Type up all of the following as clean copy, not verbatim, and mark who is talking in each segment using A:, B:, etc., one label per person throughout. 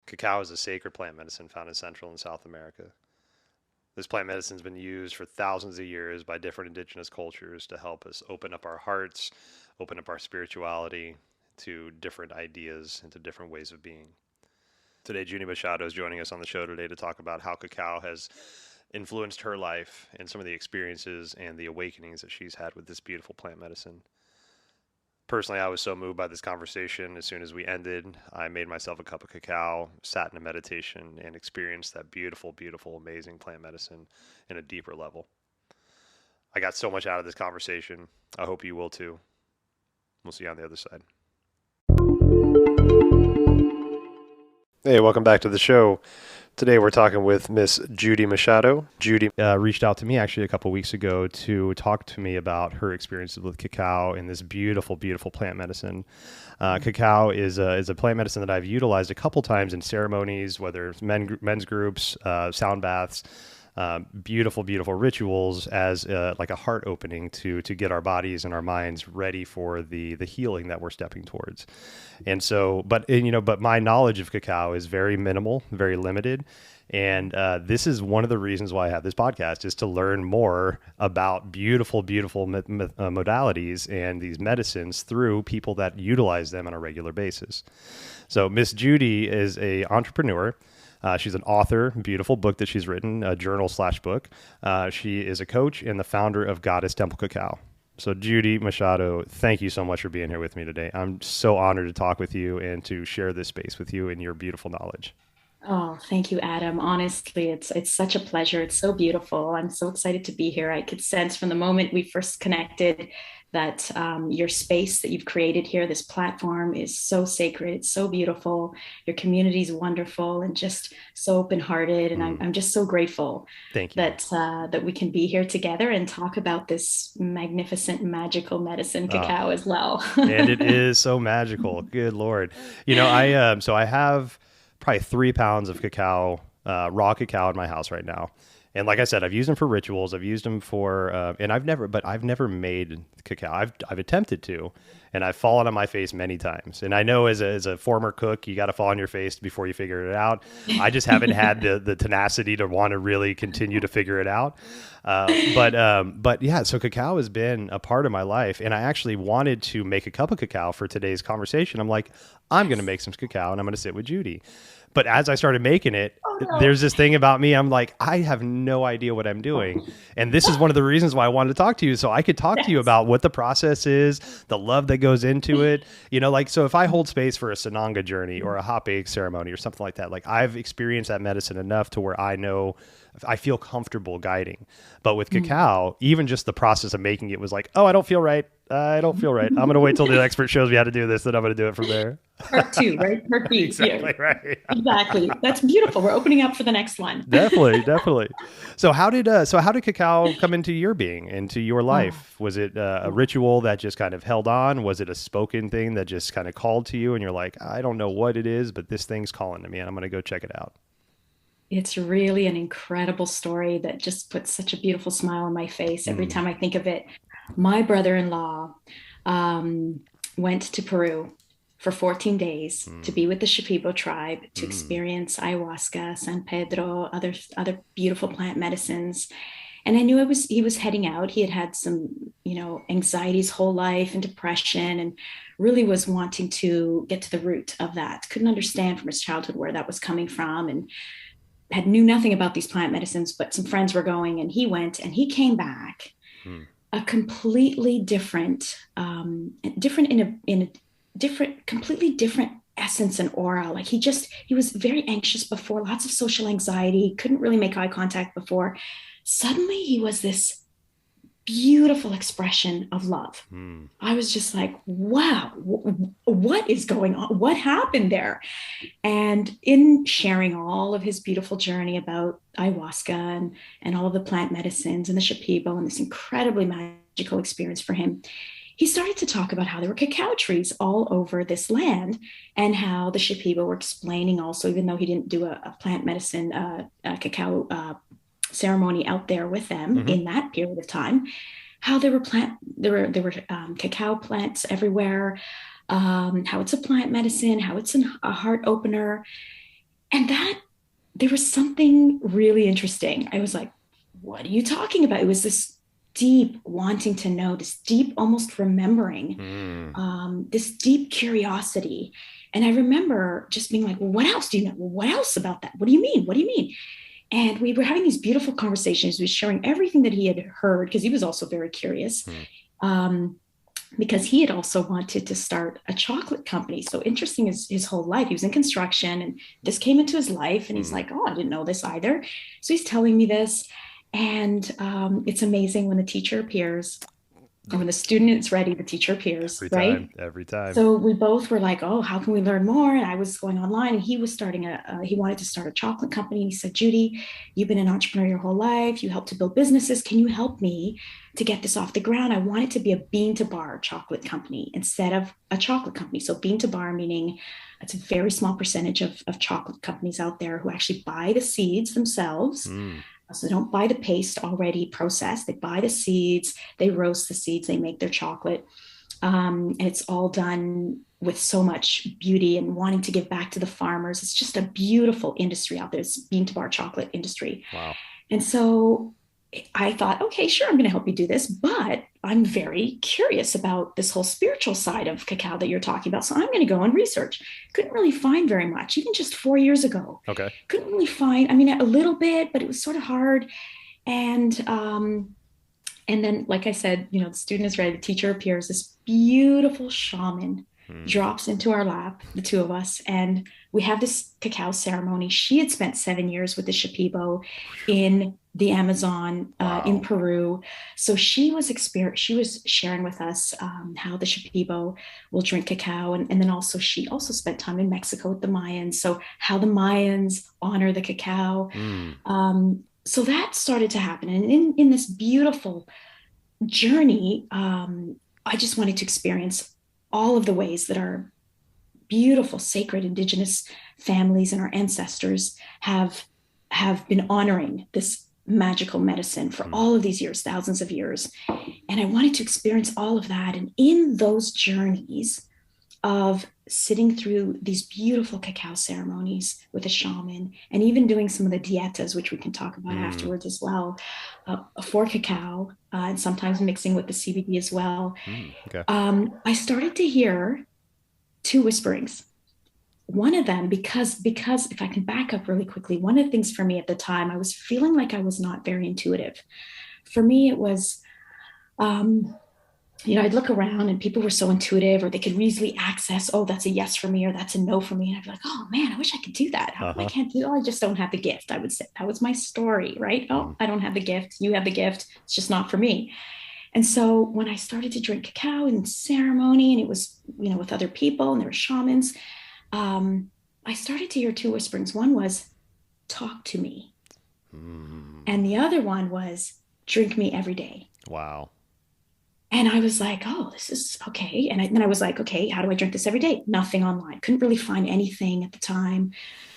A: Cacao is a sacred plant medicine found in Central and South America. This plant medicine has been used for thousands of years by different indigenous cultures to help us open up our hearts, open up our spirituality to different ideas and to different ways of being. Today, Judy Machado is joining us on the show today to talk about how cacao has influenced her life and some of the experiences and the awakenings that she's had with this beautiful plant medicine. Personally, I was so moved by this conversation. As soon as we ended, I made myself a cup of cacao, sat in a meditation, and experienced that beautiful, beautiful, amazing plant medicine in a deeper level. I got so much out of this conversation. I hope you will too. We'll see you on the other side. Hey, welcome back to the show. Today we're talking with Miss Judy Machado. Judy reached out to me actually a couple weeks ago to talk to me about her experiences with cacao and this beautiful, beautiful plant medicine. Cacao is a plant medicine that I've utilized a couple times in ceremonies, whether it's men's groups, sound baths, beautiful, beautiful rituals as like a heart opening to get our bodies and our minds ready for the healing that we're stepping towards. And so, but my knowledge of cacao is very minimal, very limited. And this is one of the reasons why I have this podcast, is to learn more about beautiful, beautiful modalities and these medicines through people that utilize them on a regular basis. So Miss Judy is a entrepreneur. She's an author, beautiful book that she's written, a journal/book. She is a coach and the founder of Goddess Temple Cacao. So Judy Machado, thank you so much for being here with me today. I'm so honored to talk with you and to share this space with you and your beautiful knowledge.
B: Oh, thank you, Adam. Honestly, it's such a pleasure. It's so beautiful. I'm so excited to be here. I could sense from the moment we first connected that your space that you've created here, this platform, is so sacred. It's so beautiful. Your community is wonderful and just so open-hearted. And I'm just so grateful
A: Thank you.
B: that we can be here together and talk about this magnificent, magical medicine, cacao, as well.
A: And it is so magical. Good Lord. I have probably 3 pounds of cacao, raw cacao in my house right now. And like I said, I've used them for rituals. I've used them for, and I've never made cacao. I've attempted to, and I've fallen on my face many times. And I know as a former cook, you got to fall on your face before you figure it out. I just haven't had the tenacity to want to really continue to figure it out. But yeah, so cacao has been a part of my life, and I actually wanted to make a cup of cacao for today's conversation. I'm like, I'm going to make some cacao, and I'm going to sit with Judy. But as I started making it, there's this thing about me. I'm like, I have no idea what I'm doing. And this is one of the reasons why I wanted to talk to you. So I could talk to you about what the process is, the love that goes into it. So if I hold space for a Sananga journey or a hot bake ceremony or something like that, like I've experienced that medicine enough to where I feel comfortable guiding. But with cacao, even just the process of making it was like, oh, I don't feel right. I don't feel right. I'm going to wait till the expert shows me how to do this, then I'm going to do it from there.
B: Part two, right? Part B.
A: Exactly,
B: Yeah.
A: right.
B: Exactly. That's beautiful. We're opening up for the next one.
A: Definitely, definitely. So how did cacao come into your being, into your life? Was it a ritual that just kind of held on? Was it a spoken thing that just kind of called to you and you're like, I don't know what it is, but this thing's calling to me and I'm going to go check it out?
B: It's really an incredible story that just puts such a beautiful smile on my face every time I think of it. My brother-in-law went to Peru for 14 days to be with the Shipibo tribe, to experience ayahuasca, San Pedro, other beautiful plant medicines. And I knew he was heading out. He had had some, anxiety his whole life and depression, and really was wanting to get to the root of that. Couldn't understand from his childhood where that was coming from, and knew nothing about these plant medicines, but some friends were going, and he went, and he came back a completely different, completely different essence and aura. Like he was very anxious before, lots of social anxiety, couldn't really make eye contact before. Suddenly he was this beautiful expression of love. I was just like, wow, what is going on? What happened there? And in sharing all of his beautiful journey about ayahuasca and all of the plant medicines and the Shipibo and this incredibly magical experience for him, he started to talk about how there were cacao trees all over this land, and how the Shipibo were explaining also, even though he didn't do a plant medicine cacao ceremony out there with them in that period of time, how there were cacao plants everywhere, how it's a plant medicine, how it's a heart opener. And there was something really interesting. I was like, what are you talking about? It was this deep wanting to know, this deep almost remembering,
A: Mm.
B: this deep curiosity. And I remember just being like, well, what else do you know? Well, what else about that? What do you mean? What do you mean? And we were having these beautiful conversations. He was sharing everything that he had heard because he was also very curious.
A: Mm.
B: Um, because he had also wanted to start a chocolate company. So interesting is his whole life. He was in construction and this came into his life and he's
A: Mm.
B: like, oh, I didn't know this either. So he's telling me this. And it's amazing when the teacher appears and when the student is ready, the teacher appears,
A: Every time,
B: right?
A: every time.
B: So we both were like, oh, how can we learn more? And I was going online and he was starting he wanted to start a chocolate company. And he said, Judy, you've been an entrepreneur your whole life. You helped to build businesses. Can you help me to get this off the ground? I want it to be a bean to bar chocolate company instead of a chocolate company. So bean to bar, meaning it's a very small percentage of chocolate companies out there who actually buy the seeds themselves.
A: Mm.
B: So they don't buy the paste already processed. They buy the seeds, they roast the seeds, they make their chocolate. And it's all done with so much beauty and wanting to give back to the farmers. It's just a beautiful industry out there. It's bean to bar chocolate industry.
A: Wow.
B: And so I thought, okay, sure, I'm going to help you do this, but I'm very curious about this whole spiritual side of cacao that you're talking about. So I'm going to go and research. Couldn't really find very much, even just 4 years ago.
A: Okay.
B: Couldn't really find, I mean, a little bit, but it was sort of hard. And and then, like I said, the student is ready, the teacher appears, this beautiful shaman
A: Mm.
B: drops into our lap, the two of us, and we have this cacao ceremony. She had spent 7 years with the Shipibo in the Amazon, in
A: Wow.
B: Peru. So she was sharing with us how the Shipibo will drink cacao. And then also she also spent time in Mexico with the Mayans. So how the Mayans honor the cacao.
A: Mm.
B: So that started to happen. And in this beautiful journey, I just wanted to experience all of the ways that our beautiful, sacred indigenous families and our ancestors have been honoring this magical medicine for
A: Mm.
B: all of these years, thousands of years. And I wanted to experience all of that. And in those journeys of sitting through these beautiful cacao ceremonies with a shaman and even doing some of the dietas, which we can talk about
A: Mm.
B: afterwards as well, for cacao, and sometimes mixing with the CBD as well.
A: Mm. Okay.
B: I started to hear two whisperings. One of them, because if I can back up really quickly, one of the things for me at the time, I was feeling like I was not very intuitive. For me, it was um, I'd look around and people were so intuitive or they could easily access, oh, that's a yes for me or that's a no for me. And I'd be like, oh man, I wish I could do that. How come I
A: Uh-huh.
B: can't do it? Oh, I just don't have the gift. I would say that was my story, right?
A: Mm.
B: Oh, I don't have the gift. You have the gift. It's just not for me. And so when I started to drink cacao in ceremony and it was, with other people and there were shamans, I started to hear two whisperings. One was, talk to me.
A: Mm.
B: And the other one was, drink me every day.
A: Wow.
B: And I was like, oh, this is okay. And then I was like, okay, how do I drink this every day? Nothing online. Couldn't really find anything at the time.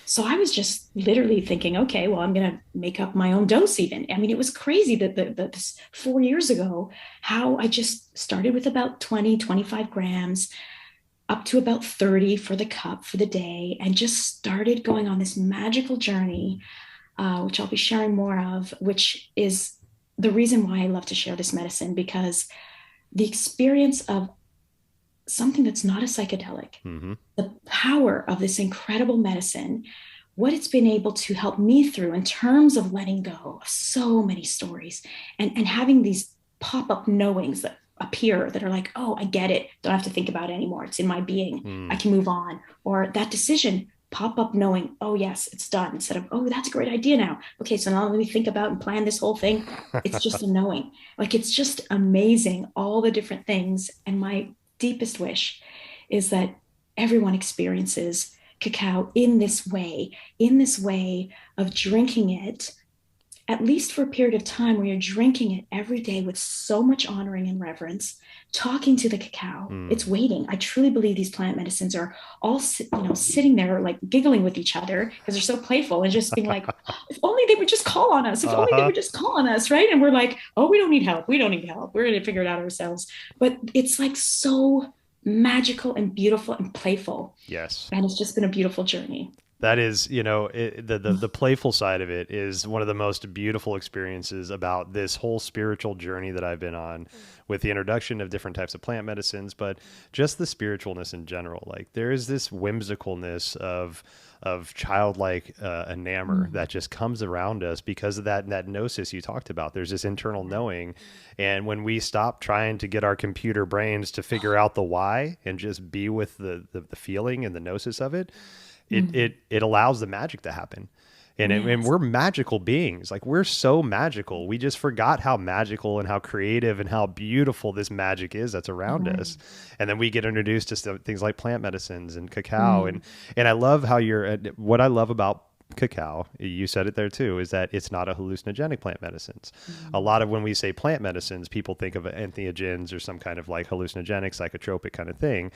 B: So I was just literally thinking, okay, well, I'm going to make up my own dose even. I mean, it was crazy that this 4 years ago, how I just started with about 20, 25 grams up to about 30 for the cup for the day and just started going on this magical journey, which I'll be sharing more of, which is the reason why I love to share this medicine because the experience of something that's not a psychedelic,
A: Mm-hmm.
B: the power of this incredible medicine, what it's been able to help me through in terms of letting go of so many stories and having these pop-up knowings that appear that are like, oh, I get it. Don't have to think about it anymore. It's in my being. I
A: Mm.
B: can move on. Or that decision pop up knowing, oh, yes, it's done instead of, oh, that's a great idea now. Okay, so now let me think about and plan this whole thing. It's just a knowing. Like it's just amazing, all the different things. And my deepest wish is that everyone experiences cacao in this way of drinking it at least for a period of time where you're drinking it every day with so much honoring and reverence, talking to the cacao.
A: Mm.
B: It's waiting. I truly believe these plant medicines are all, sitting there like giggling with each other because they're so playful and just being like, oh, if only they would just call on us. If only they
A: Uh-huh.
B: would just call on us, right? And we're like, oh, we don't need help. We don't need help. We're going to figure it out ourselves. But it's like so magical and beautiful and playful.
A: Yes.
B: And it's just been a beautiful journey.
A: That is, the playful side of it is one of the most beautiful experiences about this whole spiritual journey that I've been on, with the introduction of different types of plant medicines, but just the spiritualness in general. Like there is this whimsicalness of childlike enamor
B: Mm.
A: that just comes around us because of that gnosis you talked about. There's this internal knowing, and when we stop trying to get our computer brains to figure out the why and just be with the feeling and the gnosis of it,
B: Mm.
A: it allows the magic to happen. And
B: Yes.
A: we're magical beings. Like we're so magical. We just forgot how magical and how creative and how beautiful this magic is that's around
B: Right.
A: us. And then we get introduced to things like plant medicines and cacao.
B: Mm.
A: And I love how what I love about cacao, you said it there too, is that it's not a hallucinogenic plant medicines. A lot
B: Mm.
A: of when we say plant medicines, people think of entheogens or some kind of like hallucinogenic, psychotropic kind of thing,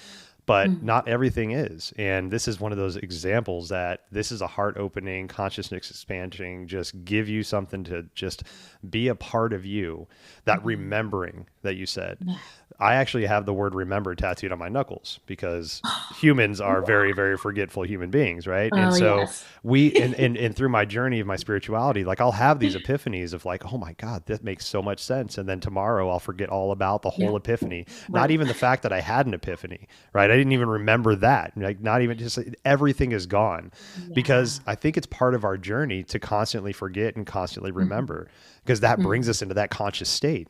A: but
B: Mm.
A: not everything is. And this is one of those examples that this is a heart opening, consciousness expanding, just give you something to just be a part of you. That
B: Mhm.
A: remembering that you said.
B: Yeah.
A: I actually have the word remember tattooed on my knuckles because humans are very, very forgetful human beings, right? And
B: Oh,
A: so
B: yes.
A: and through my journey of my spirituality, like I'll have these epiphanies of like, oh my God, that makes so much sense. And then tomorrow I'll forget all about the
B: Yeah.
A: whole epiphany. Not
B: Right.
A: even the fact that I had an epiphany, right? I didn't even remember that. Like not even just everything is gone because
B: Yeah.
A: I think it's part of our journey to constantly forget and constantly
B: Mhm.
A: remember because that brings
B: Mhm.
A: us into that conscious state,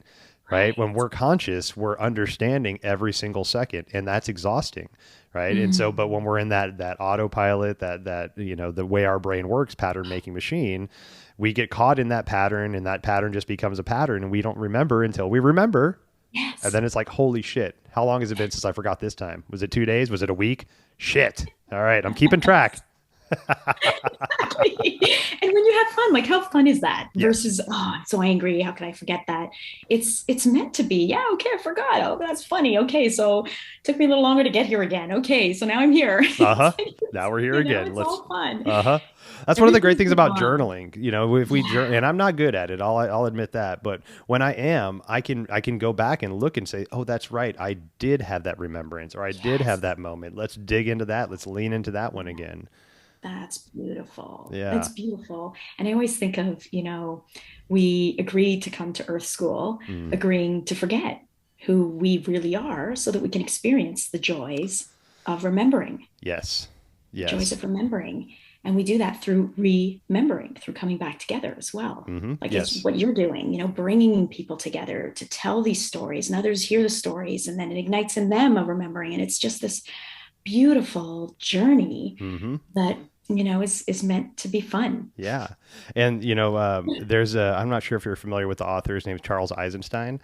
A: right? When
B: Right.
A: we're conscious, we're understanding every single second, and that's exhausting, right? And so, but when
B: Mm.
A: we're in that autopilot, the way our brain works, pattern making machine, we get caught in that pattern, and that pattern just becomes a pattern, and we don't remember until we remember, and
B: Yes.
A: then it's like, holy shit, how long has it been since I forgot this time? Was it 2 days? Was it a week? Shit. All right, I'm keeping track.
B: Exactly. And when you have fun, like how fun is that
A: Yes.
B: versus, oh, I'm so angry. How could I forget that? It's meant to be. Yeah, okay, I forgot. Oh, that's funny. Okay, so it took me a little longer to get here again. Okay, so now I'm here.
A: Uh huh.
B: It's like,
A: Now we're here again.
B: it's
A: Let's.
B: all fun.
A: Uh huh. That's one of the great
B: Everything's
A: things about
B: divine.
A: journaling. If we
B: Yeah.
A: and I'm not good at it. I'll admit that. But when I am, I can go back and look and say, oh, that's right. I did have that remembrance, or I did have
B: Yes.
A: that moment. Let's dig into that. Let's lean into that one again.
B: That's beautiful. That's
A: Yeah.
B: beautiful. And I always think of, we agreed to come to Earth School,
A: Mm.
B: agreeing to forget who we really are so that we can experience of remembering,
A: Yes.
B: the joys
A: Yes.
B: of remembering. And we do that through remembering, through coming back together as well.
A: Mm-hmm.
B: Like it's
A: Yes.
B: what you're doing, bringing people together to tell these stories and others hear the stories and then it ignites in them a remembering. And it's just this beautiful journey
A: Mm-hmm.
B: that is meant to be fun.
A: Yeah. And, I'm not sure if you're familiar with the author. His name is Charles Eisenstein.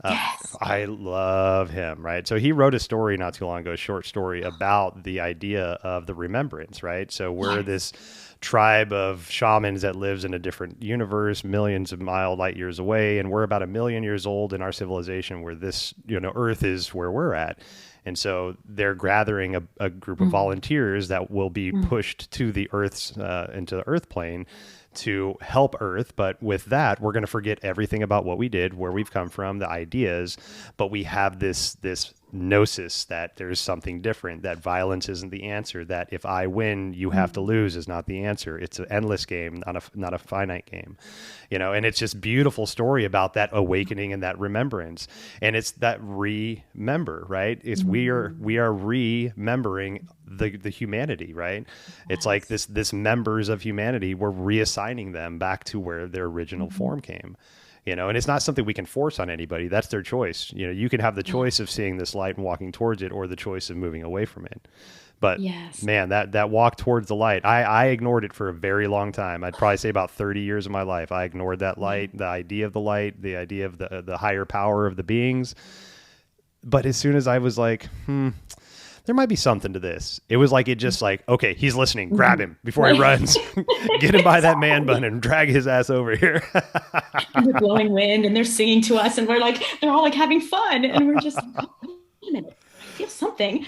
A: Uh,
B: Yes.
A: I love him, right? So he wrote a story not too long ago, a short story about the idea of the remembrance, right? So we're
B: Yes.
A: this tribe of shamans that lives in a different universe, millions of light years away, and we're about 1 million years old in our civilization where this, Earth is where we're at. And so they're gathering a group of
B: Mm,
A: volunteers that will be
B: mm,
A: pushed to the Earth's into the Earth plane to help Earth. But with that, we're going to forget everything about what we did, where we've come from, the ideas. But we have this gnosis that there's something different, that violence isn't the answer, that if I win, you have to
B: mm,
A: lose is not the answer. It's an endless game, not a finite game. And it's just beautiful story about that awakening and that remembrance. And it's that remember, right? It's we
B: mm.
A: are remembering the humanity, right? It's like
B: Yes.
A: this members of humanity, we're reassigning them back to where their original
B: Mhm.
A: form came. And it's not something we can force on anybody. That's their choice. You can have the
B: Yeah.
A: choice of seeing this light and walking towards it, or the choice of moving away from it. But
B: Yes.
A: man, that walk towards the light, I ignored it for a very long time. I'd probably say about 30 years of my life. I ignored that
B: Yeah.
A: light, the idea of the light, the idea of the higher power of the beings. But as soon as I was like, there might be something to this. It was like it just like, okay, he's listening. Grab
B: Mhm.
A: him before he
B: Right.
A: runs. Get him by that man bun
B: Exactly.
A: and drag his ass over here.
B: And the blowing wind, and they're singing to us, and they're all like having fun, and we're just like, oh, wait a minute, I feel something.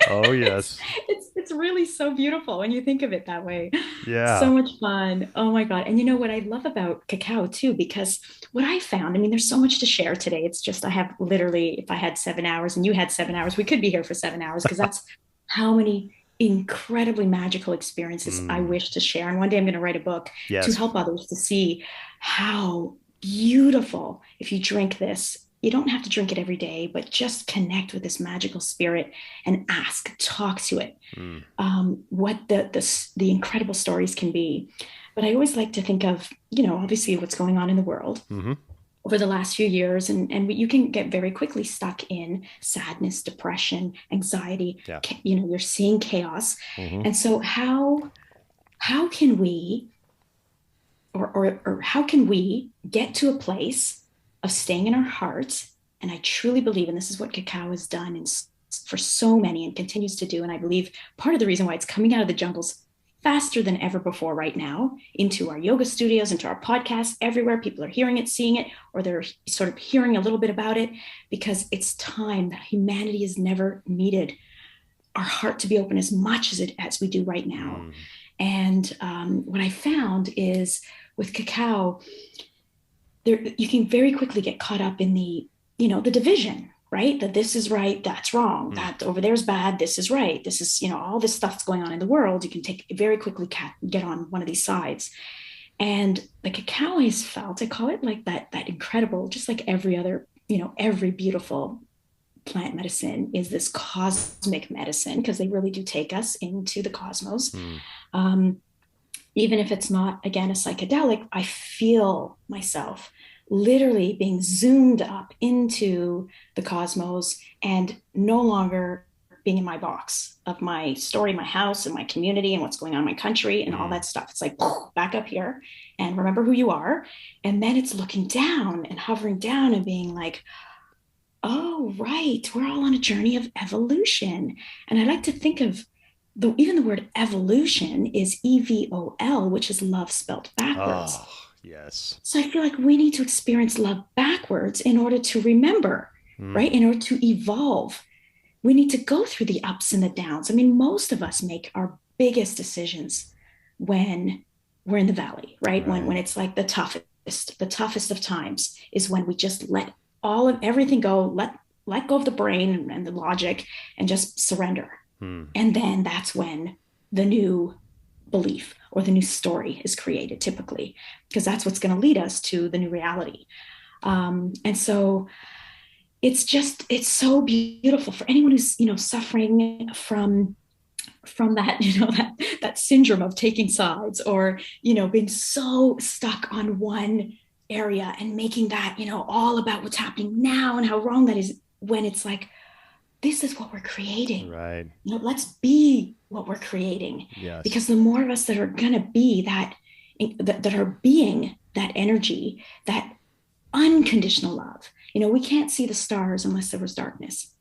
A: Oh
B: it's,
A: yes.
B: it's really so beautiful when you think of it that way.
A: Yeah.
B: So much fun. Oh my God. And you know what I love about cacao too, because what I found, I mean, there's so much to share today. It's just, I have literally, if I had 7 hours and you had 7 hours, we could be here for 7 hours because that's how many incredibly magical experiences I
A: Mm.
B: wish to share. And one day I'm going to write a book to
A: Yes.
B: help others to see how beautiful, if you drink this, you don't have to drink it every day, but just connect with this magical spirit and ask, talk to it,
A: Mm.
B: what the incredible stories can be. But I always like to think of, obviously what's going on in the world
A: Hmm.
B: over the last few years, and you can get very quickly stuck in sadness, depression, anxiety.
A: Yeah.
B: You're seeing chaos.
A: Hmm.
B: And so how can we, or how can we get to a place of staying in our heart? And I truly believe, and this is what cacao has done for so many and continues to do, and I believe part of the reason why it's coming out of the jungles faster than ever before right now into our yoga studios, into our podcasts, everywhere. People are hearing it, seeing it, or they're sort of hearing a little bit about it, because it's time that humanity has never needed our heart to be open as much as we do right now.
A: Mm.
B: And what I found is with cacao, you can very quickly get caught up in the division, right? That this is right, that's wrong,
A: Mm.
B: that over there's bad, this is right, this is, all this stuff that's going on in the world. You can very quickly get on one of these sides. And the cacao is felt, I call it like that incredible, just like every other, every beautiful plant medicine is this cosmic medicine, because they really do take us into the cosmos.
A: Mm.
B: Um, Even if it's not, again, a psychedelic, I feel myself literally being zoomed up into the cosmos and no longer being in my box of my story, my house, and my community, and what's going on in my country and all
A: Mm.
B: that stuff. It's like back up here and remember who you are. And then it's looking down and hovering down and being like, oh, right, we're all on a journey of evolution. And I like to think of even the word evolution is EVOL, which is love spelled backwards.
A: Oh, yes.
B: So I feel like we need to experience love backwards in order to remember,
A: Mm.
B: right? In order to evolve, we need to go through the ups and the downs. I mean, most of us make our biggest decisions when we're in the valley, right? When
A: Right.
B: it's like the toughest of times is when we just let all of everything go, let go of the brain and the logic and just surrender.
A: Mm.
B: And then that's when the new belief or the new story is created, typically, because that's what's going to lead us to the new reality. And so it's so beautiful for anyone who's, suffering from that, that syndrome of taking sides, or, being so stuck on one area and making that, all about what's happening now and how wrong that is, when it's like, this is what we're creating.
A: Right.
B: Let's be what we're creating,
A: Yes.
B: because the more of us that are going to be that are being that energy, that unconditional love. We can't see the stars unless there was darkness.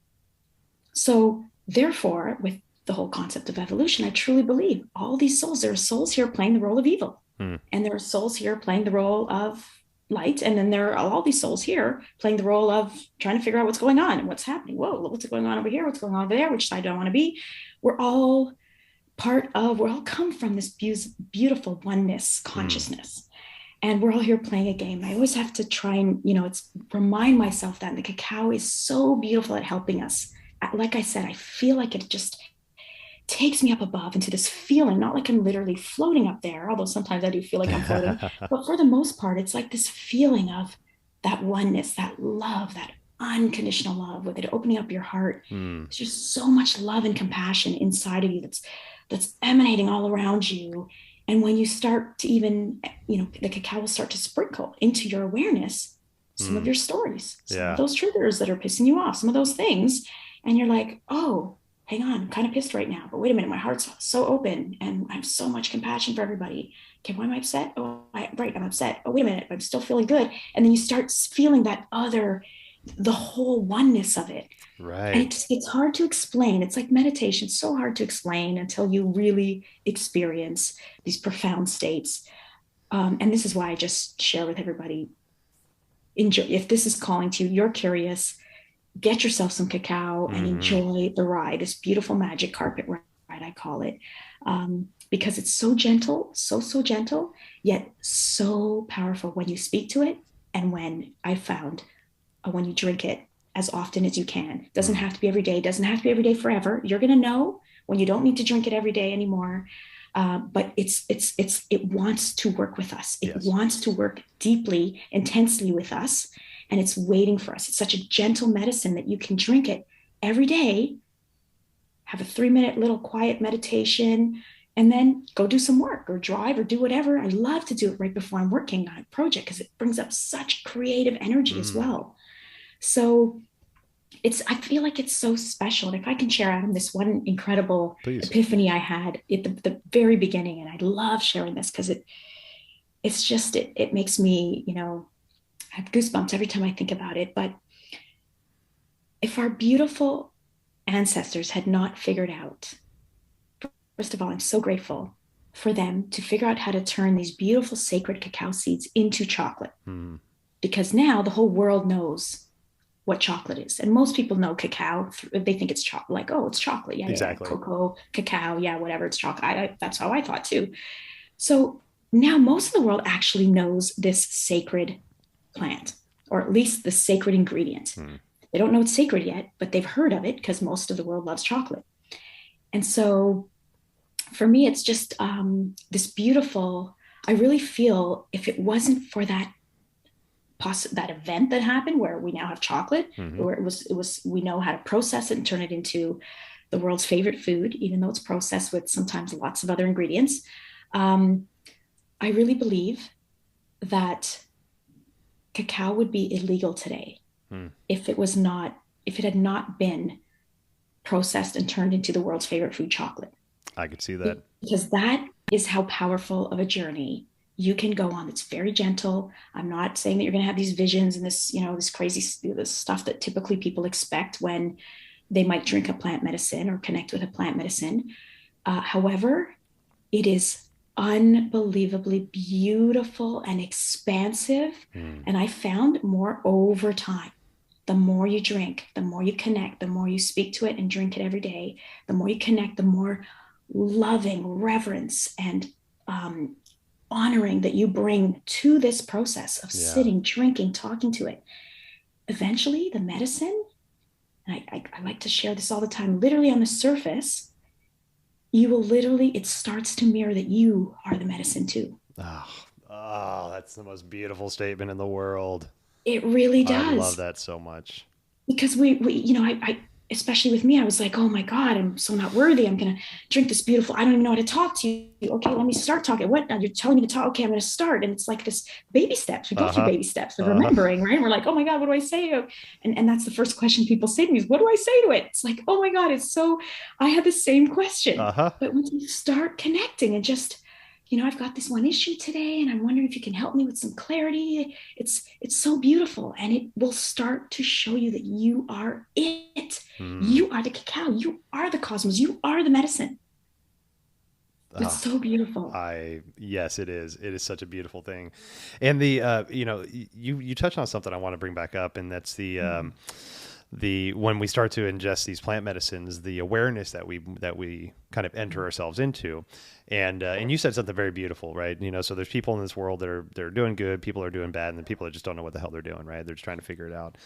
B: So therefore, with the whole concept of evolution, I truly believe all these souls, there are souls here playing the role of evil,
A: Mm.
B: and there are souls here playing the role of light, and then there are all these souls here playing the role of trying to figure out what's going on and what's happening. Whoa, what's going on over here? What's going on over there? Which side do I want to be? We're all we're all come from this beautiful oneness
A: Mm.
B: consciousness. And we're all here playing a game. I always have to try and, it's remind myself that the cacao is so beautiful at helping us. Like I said, I feel like it just takes me up above into this feeling, not like I'm literally floating up there, although sometimes I do feel like I'm floating. But for the most part, it's like this feeling of that oneness, that love, that unconditional love, with it opening up your heart.
A: Mm.
B: There's just so much love and compassion inside of you that's emanating all around you. And when you start to even, the cacao will start to sprinkle into your awareness some of
A: Mm.
B: your stories, some of
A: Yeah.
B: those triggers that are pissing you off, some of those things. And you're like, oh, hang on, I'm kind of pissed right now, but wait a minute, my heart's so open and I have so much compassion for everybody. Okay, why am I upset? Oh, right, I'm upset. Oh, wait a minute, I'm still feeling good. And then you start feeling the whole oneness of it. And
A: Right.
B: it's hard to explain. It's like meditation, so hard to explain until you really experience these profound states. And this is why I just share with everybody, enjoy. If this is calling to you, you're curious, get yourself some cacao and
A: Hmm.
B: enjoy the ride, this beautiful magic carpet ride, I call it, because it's so gentle, so gentle, yet so powerful when you speak to it. And when you drink it as often as you can. Doesn't
A: Mm.
B: have to be every day, doesn't have to be every day forever. You're going to know when you don't need to drink it every day anymore. But it wants to work with us. It
A: Yes.
B: wants to work deeply, intensely with us, and it's waiting for us. It's such a gentle medicine that you can drink it every day, have a 3 minute little quiet meditation, and then go do some work or drive or do whatever. I love to do it right before I'm working on a project because it brings up such creative energy as
A: Mm,
B: well. So I feel like it's so special. And if I can share, Adam, this one incredible
A: please.
B: epiphany I had at the very beginning, and I love sharing this because it makes me, I have goosebumps every time I think about it. But if our beautiful ancestors had not figured out, first of all, I'm so grateful for them to figure out how to turn these beautiful sacred cacao seeds into chocolate,
A: Mm,
B: because now the whole world knows what chocolate is. And most people know cacao. They think it's chocolate, like, oh, it's chocolate. Yeah, yeah, yeah.
A: exactly.
B: Cocoa, cacao, yeah, whatever, it's chocolate. That's how I thought too. So now most of the world actually knows this sacred plant, or at least the sacred ingredient.
A: Mm,
B: They don't know it's sacred yet, but they've heard of it because most of the world loves chocolate. And so for me, it's just this beautiful. I really feel if it wasn't for that event that happened where we now have chocolate,
A: hmm.
B: where it was we know how to process it and turn it into the world's favorite food, even though it's processed with sometimes lots of other ingredients. Um, I really believe that cacao would be illegal today
A: Mm,
B: if it had not been processed and turned into the world's favorite food, chocolate.
A: I could see that.
B: Because that is how powerful of a journey you can go on. It's very gentle. I'm not saying that you're going to have these visions and this crazy this stuff that typically people expect when they might drink a plant medicine or connect with a plant medicine. However, it is unbelievably beautiful and expansive.
A: Mm,
B: And I found more over time. The more you drink, the more you connect, the more you speak to it and drink it every day, the more you connect, the more loving reverence and um, honoring that you bring to this process of
A: yeah.
B: sitting, drinking, talking to it. Eventually, the medicine, and I like to share this all the time, literally on the surface, it starts to mirror that you are the medicine too.
A: Oh, oh, that's the most beautiful statement in the world.
B: It really
A: I love
B: does.
A: that so much.
B: Because I especially with me, I was like, oh my God, I'm so not worthy. I'm going to drink this beautiful, I don't even know how to talk to you. Okay, let me start talking. What? You're telling me to talk. Okay, I'm going to start. And it's like this baby steps. We go through
A: Uh-huh.
B: baby steps of
A: Uh-huh.
B: remembering, right? And we're like, oh my God, what do I say? And that's the first question people say to me is, what do I say to it? It's like, oh my God, I had the same question.
A: Uh-huh.
B: But when you start connecting and just, I've got this one issue today and I'm wondering if you can help me with some clarity. It's so beautiful, and it will start to show you that you are it.
A: Mm.
B: You are the cacao. You are the cosmos. You are the medicine. It's
A: Oh,
B: so beautiful.
A: yes, it is. It is such a beautiful thing. And you touched on something I want to bring back up, and that's
B: Mm.
A: the when we start to ingest these plant medicines, the awareness that we kind of enter ourselves into. And you said something very beautiful, right? So there's people in this world that are doing good, people are doing bad, and then people that just don't know what the hell they're doing, right? They're just trying to figure it out.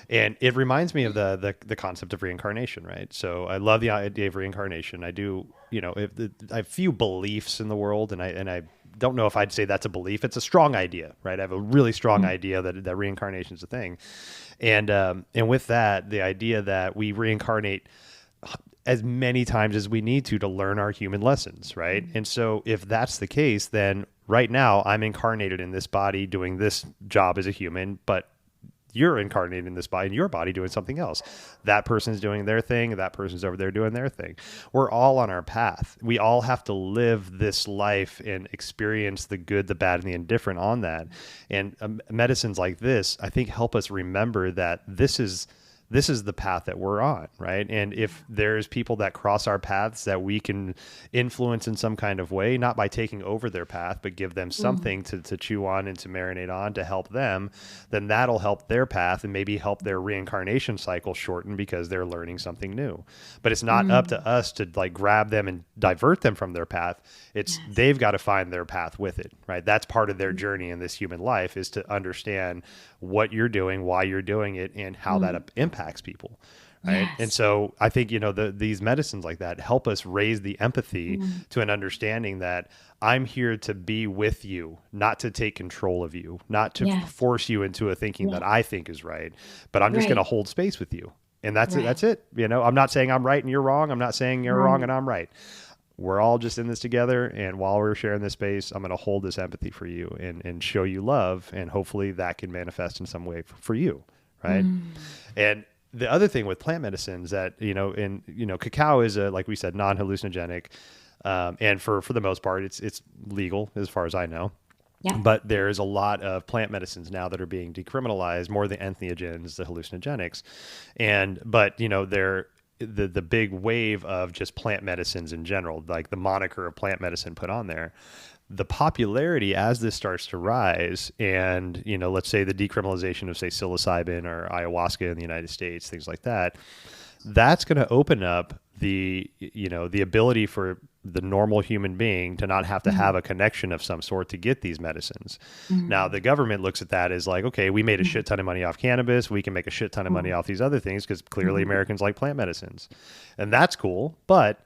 A: And it reminds me of the concept of reincarnation, right? So I love the idea of reincarnation. I do, I have few beliefs in the world, and I don't know if I'd say that's a belief. It's a strong idea, right? I have a really strong
B: Mm.
A: idea that reincarnation is a thing. And with that, the idea that we reincarnate as many times as we need to learn our human lessons, right? And so if that's the case, then right now I'm incarnated in this body doing this job as a human, but you're incarnated in this body, in your body, doing something else. That person's doing their thing. That person's over there doing their thing. We're all on our path. We all have to live this life and experience the good, the bad, and the indifferent on that. And medicines like this, I think, help us remember that this is the path that we're on, right? And if there's people that cross our paths that we can influence in some kind of way, not by taking over their path, but give them
B: Mm.
A: something to chew on and to marinate on to help them, then that'll help their path and maybe help their reincarnation cycle shorten because they're learning something new. But it's not up
B: Mm.
A: to us to grab them and divert them from their path. It's
B: Yes.
A: they've got to find their path with it, right? That's part of their journey in this human life, is to understand what you're doing, why you're doing it, and how
B: Mm.
A: that impacts people, right? And
B: Yes.
A: so I think, these medicines like that help us raise the empathy
B: Mm.
A: to an understanding that I'm here to be with you, not to take control of you, not to
B: Yes.
A: force you into a thinking that
B: Yeah.
A: I think is right, but I'm just going to
B: Right.
A: hold space with you. And that's it.
B: Right.
A: That's it. I'm not saying I'm right and you're wrong. I'm not saying you're wrong and
B: Right.
A: I'm right. We're all just in this together. And while we're sharing this space, I'm going to hold this empathy for you and show you love. And hopefully that can manifest in some way for you. Right.
B: Mm.
A: And the other thing with plant medicines that, cacao is like we said, non-hallucinogenic. And for the most part, it's legal as far as I know.
B: Yeah.
A: But there's a lot of plant medicines now that are being decriminalized, more the entheogens, the hallucinogenics. But they're the big wave of just plant medicines in general, like the moniker of plant medicine put on there. The popularity as this starts to rise, and let's say the decriminalization of say psilocybin or ayahuasca in the United States, things like that, that's going to open up the ability for the normal human being to not have to have
B: Mm.
A: a connection of some sort to get these medicines. Now the
B: Mm.
A: government looks at that as like, okay, we made a shit ton of money off cannabis, we can make a shit ton of money
B: Mm.
A: off these other things because clearly
B: Mm.
A: Americans like plant medicines, and that's cool. But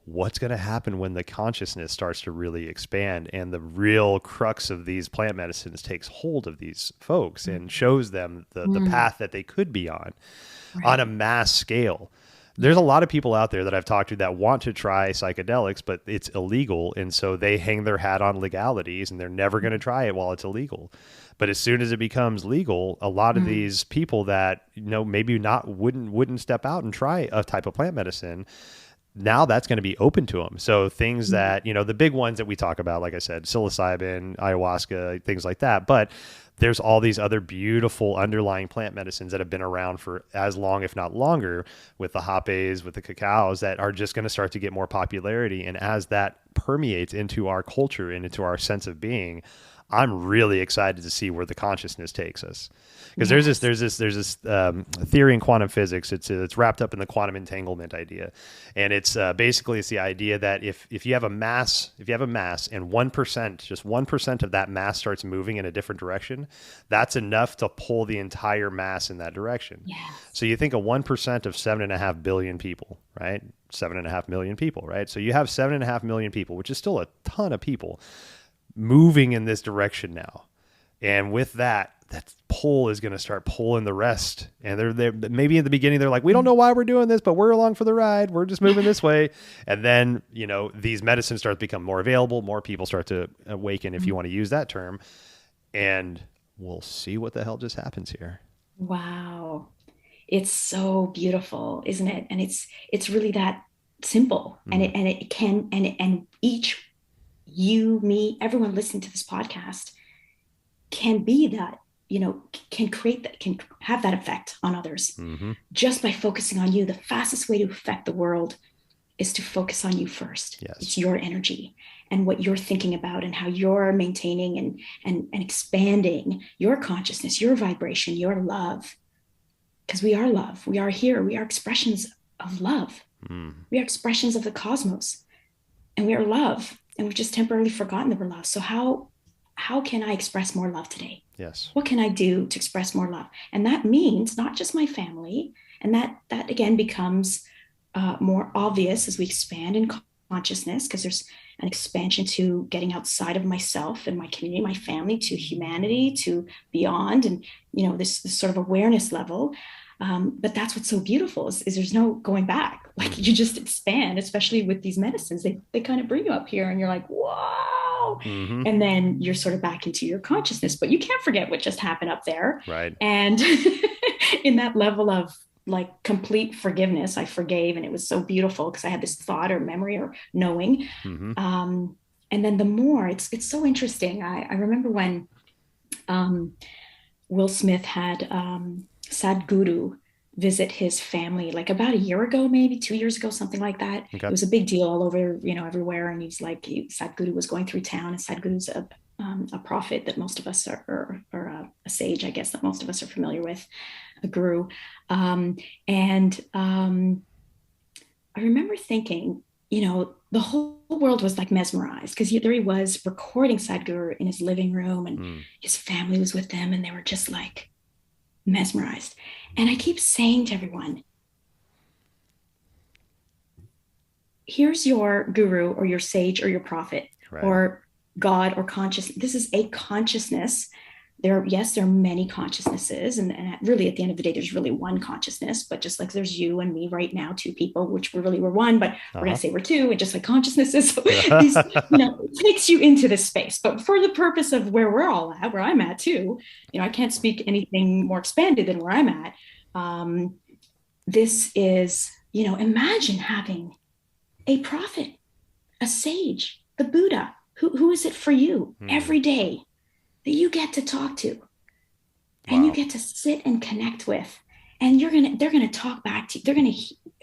A: what's going to happen when the consciousness starts to really expand and the real crux of these plant medicines takes hold of these folks and shows them the
B: Mm.
A: path that they could be on a
B: Right.
A: mass scale? There's a
B: Yeah.
A: lot of people out there that I've talked to that want to try psychedelics, but it's illegal. And so they hang their hat on legalities and they're never going to try it while it's illegal. But as soon as it becomes legal, a lot of
B: Mm.
A: these people that, maybe not wouldn't step out and try a type of plant medicine, now that's going to be open to them. So things
B: Mm.
A: that, the big ones that we talk about, like I said, psilocybin, ayahuasca, things like that. But there's all these other beautiful underlying plant medicines that have been around for as long, if not longer, with the hapes, with the cacaos, that are just going to start to get more popularity. And as that permeates into our culture and into our sense of being, I'm really excited to see where the consciousness takes us. Because
B: Yes.
A: there's this theory in quantum physics. It's wrapped up in the quantum entanglement idea, and it's basically it's the idea that if you have a mass, and 1%, just 1% of that mass starts moving in a different direction, that's enough to pull the entire mass in that direction.
B: Yes.
A: So you think of 1% of 7.5 billion people, right? 7.5 million people, right? So you have 7.5 million people, which is still a ton of people moving in this direction now. And with that pull is going to start pulling the rest. And they're maybe in the beginning, they're like, we don't know why we're doing this, but we're along for the ride. We're just moving this way. And then, these medicines start to become more available. More people start to awaken, if you want to use that term. And we'll see what the hell just happens here.
B: Wow. It's so beautiful, isn't it? And it's really that simple. And
A: Mm,
B: it can and each you, me, everyone listening to this podcast can be that, can create that, can have that effect on others
A: mm-hmm.
B: just by focusing on you. The fastest way to affect the world is to focus on you first.
A: Yes.
B: It's your energy and what you're thinking about and how you're maintaining and expanding your consciousness, your vibration, your love. Because we are love. We are here. We are expressions of love.
A: Mm,
B: We are expressions of the cosmos. And we are love. And we've just temporarily forgotten that we're love. So how can I express more love today?
A: yes.
B: What can I do to express more love? And that means not just my family. And that again becomes more obvious as we expand in consciousness, because there's an expansion to getting outside of myself and my community, my family, to humanity, to beyond, and this sort of awareness level. But that's what's so beautiful is there's no going back. Like
A: Mm,
B: you just expand, especially with these medicines. They kind of bring you up here, and you're like, whoa,
A: mm-hmm.
B: and then you're sort of back into your consciousness. But you can't forget what just happened up there,
A: Right.
B: and in that level of like complete forgiveness, I forgave, and it was so beautiful because I had this thought or memory or knowing.
A: Mm-hmm.
B: And then the more it's so interesting. I remember when um, Will Smith had Sadhguru visit his family like about a year ago, maybe 2 years ago, something like that. It
A: Okay.
B: was a big deal all over, everywhere. And he's like, Sadhguru was going through town, and Sadhguru's a prophet that most of us are, or a sage, I guess, that most of us are familiar with, a guru. And I remember thinking, the whole world was like mesmerized because there he was recording Sadhguru in his living room, and
A: Mm,
B: his family was with them, and they were just like mesmerized. And I keep saying to everyone, here's your guru or your sage or your prophet
A: Right.
B: or God or conscious. This is a consciousness. Yes, there are many consciousnesses, and really at the end of the day, there's really one consciousness. But just like there's you and me right now, two people, which we really were one, but we're gonna
A: Uh-huh.
B: say we're two, and just like consciousnesses, so these,
A: Yeah.
B: it takes you into this space. But for the purpose of where we're all at, where I'm at too, I can't speak anything more expanded than where I'm at. Um, this is, imagine having a prophet, a sage, the Buddha. Who is it for you
A: Hmm.
B: every day that you get to talk to and you
A: Wow.
B: get to sit and connect with? And they're gonna talk back to you.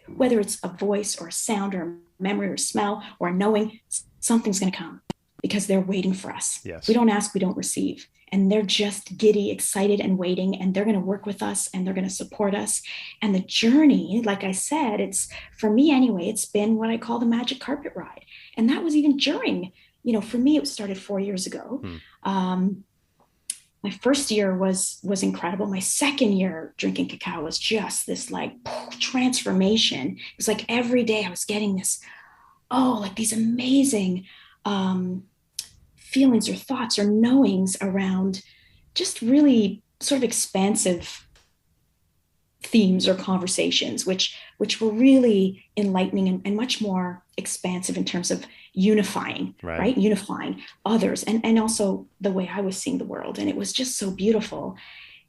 B: Whether it's a voice or a sound or a memory or a smell or a knowing, something's gonna come because they're waiting for us. We
A: Yes.
B: don't ask, we don't receive. And they're just giddy, excited, and waiting. And they're going to work with us and they're going to support us. And the journey, like I said, it's for me anyway, it's been what I call the magic carpet ride. And that was even during, for me, it started 4 years ago.
A: Hmm.
B: Um, my first year was incredible. My second year drinking cacao was just this like transformation. It was like every day I was getting this, like these amazing um, feelings or thoughts or knowings around just really sort of expansive themes or conversations, which were really enlightening and much more expansive in terms of unifying,
A: Right.
B: right? Unifying others and also the way I was seeing the world. And it was just so beautiful.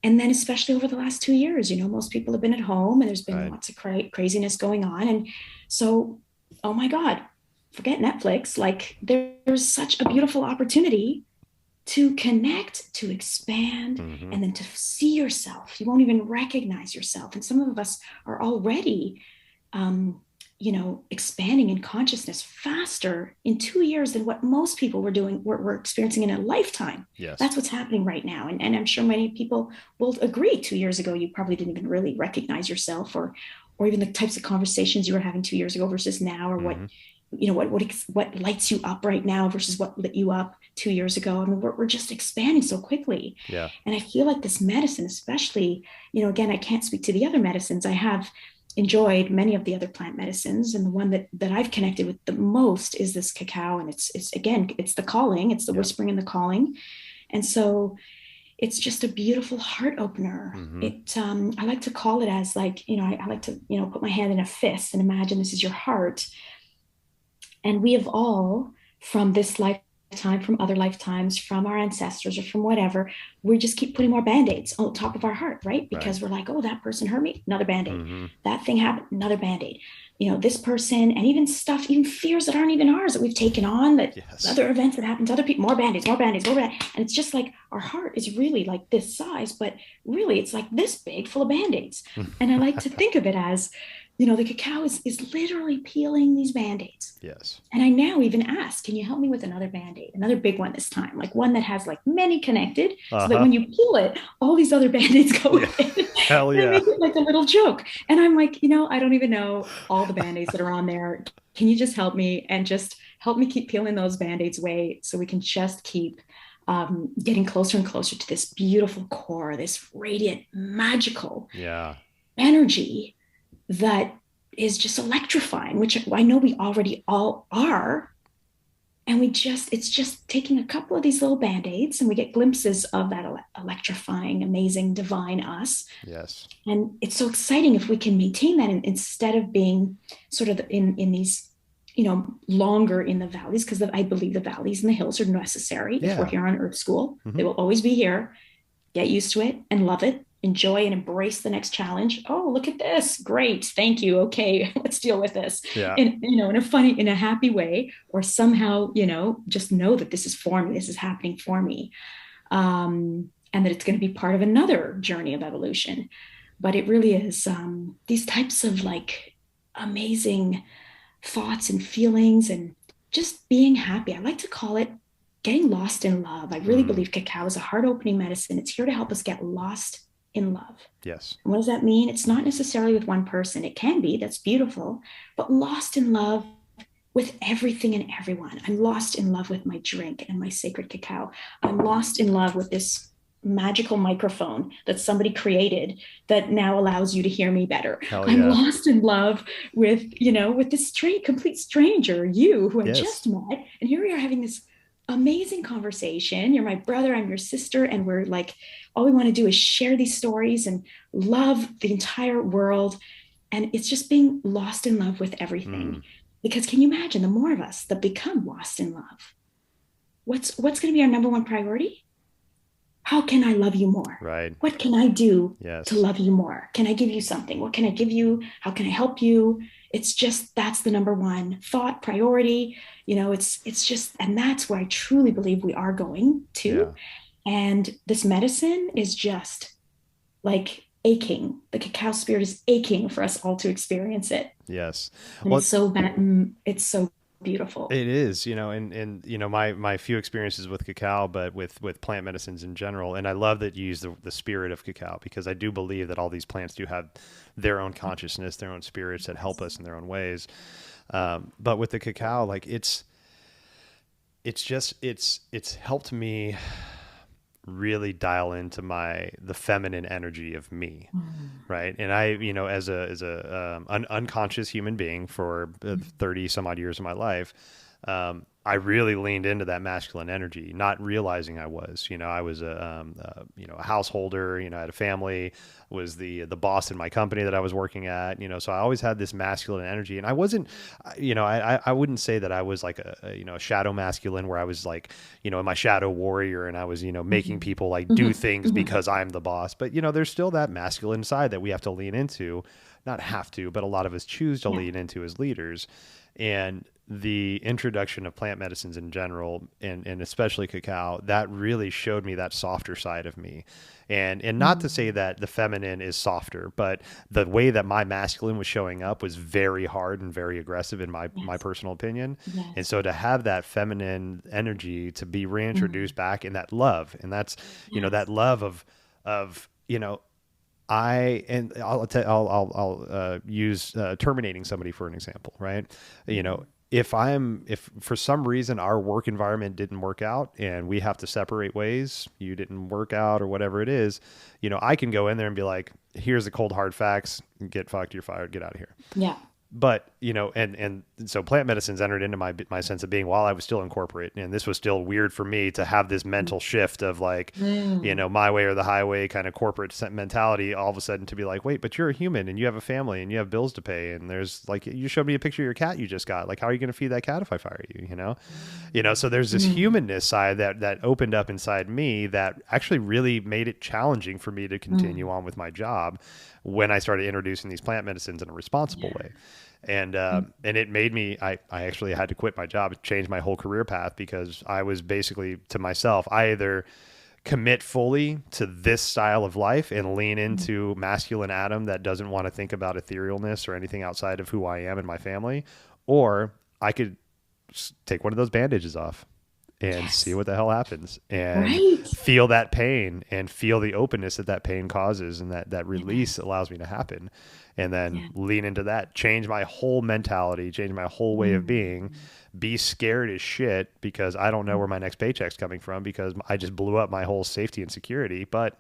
B: And then especially over the last 2 years, most people have been at home and there's been
A: Right.
B: lots of craziness going on. And so, oh my God, forget Netflix. Like there's such a beautiful opportunity to connect, to expand,
A: Hmm.
B: and then to see yourself. You won't even recognize yourself. And some of us are already, expanding in consciousness faster in 2 years than what most people were experiencing in a lifetime.
A: Yes.
B: That's what's happening right now. And I'm sure many people will agree 2 years ago, you probably didn't even really recognize yourself or even the types of conversations you were having 2 years ago versus now, or
A: Hmm.
B: what lights you up right now versus what lit you up 2 years ago. I mean, we're just expanding so quickly.
A: Yeah.
B: And I feel like this medicine, especially, again, I can't speak to the other medicines. I have enjoyed many of the other plant medicines. And the one that I've connected with the most is this cacao. And it's again, it's the calling, it's the
A: Yeah.
B: whispering and the calling. And so it's just a beautiful heart opener.
A: Hmm.
B: I like to call it as like, I like to, put my hand in a fist and imagine this is your heart. And we have all, from this lifetime, from other lifetimes, from our ancestors or from whatever, we just keep putting more band-aids on top of our heart, right?
A: Right.
B: Because we're like, oh, that person hurt me, another band-aid.
A: Hmm.
B: That thing happened, another band-aid. This person, and even stuff, even fears that aren't even ours that we've taken on, that
A: Yes.
B: other events that happen to other people, more band-aids, more band-aids, more band-aids. And it's just like our heart is really like this size, but really it's like this big full of band-aids. And I like to think of it as, the cacao is literally peeling these band-aids.
A: Yes.
B: And I now even ask, can you help me with another band-aid, another big one this time, like one that has like many connected, so that
A: Uh-huh.
B: when you peel it, all these other band-aids go
A: Yeah.
B: with it.
A: Hell
B: And I
A: yeah.
B: make it like a little joke. And I'm like, I don't even know all the band-aids that are on there. Can you just help me and just help me keep peeling those band-aids away so we can just keep getting closer and closer to this beautiful core, this radiant, magical
A: Yeah.
B: energy that is just electrifying, which I know we already all are. And it's just taking a couple of these little band-aids and we get glimpses of that electrifying, amazing, divine us.
A: Yes.
B: And it's so exciting if we can maintain that instead of being sort of in these, longer in the valleys, because I believe the valleys and the hills are necessary. If we're
A: Yeah.
B: here on Earth School,
A: Hmm.
B: they will always be here. Get used to it and love it, enjoy and embrace the next challenge. Oh, look at this. Great. Thank you. Okay, let's deal with this
A: Yeah.
B: in a funny, in a happy way, or somehow, just know that this is for me. This is happening for me. And that it's going to be part of another journey of evolution. But it really is these types of like amazing thoughts and feelings and just being happy. I like to call it getting lost in love. I really
A: Mm.
B: believe cacao is a heart opening medicine. It's here to help us get lost in love.
A: Yes.
B: And what does that mean? It's not necessarily with one person. It can be, that's beautiful, but lost in love with everything and everyone. I'm lost in love with my drink and my sacred cacao. I'm lost in love with this magical microphone that somebody created that now allows you to hear me better.
A: Hell
B: I'm
A: yeah.
B: lost in love with, with this complete stranger, you who I
A: Yes.
B: just met. And here we are having this amazing conversation. You're my brother, I'm your sister. And we're like, all we want to do is share these stories and love the entire world. And it's just being lost in love with everything.
A: Mm,
B: Because can you imagine the more of us that become lost in love? What's going to be our number one priority? How can I love you more?
A: right.
B: What can I do to
A: Yes.
B: love you more? Can I give you something? What can I give you? How can I help you? It's just that's the number one thought priority. It's just, and that's where I truly believe we are going to.
A: Yeah.
B: And this medicine is just like aching. The cacao spirit is aching for us all to experience it.
A: Yes.
B: And
A: Well,
B: it's so beautiful.
A: it is, and my few experiences with cacao, but with plant medicines in general, and I love that you use the spirit of cacao because I do believe that all these plants do have their own consciousness, their own spirits that help us in their own ways. But with the cacao, like it's helped me really dial into the feminine energy of me, right? And I, as a unconscious human being for 30 some odd years of my life, I really leaned into that masculine energy, not realizing I was a householder, I had a family, was the boss in my company that I was working at, so I always had this masculine energy, and I wasn't, I wouldn't say that I was like a shadow masculine where I was like, my shadow warrior and I was, making
B: Mm-hmm.
A: people like do things
B: Mm-hmm.
A: because I'm the boss. But, there's still that masculine side that we have to lean into, not have to, but a lot of us choose to
B: Yeah.
A: lean into as leaders. And the introduction of plant medicines in general, and especially cacao, that really showed me that softer side of me. And not to say
B: Mm.
A: that the feminine is softer, but the way that my masculine was showing up was very hard and very aggressive in my
B: Yes.
A: personal opinion. And
B: Yes.
A: so to have that feminine energy to be
B: Mm.
A: reintroduced back in that love, and that's, that
B: Yes.
A: love of, I and I'll use terminating somebody for an example, right?
B: Mm.
A: If for some reason our work environment didn't work out and we have to separate ways, you didn't work out or whatever it is, I can go in there and be like, here's the cold hard facts, get fucked, you're fired, get out of here.
B: Yeah.
A: But and so plant medicines entered into my sense of being while I was still in corporate, and this was still weird for me to have this mental shift of like,
B: Mm.
A: my way or the highway kind of corporate mentality, all of a sudden to be like, wait, but you're a human and you have a family and you have bills to pay, and there's like, you showed me a picture of your cat you just got, like, how are you going to feed that cat if I fire you, so there's this
B: Mm.
A: humanness side that opened up inside me that actually really made it challenging for me to continue
B: Mm.
A: on with my job when I started introducing these plant medicines in a responsible
B: Yeah.
A: way. And
B: Mm.
A: and it made me, I actually had to quit my job, change my whole career path, because I was basically to myself, I either commit fully to this style of life and lean
B: Mm.
A: into masculine Adam that doesn't want to think about etherealness or anything outside of who I am and my family, or I could take one of those bandages off and see
B: Yes.
A: what the hell happens and
B: Right.
A: feel that pain and feel the openness that pain causes, and that release
B: Yes.
A: allows me to happen, and then
B: Yeah.
A: lean into that, change my whole mentality, change my whole way of being,
B: Mm.
A: be scared as shit because I don't know
B: Mm.
A: where my next paycheck's coming from because I just blew up my whole safety and security. But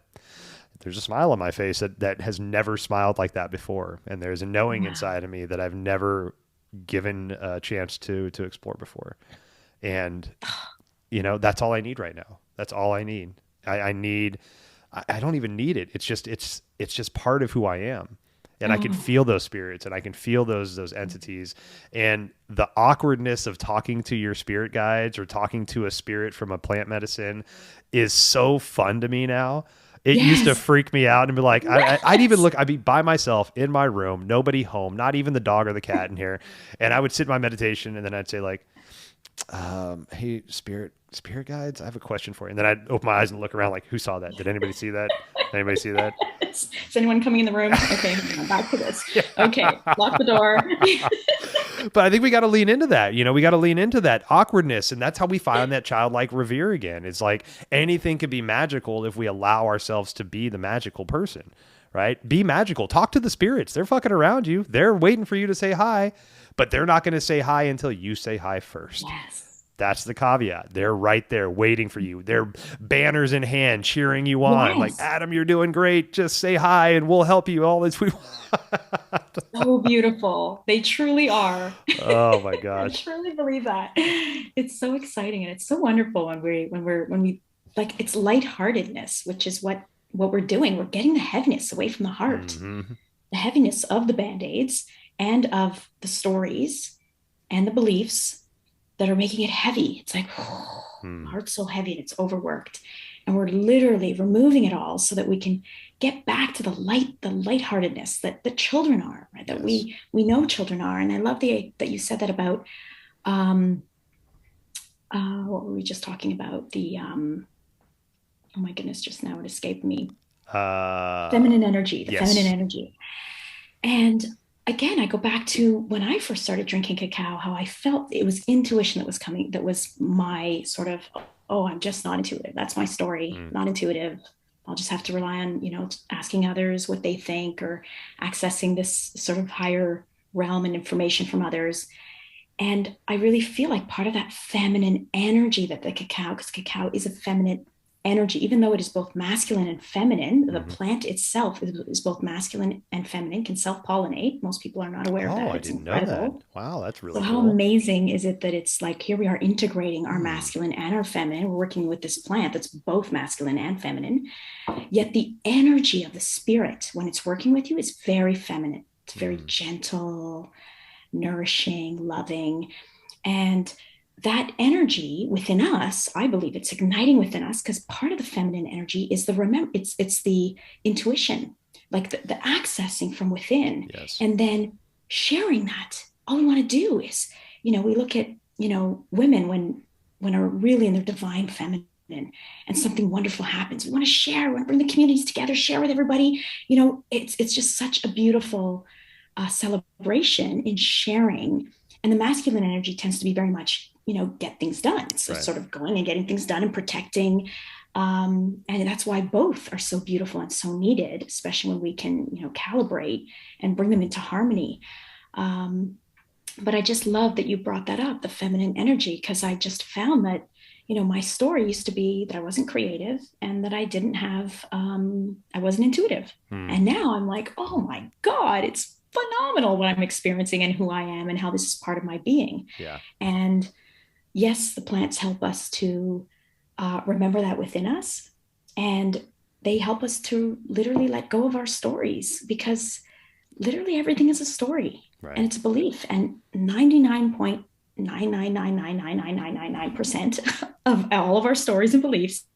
A: there's a smile on my face that has never smiled like that before. And there's a knowing
B: Wow.
A: inside of me that I've never given a chance to explore before. And that's all I need right now. That's all I need. I need, I don't even need it. It's just part of who I am. And I can
B: Oh,
A: feel those spirits and I can feel those entities, and the awkwardness of talking to your spirit guides or talking to a spirit from a plant medicine is so fun to me now. It used to
B: yes.
A: freak me out and be like, I'd even
B: Yes.
A: look, I'd be by myself in my room, nobody home, not even the dog or the cat in here. And I would sit in my meditation and then I'd say like, hey, spirit guides, I have a question for you. And then I'd open my eyes and look around like, who saw that? Did anybody see that? Anybody see that?
B: Is anyone coming in the room? Okay, back to this.
A: Yeah.
B: Okay, lock the door.
A: But I think we got to lean into that. We got to lean into that awkwardness. And that's how we find that childlike revere again. It's like anything can be magical if we allow ourselves to be the magical person, right? Be magical. Talk to the spirits. They're fucking around you. They're waiting for you to say hi, but they're not going to say hi until you say hi first.
B: Yes.
A: That's the caveat. They're right there waiting for you. They're banners in hand, cheering you on. Like,
B: Yes.
A: Adam, you're doing great. Just say hi and we'll help you all this we want.
B: So beautiful. They truly are.
A: Oh my
B: I
A: gosh.
B: truly believe that. It's so exciting and it's so wonderful when we like it's lightheartedness, which is what we're doing. We're getting the heaviness away from the heart,
A: Hmm.
B: the heaviness of the band-aids and of the stories and the beliefs that are making it heavy. It's like, oh, the
A: Hmm.
B: heart's so heavy and it's overworked. And we're literally removing it all so that we can get back to the lightheartedness that the children are, right? That
A: Yes.
B: we know children are. And I love that you said that about um what were we just talking about? The oh my goodness, just now it escaped me. Feminine energy, the feminine
A: Yes.
B: energy. And again, I go back to when I first started drinking cacao, how I felt it was intuition that was coming, that was my sort of, oh, I'm just not intuitive. That's my story,
A: Mm.
B: not intuitive. I'll just have to rely on, asking others what they think or accessing this sort of higher realm and information from others. And I really feel like part of that feminine energy that the cacao, because cacao is a feminine energy, even though it is both masculine and feminine, the
A: Hmm.
B: plant itself is both masculine and feminine, can self pollinate. Most people are not aware of
A: Oh,
B: that.
A: I
B: It's
A: didn't know that.
B: incredible.
A: Wow, that's
B: So,
A: really
B: how
A: cool.
B: amazing is it that it's like here we are integrating our
A: Hmm.
B: masculine and our feminine? We're working with this plant that's both masculine and feminine. Yet, the energy of the spirit, when it's working with you, is very feminine. It's very
A: Hmm.
B: gentle, nourishing, loving. And that energy within us, I believe it's igniting within us because part of the feminine energy is it's the intuition, like the accessing from within,
A: Yes.
B: and then sharing that. All we want to do is, we look at, women when are really in their divine feminine and something wonderful happens. We want to share, we want to bring the communities together, share with everybody. It's just such a beautiful celebration in sharing. And the masculine energy tends to be very much, get things done. So
A: Right.
B: sort of going and getting things done and protecting. And that's why both are so beautiful and so needed, especially when we can, calibrate and bring them into harmony. Um, but I just love that you brought that up, the feminine energy, because I just found that, my story used to be that I wasn't creative and that I didn't have, I wasn't intuitive.
A: Hmm.
B: And now I'm like, oh my God, it's phenomenal what I'm experiencing and who I am and how this is part of my being.
A: Yeah.
B: And yes, the plants help us to remember that within us. And they help us to literally let go of our stories because literally everything is a story and
A: Right.
B: it's a belief. And 99.999999999% of all of our stories and beliefs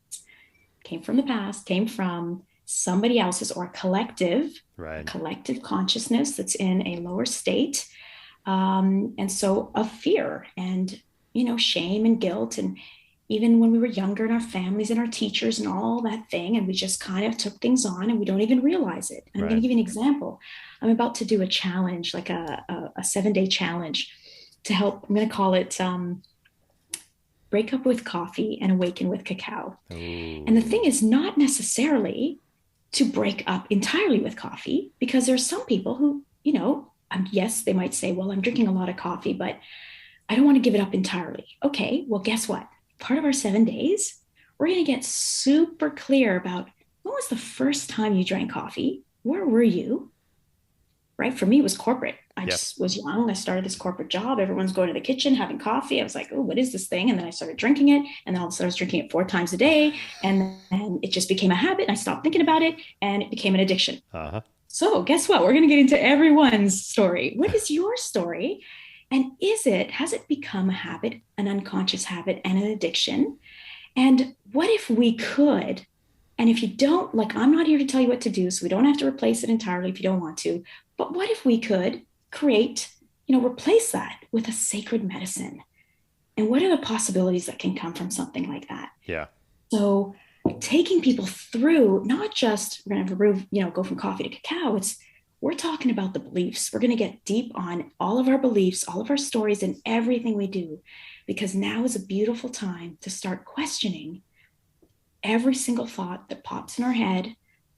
B: came from the past, came from somebody else's or a
A: Right.
B: collective consciousness that's in a lower state. And so of fear and, shame and guilt. And even when we were younger and our families and our teachers and all that thing, and we just kind of took things on and we don't even realize it. And I'm going
A: Right.
B: to give you an example. I'm about to do a challenge, like a 7-day challenge to help. I'm going to call it Break Up with Coffee and Awaken with Cacao. And the thing
A: Ooh.
B: is not necessarily to break up entirely with coffee, because there's some people who, yes, they might say, well, I'm drinking a lot of coffee, but I don't want to give it up entirely. Okay, well, guess what? Part of our 7 days, we're going to get super clear about when was the first time you drank coffee? Where were you? Right? For me, it was corporate. I
A: Yep.
B: just was young. I started this corporate job. Everyone's going to the kitchen having coffee. I was like, oh, what is this thing? And then I started drinking it. And then all of a sudden I was drinking it 4 times a day. And then it just became a habit. And I stopped thinking about it and it became an addiction.
A: Uh-huh.
B: So, guess what? We're going to get into everyone's story. What is your story? And has it become a habit, an unconscious habit, and an addiction? And what if we could? And if you don't, like, I'm not here to tell you what to do, so we don't have to replace it entirely if you don't want to. But what if we could create, replace that with a sacred medicine? And what are the possibilities that can come from something like that?
A: Yeah.
B: So taking people through, not just we're going to remove, go from coffee to cacao. We're talking about the beliefs. We're going to get deep on all of our beliefs, all of our stories, and everything we do, because now is a beautiful time to start questioning every single thought that pops in our head,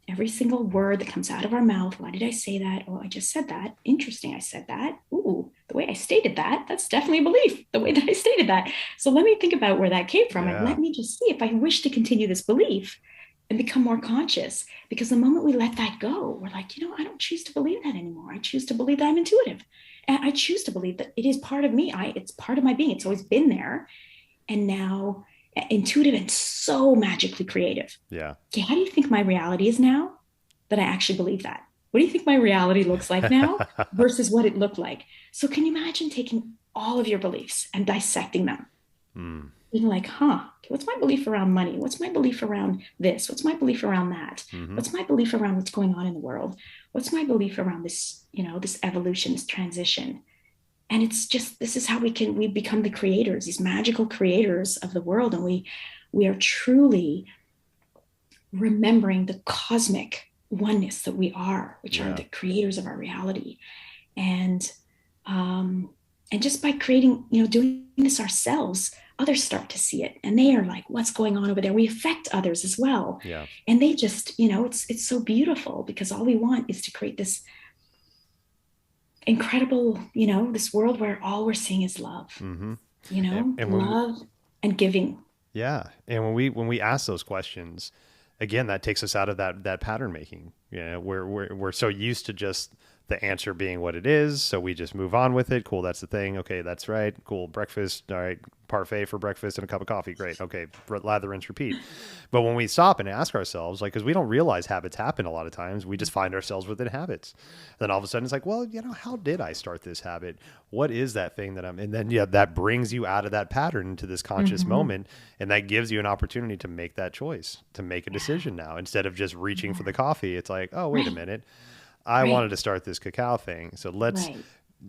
B: every single word that comes out of our mouth. Why did I say that? Oh, I just said that. Interesting. I said that. Ooh, the way I stated that, that's definitely a belief, the way that I stated that. So let me think about where that came from. And
A: Yeah.
B: let me just see if I wish to continue this belief and become more conscious. Because the moment we let that go, we're like, I don't choose to believe that anymore. I choose to believe that I'm intuitive. And I choose to believe that it is part of me. It's part of my being. It's always been there. And now intuitive and so magically creative.
A: Yeah.
B: Okay, how do you think my reality is now that I actually believe that? What do you think my reality looks like now versus what it looked like? So can you imagine taking all of your beliefs and dissecting them?
A: Mm.
B: Being like, okay, what's my belief around money? What's my belief around this? What's my belief around that?
A: Hmm.
B: What's my belief around what's going on in the world? What's my belief around this, this evolution, this transition? And it's just, this is how we become the creators, these magical creators of the world. And we are truly remembering the cosmic oneness that we are, which are
A: Yeah.
B: the creators of our reality. And and just by creating, doing this ourselves, others start to see it and they are like, what's going on over there? We affect others as well.
A: Yeah.
B: And they just, it's so beautiful because all we want is to create this incredible, this world where all we're seeing is love,
A: Hmm. And when
B: love and giving.
A: yeah, and when we ask those questions, again, that takes us out of that pattern making. We're so used to just the answer being what it is, so we just move on with it. Cool, that's the thing. Okay, that's right. Cool, breakfast. All right, parfait for breakfast and a cup of coffee. Great. Okay, lather, rinse, repeat. But when we stop and ask ourselves, like, because we don't realize habits happen a lot of times, we just find ourselves within habits. Then all of a sudden, it's like, well, how did I start this habit? What is that thing that I'm? And then that brings you out of that pattern into this conscious
B: Mm-hmm.
A: moment, and that gives you an opportunity to make that choice, to make a
B: Yeah,
A: decision now instead of just reaching for
B: yeah.
A: the coffee. It's like, oh, wait a
B: Right,
A: minute, I wanted
B: right,
A: to start this cacao thing, so
B: right,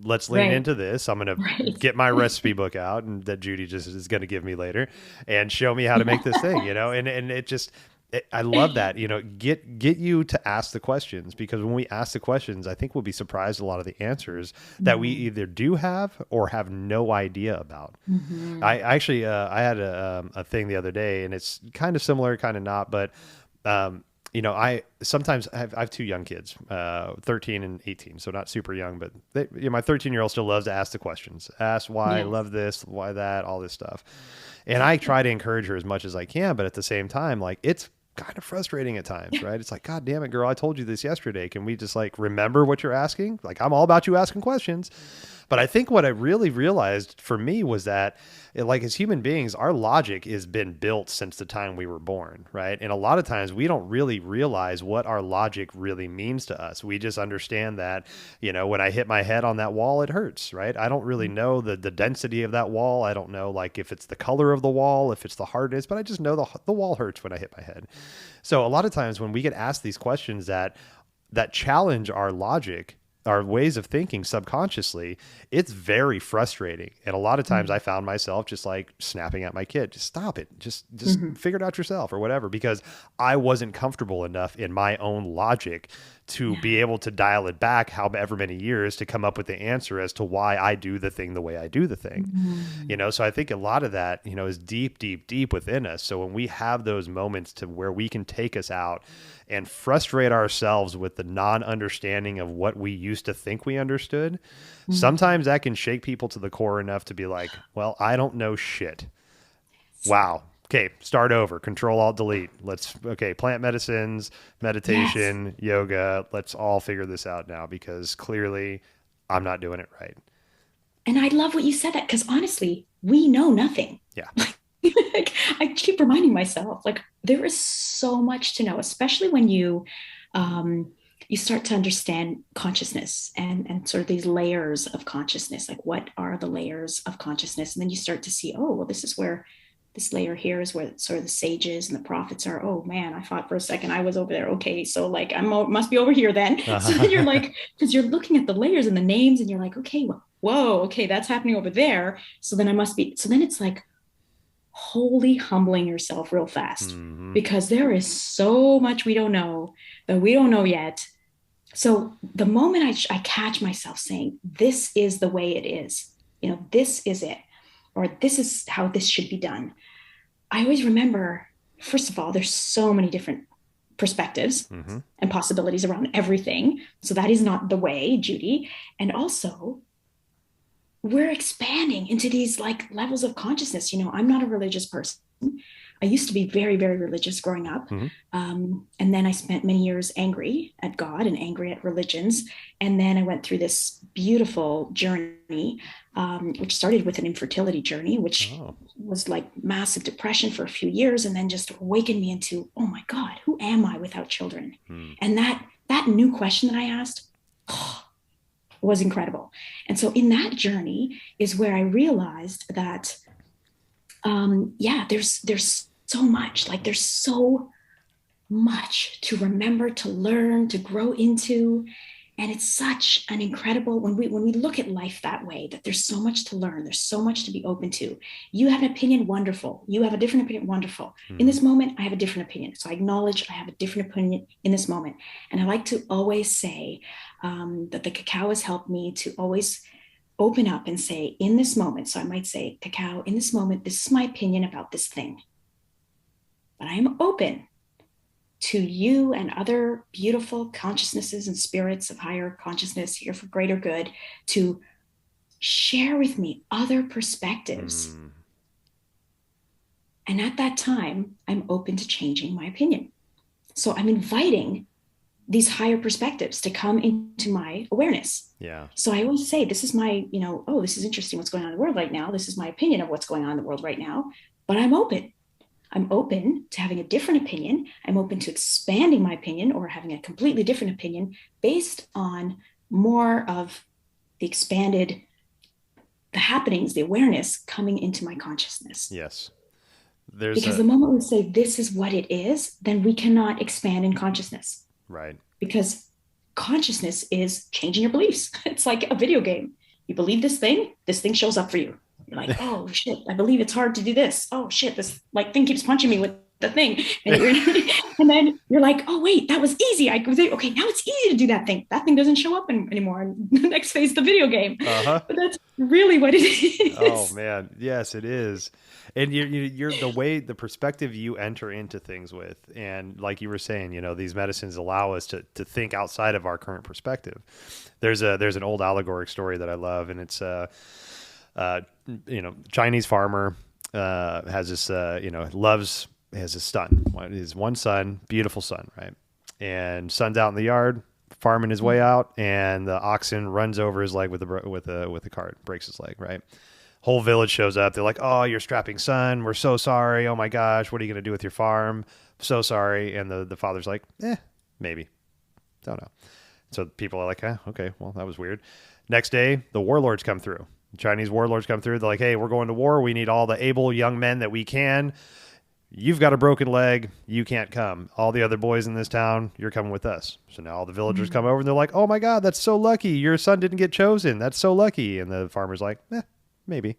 A: let's lean
B: right,
A: into this. I'm going to
B: right.
A: get my recipe book out and that Judy just is going to give me later and show me how to make this thing, and it just, I love that, get you to ask the questions, because when we ask the questions, I think we'll be surprised at a lot of the answers that we
B: Mm-hmm.
A: either do have or have no idea about.
B: Mm-hmm.
A: I actually, I had a thing the other day, and it's kind of similar, kind of not, but, I sometimes I have two young kids, 13 and 18, so not super young, but my 13-year-old still loves to ask the questions, ask why,
B: Yes.
A: love this, why that, all this stuff. And I try to encourage her as much as I can, but at the same time, like, it's kind of frustrating at times, right? It's like, God damn it, girl, I told you this yesterday. Can we just like remember what you're asking? Like, I'm all about you asking questions. But I think what I really realized for me was that, like, as human beings, our logic has been built since the time we were born, right? And a lot of times we don't really realize what our logic really means to us. We just understand that, when I hit my head on that wall, it hurts, right? I don't really know the density of that wall. I don't know, like, if it's the color of the wall, if it's the hardness, but I just know the wall hurts when I hit my head. So a lot of times when we get asked these questions that challenge our logic, our ways of thinking subconsciously, it's very frustrating. And a lot of times I found myself just like snapping at my kid, just stop it. Just
B: Mm-hmm.
A: figure it out yourself or whatever, because I wasn't comfortable enough in my own logic to
B: Yeah.
A: be able to dial it back however many years to come up with the answer as to why I do the thing the way I do the thing.
B: Mm-hmm.
A: So I think a lot of that, is deep, deep, deep within us. So when we have those moments to where we can take us out and frustrate ourselves with the non-understanding of what we used to think we understood,
B: Mm-hmm.
A: sometimes that can shake people to the core enough to be like, well, I don't know shit. Wow. Okay, start over. Control Alt Delete. Okay, plant medicines,
B: Yes.
A: meditation, yoga. Let's all figure this out now, because clearly I'm not doing it right.
B: And I love what you said that because honestly, we know nothing.
A: Yeah.
B: Like, I keep reminding myself, like, there is so much to know, especially when you start to understand consciousness and sort of these layers of consciousness. Like, what are the layers of consciousness? And then you start to see, oh, well, this is where this layer here is where sort of the sages and the prophets are. Oh man, I thought for a second I was over there. Okay, so like must be over here then. So then you're like, because you're looking at the layers and the names, and you're like, okay, well, whoa, okay, that's happening over there. So then I must be. So then it's like wholly humbling yourself real fast
A: Hmm.
B: because there is so much we don't know that we don't know yet. So the moment I catch myself saying, this is the way it is, this is it, or this is how this should be done, I always remember, first of all, there's so many different perspectives
A: Hmm.
B: and possibilities around everything. So that is not the way, Judy. And also, we're expanding into these like levels of consciousness. You know, I'm not a religious person. I used to be very, very religious growing up.
A: Hmm.
B: And then I spent many years angry at God and angry at religions. And then I went through this beautiful journey, which started with an infertility journey, which
A: Oh.
B: was like massive depression for a few years, and then just awakened me into, oh my God, who am I without children?
A: Hmm.
B: And that new question that I asked, oh, was incredible. And so in that journey is where I realized that yeah, there's so much, like there's so much to remember, to learn, to grow into. And it's such an incredible when we look at life that way, that there's so much to learn, there's so much to be open to. You have an opinion, wonderful. You have a different opinion, wonderful. In
A: Hmm.
B: this moment, I have a different opinion. So I acknowledge I have a different opinion in this moment. And I like to always say that the cacao has helped me to always open up and say, in this moment, so I might say, cacao, in this moment, this is my opinion about this thing, but I am open to you and other beautiful consciousnesses and spirits of higher consciousness here for greater good to share with me other perspectives.
A: Hmm.
B: And at that time, I'm open to changing my opinion. So I'm inviting these higher perspectives to come into my awareness.
A: Yeah.
B: So I always say, this is my, you know, oh, this is interesting what's going on in the world right now. This is my opinion of what's going on in the world right now, but I'm open. I'm open to having a different opinion. I'm open to expanding my opinion or having a completely different opinion based on more of the expanded, the happenings, the awareness coming into my consciousness.
A: Yes. There's
B: Because
A: a
B: the moment we say this is what it is, then we cannot expand in consciousness,
A: right.
B: because consciousness is changing your beliefs. It's like a video game. You believe this thing shows up for you. You're like, oh shit, I believe it's hard to do this. Oh shit, this like thing keeps punching me with the thing. And then you're like, oh wait, that was easy. I was okay, now it's easy to do that thing. That thing doesn't show up anymore. And the next phase, the video game.
A: Uh-huh.
B: But that's really what it
A: Oh
B: is.
A: man, yes, it is. And you're the way, the perspective you enter into things with, and like you were saying, these medicines allow us to think outside of our current perspective. There's an old allegoric story that I love, and it's uh, Chinese farmer has this loves has his son, his one son, beautiful son, right? And son's out in the yard farming his way out, and the oxen runs over his leg with a cart, breaks his leg, right? Whole village shows up. They're like, "Oh, your strapping son. We're so sorry. Oh my gosh, what are you going to do with your farm? So sorry." And the father's like, maybe. Don't know. So people are like, okay, well, that was weird. Next day, the warlords come through. The Chinese warlords come through. They're like, "Hey, we're going to war. We need all the able young men that we can. You've got a broken leg. You can't come. All the other boys in this town, you're coming with us." So now all the villagers come over and they're like, "Oh my God, that's so lucky. Your son didn't get chosen. That's so lucky." And the farmer's like, maybe.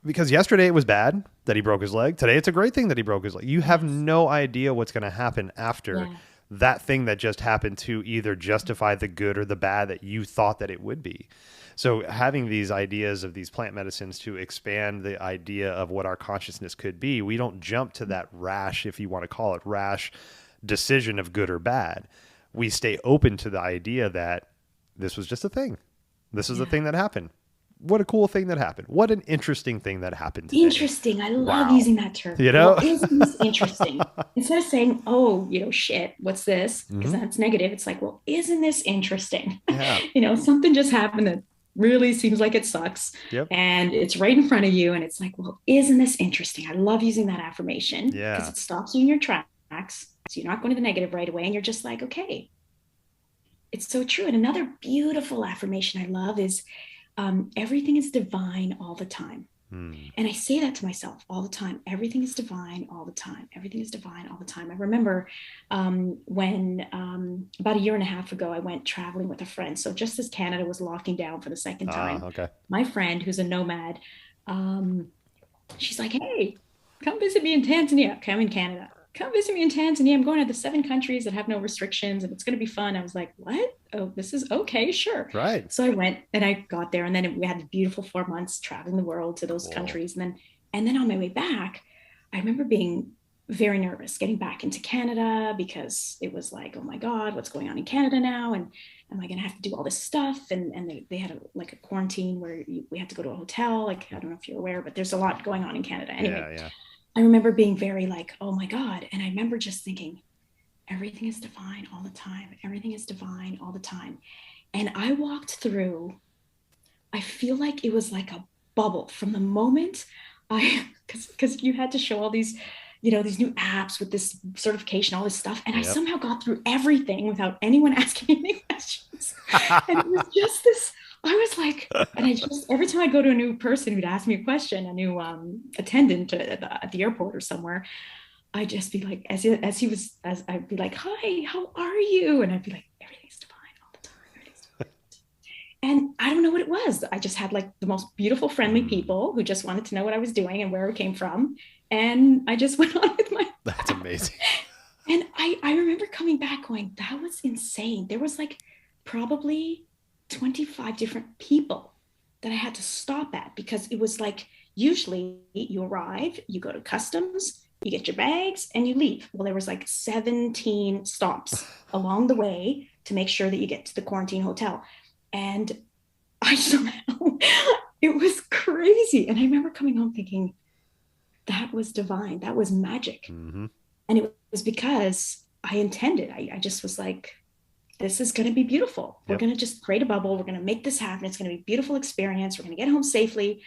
A: Because yesterday it was bad that he broke his leg. Today it's a great thing that he broke his leg. You have
B: Yes.
A: no idea what's going to happen after
B: Yeah.
A: that thing that just happened to either justify the good or the bad that you thought that it would be. So having these ideas of these plant medicines to expand the idea of what our consciousness could be, we don't jump to that rash, if you want to call it rash, decision of good or bad. We stay open to the idea that this was just a thing. This is the
B: Yeah.
A: thing that happened. What a cool thing that happened. What an interesting thing that happened today.
B: Interesting. I love
A: Wow.
B: using that term.
A: You know?
B: Well, isn't this interesting? Instead of saying, oh, shit, what's this? Because
A: Hmm.
B: that's negative. It's like, well, isn't this interesting?
A: Yeah.
B: Something just happened that really seems like it sucks.
A: Yep.
B: And it's right in front of you. And it's like, well, isn't this interesting? I love using that affirmation because
A: Yeah.
B: it stops you in your tracks. So you're not going to the negative right away. And you're just like, okay, it's so true. And another beautiful affirmation I love is everything is divine all the time.
A: Hmm.
B: And I say that to myself all the time. Everything is divine all the time. Everything is divine all the time. I remember when about a year and a half ago, I went traveling with a friend. So just as Canada was locking down for the second time,
A: Okay.
B: my friend, who's a nomad, um, she's like, hey, come visit me in Tanzania. Come in Canada. Come visit me in Tanzania. I'm going to the 7 countries that have no restrictions and it's going to be fun. I was like, what? Oh, this is okay, sure.
A: Right.
B: So I went and I got there, and then we had a beautiful 4 months traveling the world to those
A: Cool.
B: countries. And then on my way back, I remember being very nervous getting back into Canada because it was like, oh my God, what's going on in Canada now? And am I going to have to do all this stuff? And they had like a quarantine where we had to go to a hotel. Like, I don't know if you're aware, but there's a lot going on in Canada. Anyway,
A: Yeah, yeah.
B: I remember being very like, oh my God. And I remember just thinking, everything is divine all the time. Everything is divine all the time. And I walked through, I feel like it was like a bubble from the moment because you had to show all these, these new apps with this certification, all this stuff. And I
A: Yep.
B: somehow got through everything without anyone asking me any questions. And it was just this, I was like, and I just, every time I go to a new person who'd ask me a question, a new attendant at the airport or somewhere, I'd just be like, as I'd be like, hi, how are you? And I'd be like, everything's divine all the time. Everything's divine. And I don't know what it was. I just had like the most beautiful, friendly
A: Mm,
B: people who just wanted to know what I was doing and where it came from. And I just went on with my
A: that's
B: life.
A: amazing.
B: And I remember coming back going, that was insane. There was like probably 25 different people that I had to stop at because it was like usually you arrive, you go to customs, you get your bags, and you leave. Well, there was like 17 stops along the way to make sure that you get to the quarantine hotel. And I somehow, it was crazy. And I remember coming home thinking, that was divine. That was magic.
A: Hmm.
B: And it was because I intended. I just was like, this is going to be beautiful. We're
A: Yep.
B: going to just create a bubble. We're going to make this happen. It's going to be a beautiful experience. We're going to get home safely.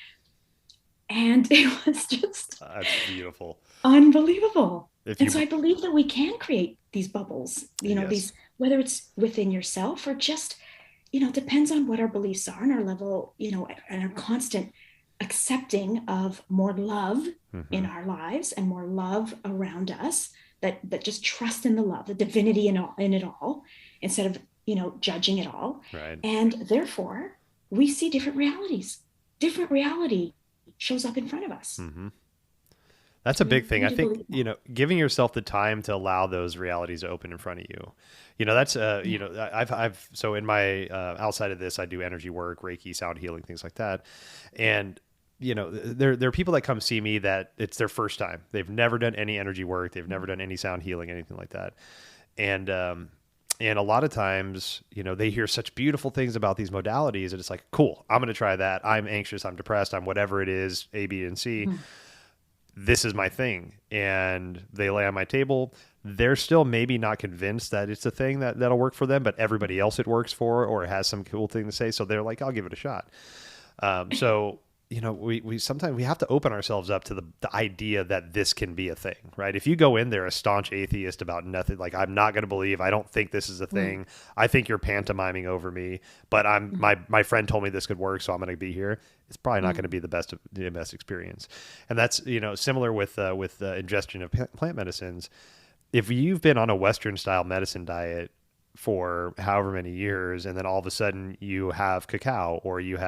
B: And it was just
A: That's beautiful.
B: unbelievable.
A: If
B: And
A: you,
B: so I believe that we can create these bubbles,
A: yes.
B: these, whether it's within yourself or just, it depends on what our beliefs are and our level, and our constant accepting of more love in
A: Hmm.
B: our lives and more love around us, that just trust in the love, the divinity in it all, instead of, judging it all.
A: Right.
B: And therefore, we see different realities. Different reality shows up in front of us.
A: Hmm. That's a
B: And I
A: big thing.
B: really
A: I
B: do
A: think,
B: believe that.
A: giving yourself the time to allow those realities to open in front of you. That's,
B: Yeah.
A: so in my, outside of this, I do energy work, Reiki, sound healing, things like that. And, there are people that come see me that it's their first time. They've never done any energy work. They've never done any sound healing, anything like that. And a lot of times, they hear such beautiful things about these modalities and it's like, cool, I'm going to try that. I'm anxious. I'm depressed. I'm whatever it is, A, B, and C.
B: Mhm.
A: This is my thing. And they lay on my table. They're still maybe not convinced that it's a thing that'll work for them, but everybody else it works for or it has some cool thing to say. So they're like, I'll give it a shot. So we sometimes we have to open ourselves up to the idea that this can be a thing, right? If you go in there a staunch atheist about nothing, like I'm not going to believe, I don't think this is a
B: Mm,
A: thing. I think you're pantomiming over me, but
B: mm,
A: my friend told me this could work, so I'm going to be here. It's probably not going to
B: mm.
A: be the best experience. And that's similar with ingestion of plant medicines. If you've been on a Western style medicine diet for however many years and then all of a sudden you have cacao or you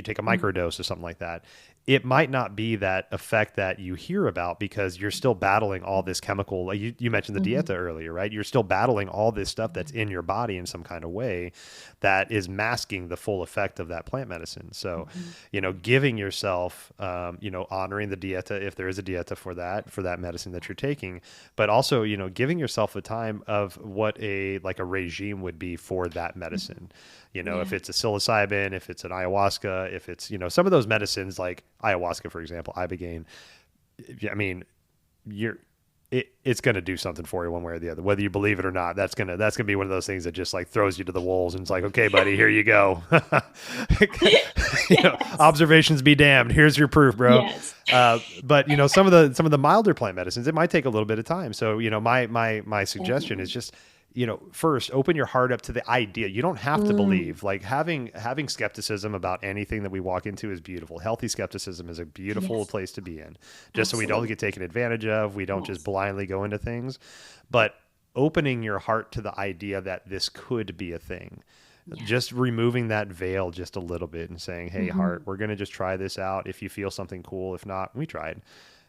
A: take a
B: Mm,
A: microdose or something like that, it might not be that effect that you hear about because you're still battling all this chemical, like you mentioned the dieta
B: mhm,
A: earlier, right? You're still battling all this stuff that's in your body in some kind of way that is masking the full effect of that plant medicine. So
B: mhm.
A: giving yourself honoring the dieta if there is a dieta for that medicine that you're taking, but also giving yourself a time of what a regime would be for that medicine. If
B: Yeah.
A: it's a psilocybin, if it's an ayahuasca, if it's some of those medicines like ayahuasca, for example, ibogaine. I mean, you're it's going to do something for you one way or the other, whether you believe it or not. That's gonna be one of those things that just like throws you to the wolves and it's like, okay, buddy, here you go.
B: Yes.
A: Observations be damned. Here's your proof, bro.
B: Yes.
A: But some of the milder plant medicines, it might take a little bit of time. So my suggestion is
B: Definitely.
A: just first open your heart up to the idea. You don't have to
B: Mm,
A: believe. Like having skepticism about anything that we walk into is beautiful. Healthy skepticism is a beautiful
B: yes.
A: place to be in, just so we don't
B: Absolutely.
A: get taken advantage of. We don't just
B: Yes.
A: blindly go into things, but opening your heart to the idea that this could be a thing, just
B: Yes.
A: removing that veil just a little bit and saying, hey, heart,
B: Hmm.
A: we're going to just try this out. If you feel something cool, if not, we tried.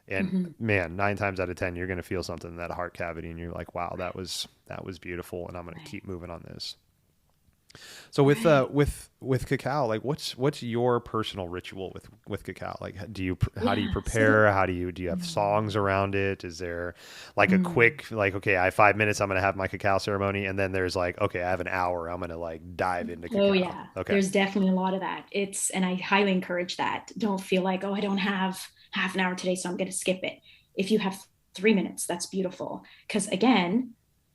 A: And
B: Hmm.
A: man, 9 times out of 10, you're going to feel something in that heart cavity and you're like, wow, that was beautiful. And I'm going to
B: Right.
A: keep moving on this. So
B: Right.
A: with cacao, like what's your personal ritual with cacao? Like how do you
B: Yeah. So,
A: prepare? How do you have songs
B: mm,
A: around it? Is there like a
B: mm.
A: quick like okay, I have 5 minutes, I'm gonna have my cacao ceremony, and then there's like okay, I have an hour, I'm gonna like dive into
B: Oh
A: cacao.
B: yeah,
A: Okay.
B: there's definitely a lot of that. And I highly encourage that. Don't feel like, oh, I don't have half an hour today, so I'm going to skip it. If you have 3 minutes, that's beautiful. Because again,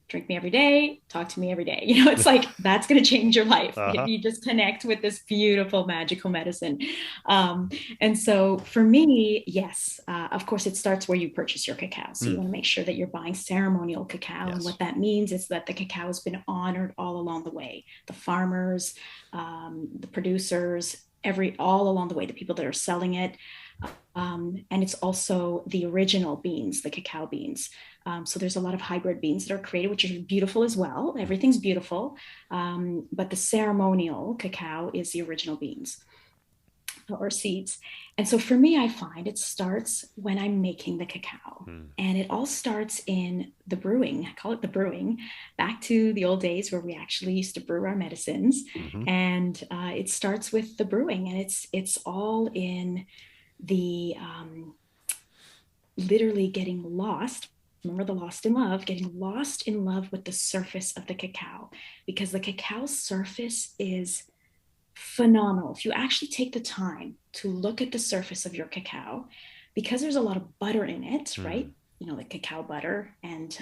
B: drink me every day, talk to me every day. It's like that's going to change your life if
A: Uh-huh.
B: you just connect with this beautiful, magical medicine. Um, and so for me, yes, of course, it starts where you purchase your cacao. So you
A: Mm,
B: want to make sure that you're buying ceremonial cacao. And
A: yes.
B: what that means is that the cacao has been honored all along the way. The farmers, the producers, all along the way, the people that are selling it. And it's also the original beans, the cacao beans. So there's a lot of hybrid beans that are created, which are beautiful as well. Everything's beautiful. But the ceremonial cacao is the original beans or seeds. And so for me, I find it starts when I'm making the cacao.
A: Mm,
B: And it all starts in the brewing. I call it the brewing, back to the old days where we actually used to brew our medicines.
A: mm-hmm.
B: And it starts with the brewing, and it's all in the literally getting lost. Remember the lost in love, getting lost in love with the surface of the cacao, because the cacao surface is phenomenal. If you actually take the time to look at the surface of your cacao, because there's a lot of butter in it,
A: Mm,
B: right? The cacao butter, and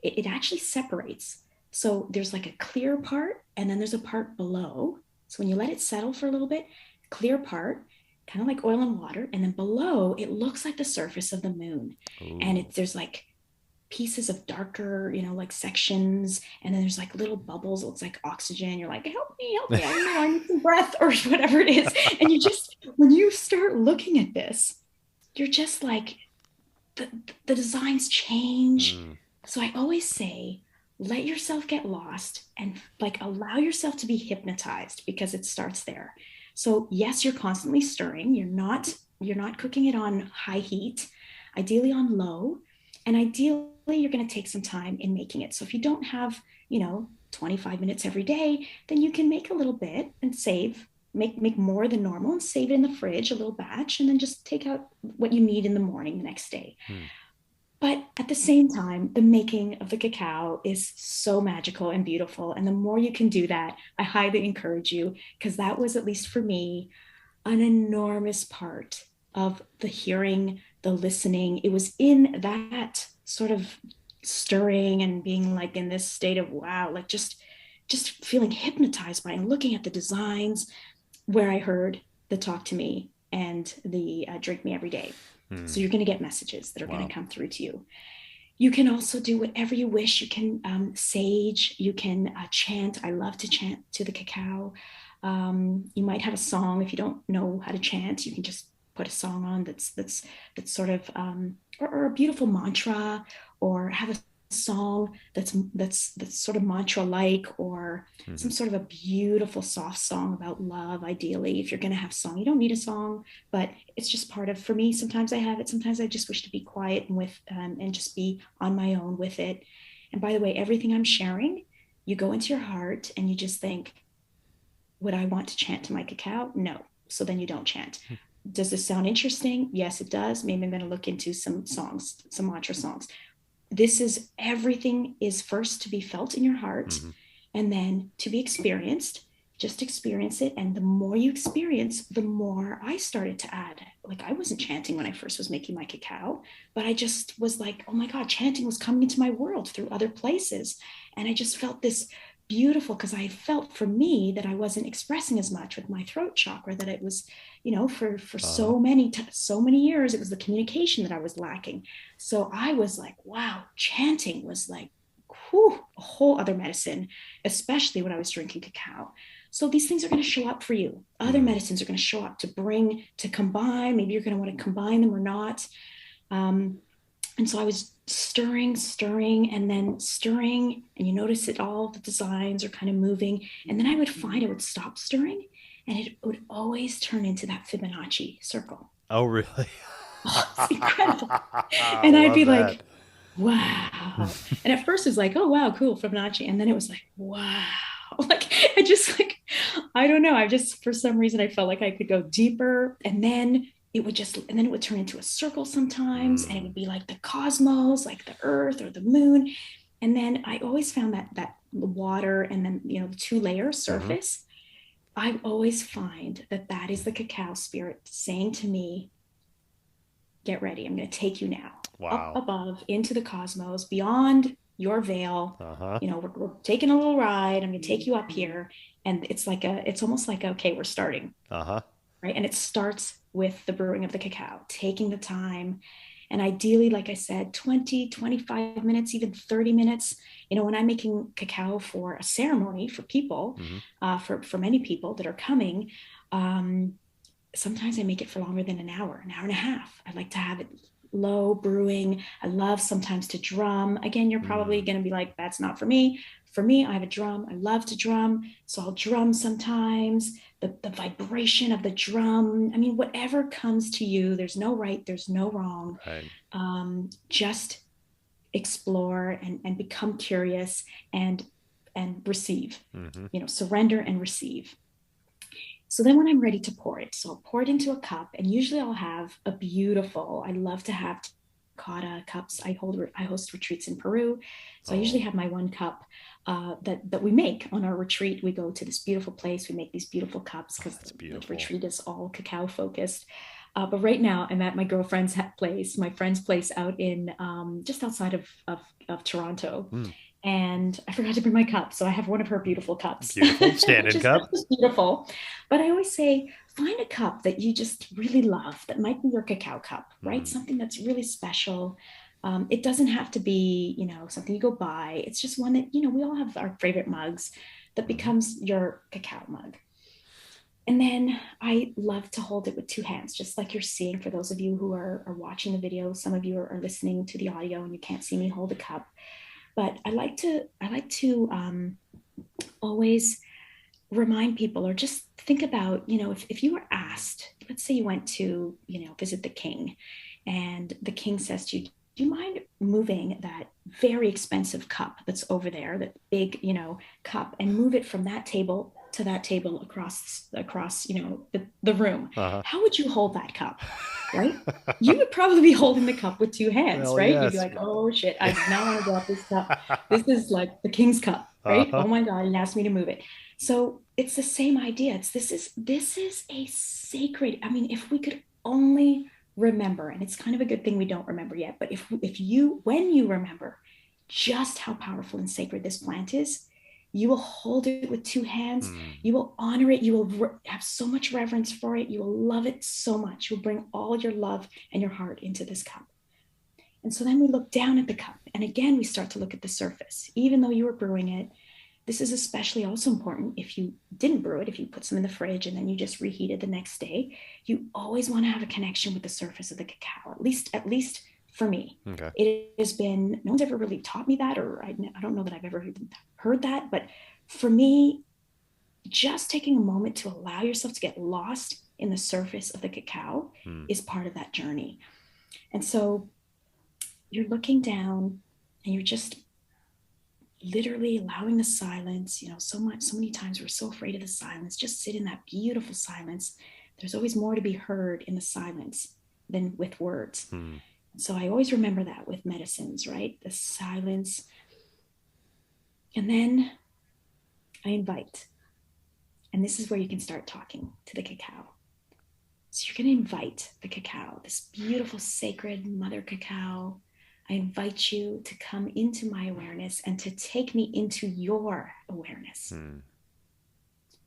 B: it actually separates. So there's like a clear part, and then there's a part below. So when you let it settle for a little bit, clear part, kind of like oil and water, and then below it looks like the surface of the moon, and
A: ooh.
B: there's like pieces of darker, like sections, and then there's like little bubbles. It looks like oxygen. You're like, help me. I need some breath or whatever it is. And when you start looking at this, you're just like, the designs change.
A: Mm,
B: So I always say, let yourself get lost and like allow yourself to be hypnotized because it starts there. So yes, you're constantly stirring. You're not cooking it on high heat, ideally on low, and ideally you're going to take some time in making it. So if you don't have, 25 minutes every day, then you can make a little bit and save, make more than normal and save it in the fridge, a little batch, and then just take out what you need in the morning the next day.
A: mm,
B: But at the same time, the making of the cacao is so magical and beautiful. And the more you can do that, I highly encourage you, because that was, at least for me, an enormous part of the hearing, the listening. It was in that sort of stirring and being like in this state of wow, like just feeling hypnotized by and looking at the designs, where I heard the talk to me and the drink me every day. So
A: mm.
B: you're going to get messages that are going
A: Wow.
B: to come through to you. You can also do whatever you wish. You can sage, you can chant. I love to chant to the cacao. You might have a song. If you don't know how to chant, you can just put a song on that's sort of or a beautiful mantra, or have a song that's sort of mantra like, or
A: Mm-hmm.
B: some sort of a beautiful soft song about love. Ideally, if you're going to have a song, you don't need a song, but it's just part of, for me, sometimes I have it, sometimes I just wish to be quiet and just be on my own with it. And by the way, everything I'm sharing, you go into your heart and you just think, would I want to chant to my cacao? No. So then you don't chant. Does this sound interesting? Yes, it does. Maybe I'm going to look into some songs, some mantra songs. This is, everything is first to be felt in your heart
A: Mm-hmm.
B: and then to be experienced. Just experience it. And the more you experience, the more I started to add. Like, I wasn't chanting when I first was making my cacao, but I just was like, oh my God, chanting was coming into my world through other places. And I just felt this beautiful, because I felt, for me, that I wasn't expressing as much with my throat chakra, that it was, for
A: Uh-huh.
B: so many years, it was the communication that I was lacking. So I was like, wow, chanting was like, whew, a whole other medicine, especially when I was drinking cacao. So these things are going to show up for you. Other
A: Mm.
B: medicines are going to show up to combine. Maybe you're going to want to combine them or not. Um, and so I was stirring, and then stirring, and you notice that all the designs are kind of moving. And then I would find I would stop stirring, and it would always turn into that Fibonacci circle.
A: Oh, really?
B: Oh, it's incredible.
A: I
B: And I'd
A: love
B: be
A: that.
B: like, wow. And at first it's like, oh, wow, cool, Fibonacci. And then it was like, wow. Like I just like, I don't know. I just, for some reason, I felt like I could go deeper, and then and then it would turn into a circle sometimes, and it
A: Mm.
B: would be like the cosmos, like the earth or the moon. And then I always found that the water and then, the two-layer
A: Mm-hmm.
B: surface, I always find that is the cacao spirit saying to me, get ready. I'm going to take you now up
A: Wow.
B: above into the cosmos, beyond your veil.
A: Uh-huh.
B: We're taking a little ride. I'm going to take you up here. And it's almost like, okay, we're starting,
A: Uh-huh.
B: right? And it starts with the brewing of the cacao, taking the time. And ideally, like I said, 20, 25 minutes, even 30 minutes. When I'm making cacao for a ceremony for people,
A: Mm-hmm.
B: for many people that are coming, um, sometimes I make it for longer than an hour and a half. I like to have it low brewing. I love sometimes to drum. Again, you're probably
A: Mm.
B: going to be like, that's not for me. For me, I have a drum. I love to drum. So I'll drum sometimes. The vibration of the drum. I mean, whatever comes to you, there's no right, there's no wrong.
A: Right.
B: Just explore and become curious and receive,
A: Mm-hmm.
B: surrender and receive. So then when I'm ready to pour it, so I'll pour it into a cup, and usually I'll have a beautiful, I love to have terracotta cups. I host retreats in Peru. So I usually
A: Oh,
B: have my one cup that we make on our retreat. We go to this beautiful place. We make these beautiful cups because
A: that's
B: the
A: beautiful.
B: retreat is all cacao focused. But right now I'm at my girlfriend's place, my friend's place out in just outside of Toronto.
A: Mm.
B: And I forgot to bring my cup. So I have one of her beautiful cups,
A: Beautiful.
B: which
A: Stand-in
B: is
A: cup.
B: just beautiful. But I always say, find a cup that you just really love, that might be your cacao cup, right?
A: Mm.
B: Something that's really special. It doesn't have to be, something you go buy. It's just one that, we all have our favorite mugs that
A: Mm-hmm.
B: becomes your cacao mug. And then I love to hold it with two hands, just like you're seeing for those of you who are watching the video. Some of you are listening to the audio and you can't see me hold a cup. But I like to always remind people, or just think about, if you were asked, let's say you went to, visit the king, and the king says to you, do you mind moving that very expensive cup that's over there, that big, cup, and move it from that table to that table across, the room?
A: Uh-huh.
B: How would you hold that cup? Right? You would probably be holding the cup with two hands,
A: Well,
B: right? You'd be
A: yes.
B: like, oh shit, I do not want to drop this cup. This is like the king's cup, right?
A: Uh-huh.
B: Oh my God, and asked me to move it. So it's the same idea. This is a sacred. I mean, if we could only remember, and it's kind of a good thing we don't remember yet, but if you when you remember just how powerful and sacred this plant is, you will hold it with two hands.
A: Mm.
B: You will honor it. You will have so much reverence for it. You will love it so much. You'll bring all your love and your heart into this cup. And so then we look down at the cup, and again we start to look at the surface. Even though you were brewing it, this is especially also important if you didn't brew it, if you put some in the fridge and then you just reheated the next day. You always want to have a connection with the surface of the cacao, at least for me.
A: Okay.
B: It has been, no one's ever really taught me that, or I don't know that I've ever heard that, but for me, just taking a moment to allow yourself to get lost in the surface of the cacao
A: Mm.
B: is part of that journey. And so you're looking down and you're just literally allowing the silence. So many times we're so afraid of the silence. Just sit in that beautiful silence. There's always more to be heard in the silence than with words.
A: Mm.
B: So I always remember that with medicines, right? The silence. And then I invite, and this is where you can start talking to the cacao. So you're going to invite the cacao, this beautiful sacred mother cacao. I invite you to come into my awareness and to take me into your awareness.
A: Mm.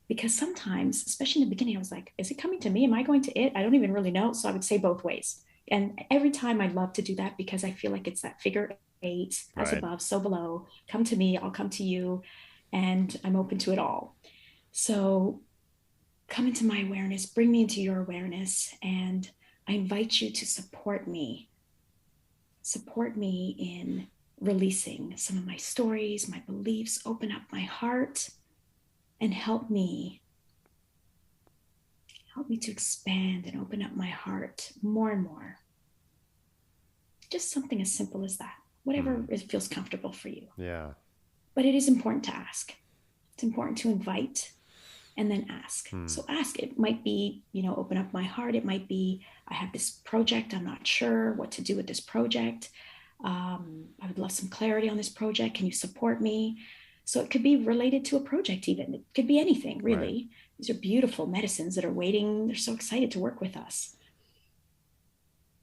B: Because sometimes, especially in the beginning, I was like, is it coming to me? Am I going to it? I don't even really know. So I would say both ways. And every time I love to do that because I feel like it's that figure eight, as
A: Right.
B: above, so below. Come to me, I'll come to you, and I'm open to it all. So come into my awareness, bring me into your awareness, and I invite you to support me in releasing some of my stories, my beliefs, open up my heart, and help me to expand and open up my heart more and more. Just something as simple as that, whatever
A: Mm.
B: it feels comfortable for you.
A: Yeah.
B: But it is important to ask. It's important to invite and then ask.
A: Hmm.
B: So ask. It might be, open up my heart. It might be, I have this project. I'm not sure what to do with this project. I would love some clarity on this project. Can you support me? So it could be related to a project, even. It could be anything,
A: Right.
B: really. These are beautiful medicines that are waiting. They're so excited to work with us.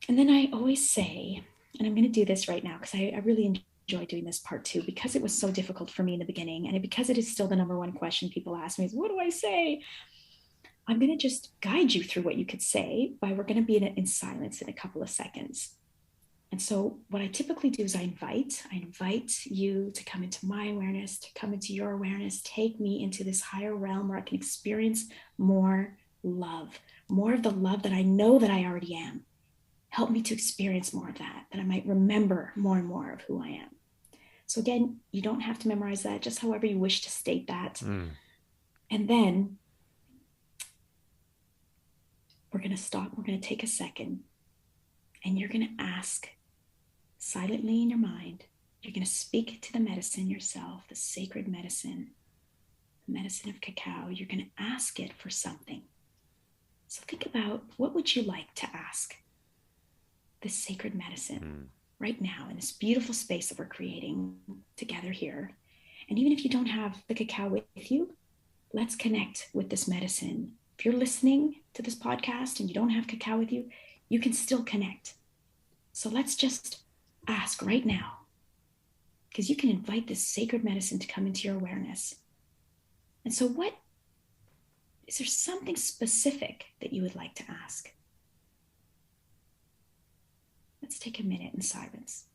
B: And then I always say, and I'm going to do this right now because I really enjoy doing this part too, because it was so difficult for me in the beginning. And because it is still the number one question people ask me is, what do I say? I'm going to just guide you through what you could say we're going to be in silence in a couple of seconds. And so what I typically do is I invite you to come into my awareness, to come into your awareness, take me into this higher realm where I can experience more love, more of the love that I know that I already am. Help me to experience more of that I might remember more and more of who I am. So again, you don't have to memorize that, just however you wish to state that. And then we're going to stop. We're going to take a second and you're going to ask silently in your mind. You're going to speak to the medicine yourself, the sacred medicine, the medicine of cacao. You're going to ask it for something. So think about, what would you like to ask this sacred medicine right now in this beautiful space that we're creating together here? And even if you don't have the cacao with you, let's connect with this medicine. If you're listening to this podcast and you don't have cacao with you, you can still connect. So let's just ask right now, because you can invite this sacred medicine to come into your awareness. And so is there something specific that you would like to ask? Let's take a minute in silence.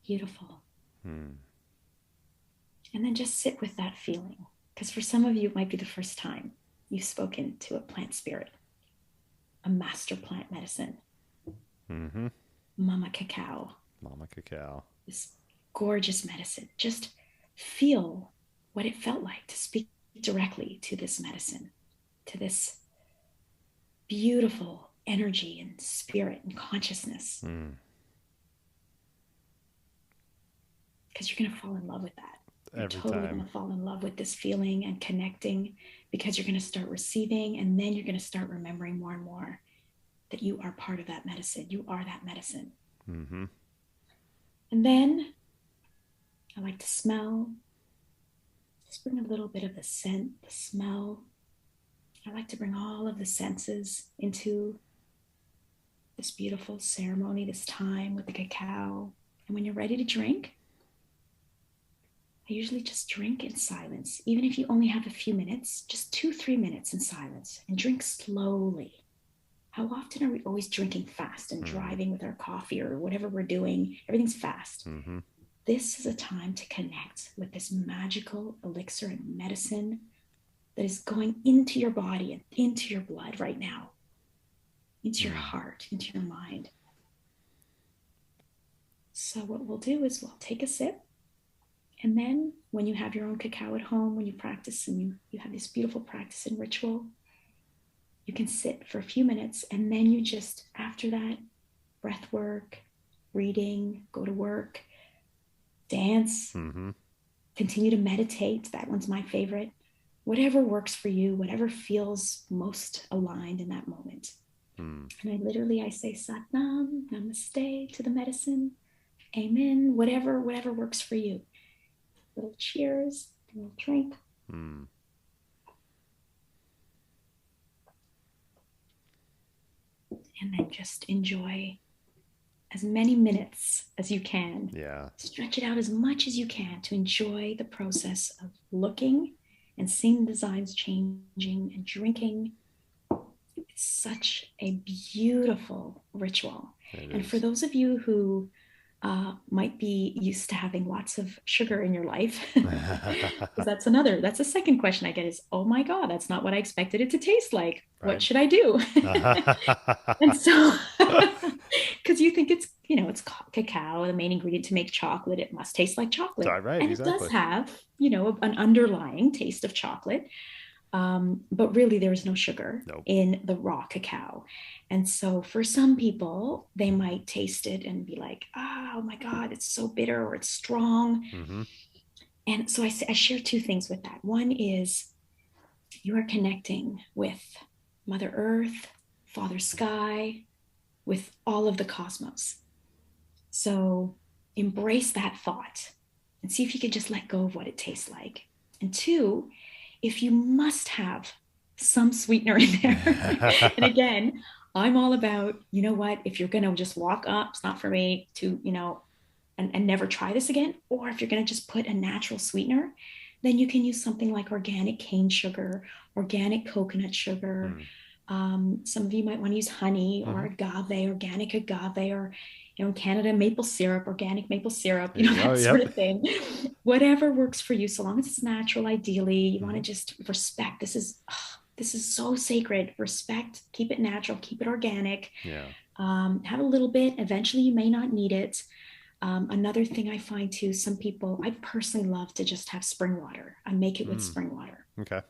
B: Beautiful. And then just sit with that feeling, because for some of you, it might be the first time you've spoken to a plant spirit, a master plant medicine, Mama Cacao.
A: Mama Cacao.
B: This gorgeous medicine. Just feel what it felt like to speak directly to this medicine, to this beautiful energy and spirit and consciousness. Because you're going to fall in love with that. You're totally going to fall in love with this feeling and connecting, because you're going to start receiving, and then you're going to start remembering more and more that you are part of that medicine. You are that medicine. And then I like to smell. Just bring a little bit of the scent, the smell. I like to bring all of the senses into this beautiful ceremony, this time with the cacao. And when you're ready to drink, I usually just drink in silence. Even if you only have a few minutes, just 2-3 minutes in silence, and drink slowly. How often are we always drinking fast and driving with our coffee or whatever we're doing? Everything's fast. This is a time to connect with this magical elixir and medicine that is going into your body and into your blood right now, into your heart, into your mind. So what we'll do is we'll take a sip. And then when you have your own cacao at home, when you practice and you have this beautiful practice and ritual, you can sit for a few minutes, and then you just, after that, breath work, reading, go to work, dance, continue to meditate. That one's my favorite. Whatever works for you, whatever feels most aligned in that moment. And I say Satnam, Namaste to the medicine, Amen, whatever works for you. Little cheers, a little drink. And then just enjoy as many minutes as you can.
A: Yeah.
B: Stretch it out as much as you can to enjoy the process of looking and seeing the designs changing and drinking. It's such a beautiful ritual. And for those of you who might be used to having lots of sugar in your life, because that's a second question I get is, oh my God, that's not what I expected it to taste like. Right. What should I do? And so, because you think it's cacao, the main ingredient to make chocolate, it must taste like chocolate.
A: Right,
B: and exactly. It does have, an underlying taste of chocolate. But really, there is no sugar
A: Nope.
B: in the raw cacao. And so for some people, they might taste it and be like, oh my God, it's so bitter or it's strong.
A: Mm-hmm.
B: And so I share two things with that. One is you are connecting with Mother Earth, Father Sky, with all of the cosmos. So embrace that thought and see if you can just let go of what it tastes like. And two, if you must have some sweetener in there, and again, I'm all about, you know what, if you're going to just walk up, it's not for me to, and never try this again, or if you're going to just put a natural sweetener, then you can use something like organic cane sugar, organic coconut sugar.
A: Mm.
B: Some of you might want to use honey or
A: Mm-hmm.
B: agave, organic agave, or in Canada, maple syrup, organic maple syrup,
A: There you go.
B: that sort
A: Yep.
B: of thing. Whatever works for you, so long as it's natural, ideally, you want
A: Mm-hmm.
B: to just respect. This is so sacred. Respect, keep it natural, keep it organic.
A: Yeah.
B: Have a little bit. Eventually, you may not need it. Another thing I find too, some people, I personally love to just have spring water. I make it with
A: Mm.
B: spring water.
A: Okay.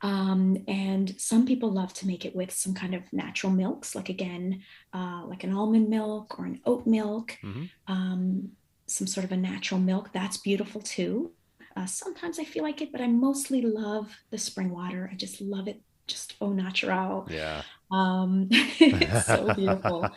B: And some people love to make it with some kind of natural milks, like again, like an almond milk or an oat milk,
A: Mm-hmm.
B: um, some sort of a natural milk. That's beautiful too. Sometimes I feel like it, but I mostly love the spring water. I just love it, just au natural.
A: Yeah.
B: It's so beautiful.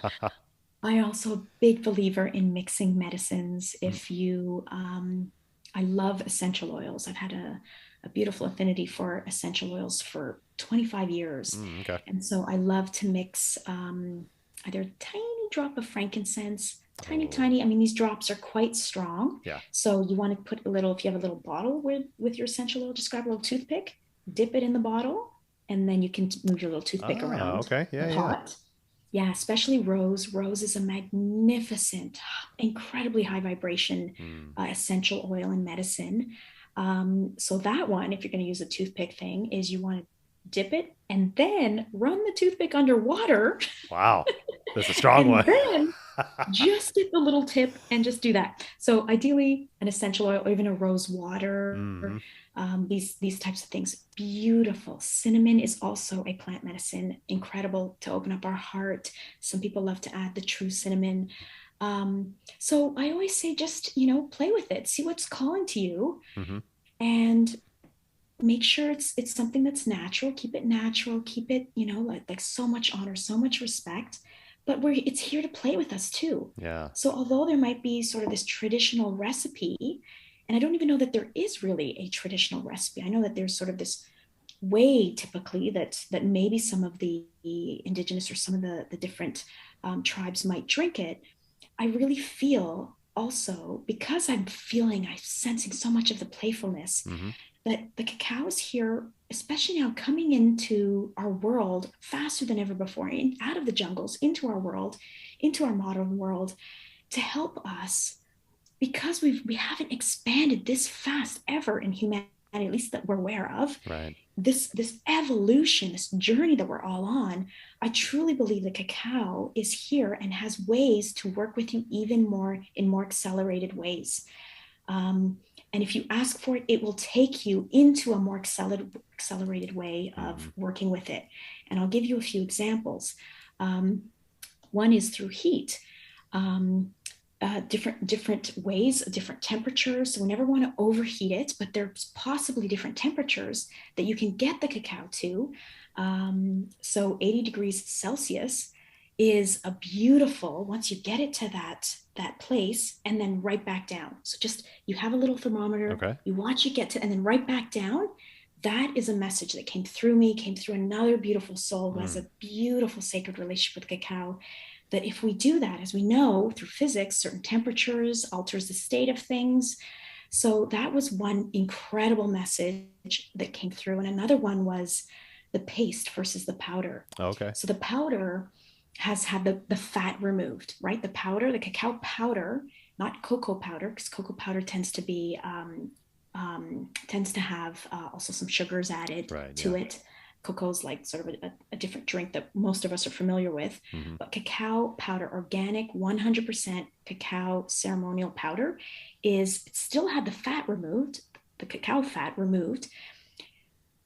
B: I also a big believer in mixing medicines.
A: Mm.
B: If you, I love essential oils. I've had a beautiful affinity for essential oils for 25 years.
A: Mm. Okay.
B: And so I love to mix either a tiny drop of frankincense, tiny,
A: Oh,
B: tiny. I mean, these drops are quite strong.
A: yeah.
B: So you want to put a little, if you have a little bottle with your essential oil, just grab a little toothpick, dip it in the bottle, and then you can move your little toothpick
A: Ah,
B: around
A: okay.
B: the
A: Yeah, yeah.
B: pot. Yeah, especially rose. Rose is a magnificent, incredibly high vibration
A: Mm.
B: essential oil in medicine. So that one, if you're going to use a toothpick thing, is you want to dip it and then run the toothpick underwater
A: Wow. That's a strong
B: and
A: one.
B: then just dip the little tip and just do that. So ideally, an essential oil or even a rose water,
A: Mm-hmm.
B: these types of things. Beautiful. Cinnamon is also a plant medicine, incredible to open up our heart. Some people love to add the true cinnamon. So I always say, just play with it, see what's calling to you,
A: Mm-hmm.
B: and make sure it's something that's natural. Keep it natural. Keep it like so much honor, so much respect. But it's here to play with us too.
A: Yeah.
B: So although there might be sort of this traditional recipe, and I don't even know that there is really a traditional recipe. I know that there's sort of this way typically that maybe some of the indigenous or some of the different tribes might drink it. I really feel also, because I'm sensing so much of the playfulness,
A: Mm-hmm.
B: that the cacao is here, especially now coming into our world faster than ever before, out of the jungles, into our world, into our modern world, to help us, because we haven't expanded this fast ever in humanity, at least that we're aware of.
A: Right.
B: This evolution, this journey that we're all on, I truly believe the cacao is here and has ways to work with you even more in more accelerated ways. And if you ask for it, it will take you into a more accelerated way
A: Mm-hmm.
B: of working with it. And I'll give you a few examples. Um, One is through heat. Um, different ways, different temperatures. So we never want to overheat it, but there's possibly different temperatures that you can get the cacao to. So 80 degrees Celsius is a beautiful, once you get it to that place, and then right back down. So just you have a little thermometer,
A: Okay.
B: you watch it get to, and then right back down. That is a message that came through me, came through another beautiful soul who has
A: Mm.
B: a beautiful sacred relationship with cacao, that if we do that, as we know through physics, certain temperatures alters the state of things. So that was one incredible message that came through. And another one was the paste versus the powder.
A: Okay.
B: So the powder has had the fat removed, right? The powder, the cacao powder, not cocoa powder, because cocoa powder tends to be tends to have also some sugars added
A: Right.
B: to
A: Yeah.
B: it. Cocoa is like sort of a different drink that most of us are familiar with.
A: Mm-hmm.
B: But cacao powder, organic, 100% cacao ceremonial powder, it still had the fat removed, the cacao fat removed,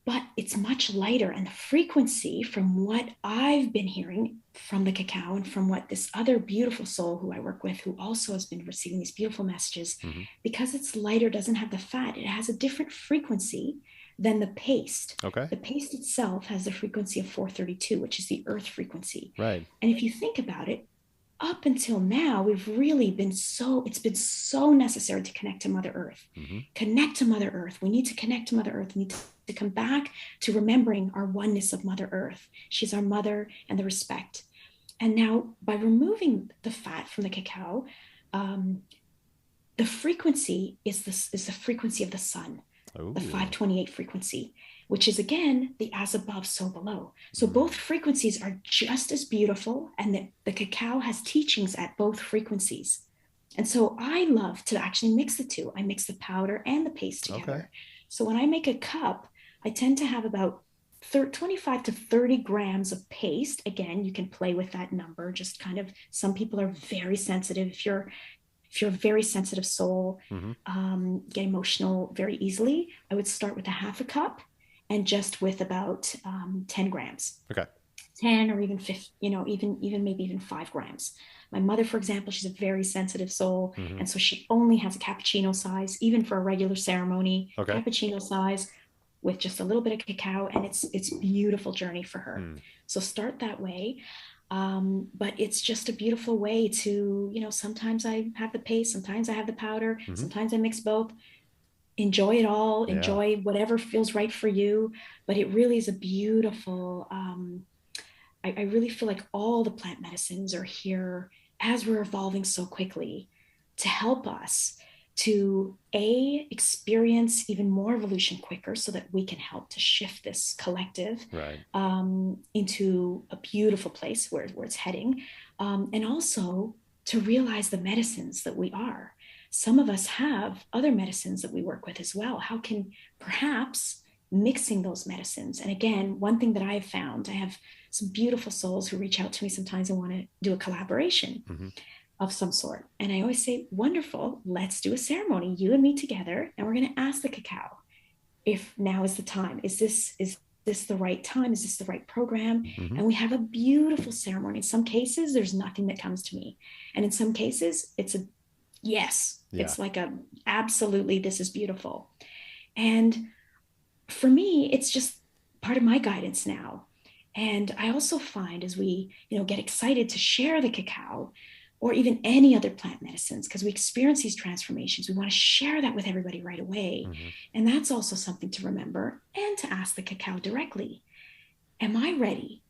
B: but it's much lighter. And the frequency, from what I've been hearing from the cacao and from what this other beautiful soul who I work with, who also has been receiving these beautiful messages,
A: Mm-hmm.
B: because it's lighter, doesn't have the fat, it has a different frequency than the paste.
A: Okay.
B: The paste itself has the frequency of 432, which is the earth frequency.
A: Right.
B: And if you think about it, up until now, we've really been it's been so necessary to connect to Mother Earth.
A: Mm-hmm.
B: Connect to Mother Earth. We need to connect to Mother Earth. We need to come back to remembering our oneness of Mother Earth. She's our mother, and the respect. And now, by removing the fat from the cacao, the frequency is the frequency of the sun,
A: Ooh.
B: the 528 frequency, which is again the as above, so below. So both frequencies are just as beautiful, and the cacao has teachings at both frequencies. And so I love to actually mix the two. I mix the powder and the paste together.
A: Okay.
B: So when I make a cup, I tend to have about 25 to 30 grams of paste. Again, you can play with that number. Just kind of, some people are very sensitive. If you're a very sensitive soul, get emotional very easily, I would start with a half a cup and just with about 10 grams.
A: Okay.
B: 10 or even 50, even maybe even 5 grams. My mother, for example, she's a very sensitive soul. And so she only has a cappuccino size, even for a regular ceremony, cappuccino size with just a little bit of cacao. And it's a beautiful journey for her. So start that way. But it's just a beautiful way to, sometimes I have the paste, sometimes I have the powder, sometimes I mix both. Enjoy it all, enjoy whatever feels right for you. But it really is a beautiful, I really feel like all the plant medicines are here as we're evolving so quickly to help us to experience even more evolution quicker, so that we can help to shift this collective into a beautiful place where it's heading, and also to realize the medicines that we are. Some of us have other medicines that we work with as well. How can perhaps mixing those medicines? And again, one thing that I have found, I have some beautiful souls who reach out to me sometimes and want to do a collaboration of some sort. And I always say, wonderful, let's do a ceremony, you and me together. And we're going to ask the cacao if now is the time. Is this the right time? Is this the right program? And we have a beautiful ceremony. In some cases, there's nothing that comes to me. And in some cases, it's a yes. Yeah. It's like absolutely, this is beautiful. And for me, it's just part of my guidance now. And I also find, as we, get excited to share the cacao or even any other plant medicines, because we experience these transformations, we want to share that with everybody right away. And that's also something to remember, and to ask the cacao directly, am I ready?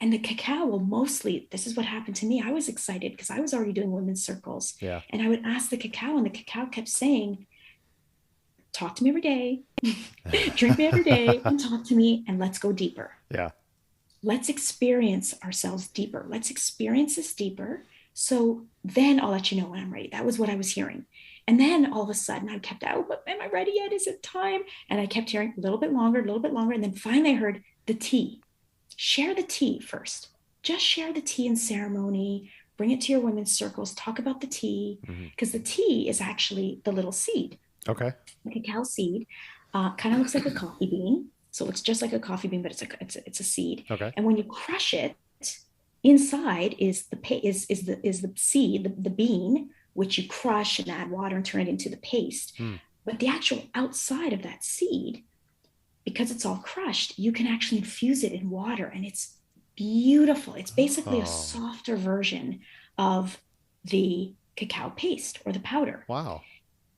B: And the cacao will mostly, this is what happened to me. I was excited because I was already doing women's circles. Yeah. And I would ask the cacao, and the cacao kept saying, talk to me every day, drink me every day, and talk to me, and let's go deeper. Yeah. Let's experience ourselves deeper. Let's experience this deeper. So then I'll let you know when I'm ready. That was what I was hearing. And then all of a sudden I kept out, but am I ready yet? Is it time? And I kept hearing a little bit longer. And then finally I heard the tea. Share the tea first. Just share the tea in ceremony. Bring it to your women's circles. Talk about the tea, because the tea is actually the little seed. Okay. The cacao seed kind of looks like a coffee bean. So it looks just like a coffee bean, but it's a seed. Okay. And when you crush it, inside is the seed, the bean, which you crush and add water and turn it into the paste. But the actual outside of that seed, because it's all crushed, you can actually infuse it in water, and it's beautiful. It's basically a softer version of the cacao paste or the powder. Wow.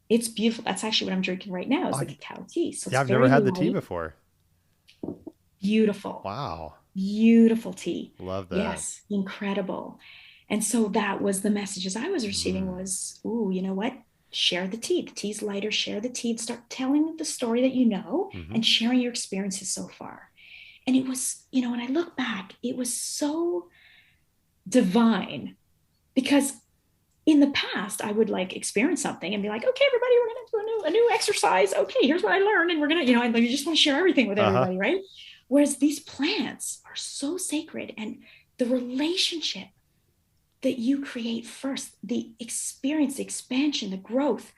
B: It's beautiful. That's actually what I'm drinking right now, is the cacao tea. So
A: I've never had the tea before.
B: Beautiful.
A: Wow.
B: Beautiful tea.
A: Love that.
B: Yes, incredible. And so that was the messages I was receiving was, ooh, you know what? Share the tea. The tea's lighter. Share the tea. Start telling the story that you know, and sharing your experiences so far. And it was, when I look back, it was so divine, because in the past I would experience something and be like, okay, everybody, we're going to do a new exercise. Okay, here's what I learned. And we're going to, I just want to share everything with everybody, right? Whereas these plants are so sacred, and the relationship that you create first, the experience, the expansion, the growth,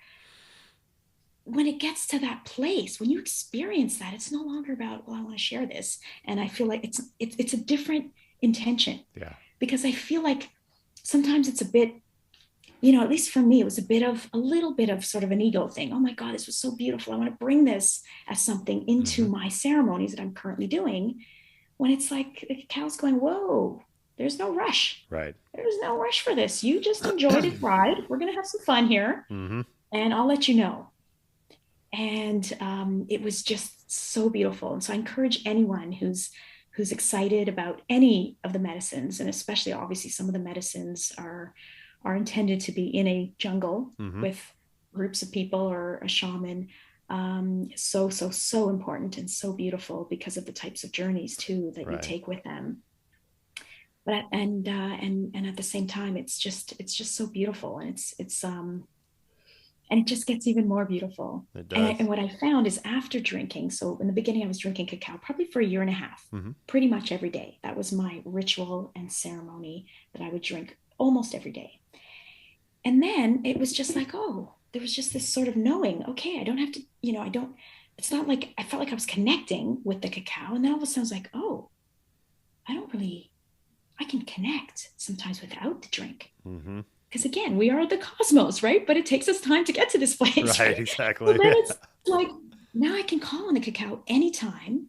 B: when it gets to that place, when you experience that, it's no longer about, well, I want to share this. And I feel like it's a different intention,
A: Yeah.
B: because I feel like sometimes it's a bit, at least for me, it was a little bit of sort of an ego thing. Oh my God, this was so beautiful. I want to bring this as something into
A: Hmm.
B: my ceremonies that I'm currently doing. When it's like the cacao's going, whoa, there's no rush.
A: Right.
B: There's no rush for this. You just enjoy the ride. We're going to have some fun here,
A: Hmm.
B: and I'll let you know. And it was just so beautiful. And so I encourage anyone who's excited about any of the medicines, and especially obviously some of the medicines are intended to be in a jungle
A: Hmm.
B: with groups of people or a shaman. So important and so beautiful because of the types of journeys too that you
A: Right.
B: take with them. But and at the same time, it's just so beautiful, and and it just gets even more beautiful.
A: It
B: And
A: does.
B: what I found is after drinking, so in the beginning, I was drinking cacao probably for a year and a half,
A: Hmm.
B: pretty much every day. That was my ritual and ceremony that I would drink almost every day. And then it was just like, oh, there was just this sort of knowing, okay, I don't have to, I don't, it's not like I felt like I was connecting with the cacao. And then all of a sudden I was like, oh, I don't really, I can connect sometimes without the drink.
A: Hmm.
B: Because again, we are the cosmos, right? But it takes us time to get to this place,
A: Right.
B: right? So
A: Exactly.
B: then
A: Yeah.
B: it's like, now I can call on the cacao anytime,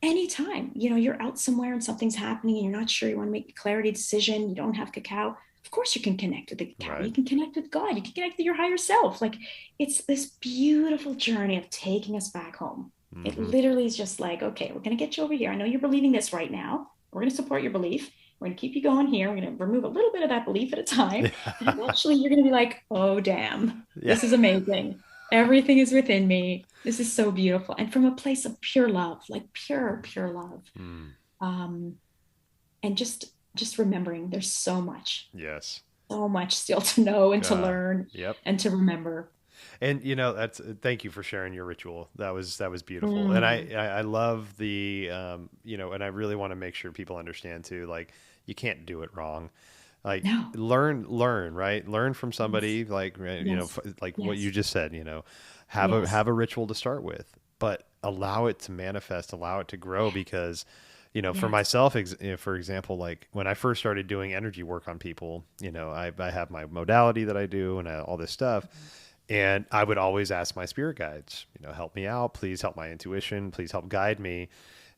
B: anytime. You're out somewhere and something's happening and you're not sure, you want to make a clarity decision, you don't have cacao. Of course, you can connect with the cacao.
A: Right.
B: You can connect with God. You can connect with your higher self. Like, it's this beautiful journey of taking us back home. It
A: Hmm.
B: literally is just like, okay, we're going to get you over here. I know you're believing this right now. We're going to support your belief. We're going to keep you going here. We're going to remove a little bit of that belief at a time. And
A: Yeah.
B: eventually you're going to be like, oh, damn,
A: Yeah.
B: this is amazing. Everything is within me. This is so beautiful. And from a place of pure love, like pure, pure love.
A: Mm.
B: Um, and just remembering there's
A: Yes.
B: so much still to know and to learn
A: Yep.
B: and to remember.
A: And that's thank you for sharing your ritual. That was beautiful. And
B: Mm,
A: I love the and I really want to make sure people understand too, like you can't do it wrong. Like
B: no.
A: learn, right? Learn from
B: Yes.
A: somebody like
B: Yes.
A: like what you
B: Yes.
A: just said, have a
B: Yes.
A: have a ritual to start with, but allow it to manifest, allow it to grow because for
B: Yes.
A: myself, for example, like when I first started doing energy work on people, I have my modality that I do and all this stuff. And I would always ask my spirit guides, help me out, please help my intuition, please help guide me.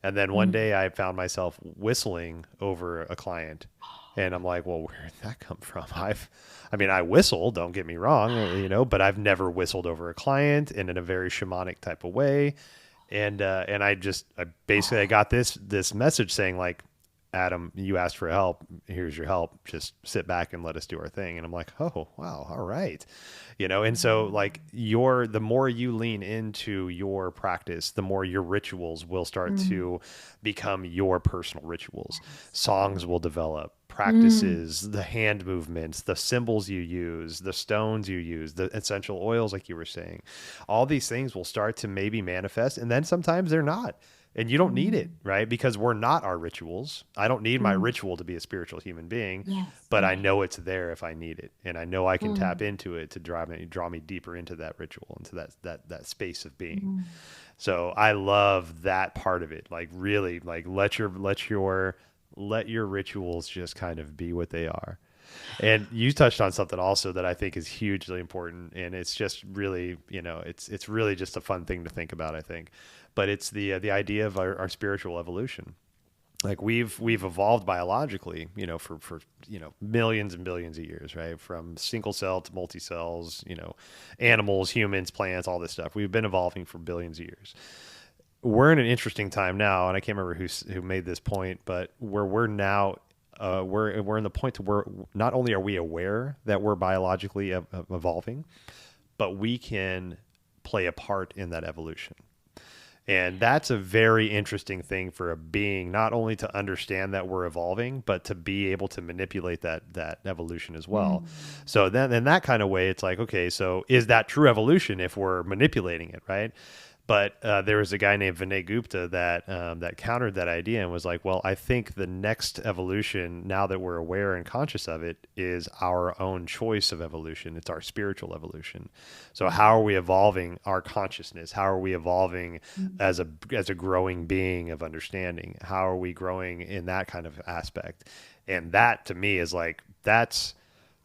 A: And then one
B: Mm.
A: day I found myself whistling over a client. And I'm like, well, where did that come from? I mean, I whistle, don't get me wrong, but I've never whistled over a client and in a very shamanic type of way. And I basically I
B: Oh,
A: got this message saying like, Adam, you asked for help. Here's your help. Just sit back and let us do our thing. And I'm like, oh wow, all right, And so like the more you lean into your practice, the more your rituals will start
B: mm.
A: to become your personal rituals.
B: Yes.
A: Songs
B: Yes.
A: will develop,
B: Mm.
A: practices, the hand movements, the symbols you use, the stones you use, the essential oils, like you were saying. All these things will start to maybe manifest, and then sometimes they're not. And you don't need it,
B: Mm.
A: right? Because we're not our rituals. I don't need my
B: Mm.
A: ritual to be a spiritual human being,
B: Yes.
A: but I
B: Right.
A: know it's there if I need it. And I know I can tap
B: Mm.
A: into it to draw me deeper into that ritual, into that space of being.
B: Mm.
A: So I love that part of it. Like really, like let your rituals just kind of be what they are. And you touched on something also that I think is hugely important, and it's just really, it's really just a fun thing to think about, I think. But it's the idea of our spiritual evolution. Like we've evolved biologically, for millions and billions of years, right? From single cell to multi cells, animals, humans, plants, all this stuff. We've been evolving for billions of years. We're in an interesting time now, and I can't remember who made this point, but where we're now we're in the point to where not only are we aware that we're biologically evolving, but we can play a part in that evolution. And that's a very interesting thing for a being, not only to understand that we're evolving, but to be able to manipulate that evolution as well.
B: Mm.
A: So then in that kind of way, it's like, okay, so is that true evolution if we're manipulating it, right? But there was a guy named Vinay Gupta that countered that idea and was like, well, I think the next evolution, now that we're aware and conscious of it, is our own choice of evolution. It's our spiritual evolution. So how are we evolving our consciousness? How are we evolving as a growing being of understanding? How are we growing in that kind of aspect? And that to me is like, that's,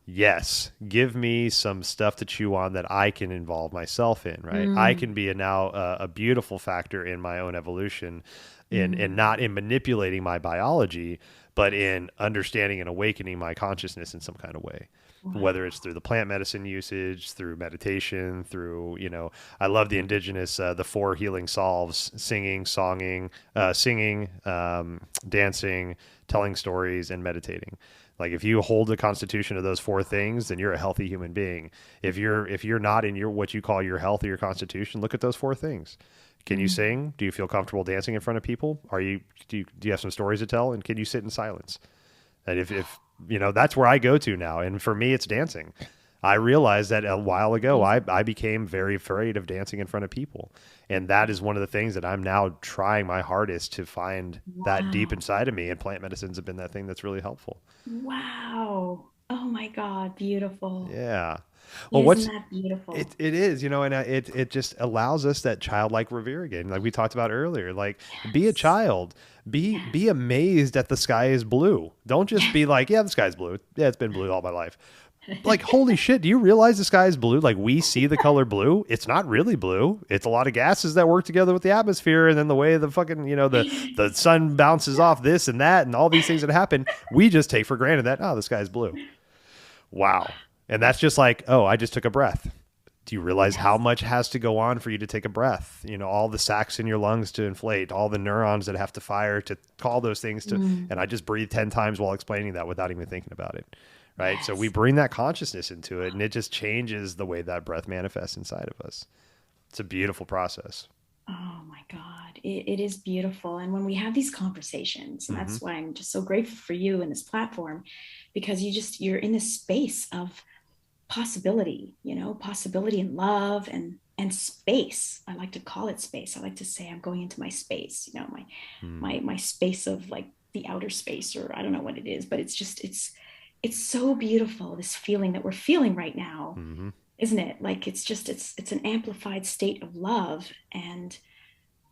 A: yes, give me some stuff to chew on that I can involve myself in, right? I can be now a beautiful factor in my own evolution, in not in manipulating my biology, but in understanding and awakening my consciousness in some kind of way. Whether it's through the plant medicine usage, through meditation, through, I love the indigenous, the four healing solves: singing, dancing, telling stories, and meditating. Like if you hold the constitution of those four things, then you're a healthy human being. If you're not in your, what you call your health or your constitution, look at those four things. Can you sing? Do you feel comfortable dancing in front of people? Do you have some stories to tell? And can you sit in silence? And if that's where I go to now. And for me, it's dancing. I realized that a while ago, I became very afraid of dancing in front of people. And that is one of the things that I'm now trying my hardest to find that deep inside of me. And plant medicines have been that thing that's really helpful.
B: Wow. Oh my God. Beautiful.
A: Yeah. Well,
B: Isn't that beautiful?
A: it is, and it just allows us that childlike revere again, like we talked about earlier. Like, be a
B: Yes.
A: child, be
B: Yes.
A: amazed that the sky is blue. Don't just be like, yeah, the sky's blue. Yeah, it's been blue all my life. Like, holy shit, do you realize the sky is blue? Like, we see the color blue. It's not really blue. It's a lot of gases that work together with the atmosphere, and then the way the fucking, the sun bounces off this and that and all these things that happen, we just take for granted that, oh, the sky's blue. Wow. And that's just like, oh, I just took a breath. Do you realize how
B: Yes.
A: much has to go on for you to take a breath? All the sacs in your lungs to inflate, all the neurons that have to fire to call those things to, and I just breathe 10 times while explaining that without even thinking about it. Right. So we
B: Yes.
A: bring that consciousness into it, and it just changes the way that breath manifests inside of us. It's a beautiful process.
B: Oh my God. It is beautiful. And when we have these conversations, and
A: Hmm.
B: that's why I'm just so grateful for you and this platform, because you're in this space of possibility, possibility and love and space. I like to call it space. I like to say I'm going into my space, my space of like the outer space, or I don't know what it is, but it's so beautiful, this feeling that we're feeling right now,
A: Hmm.
B: isn't it? Like it's an amplified state of love, and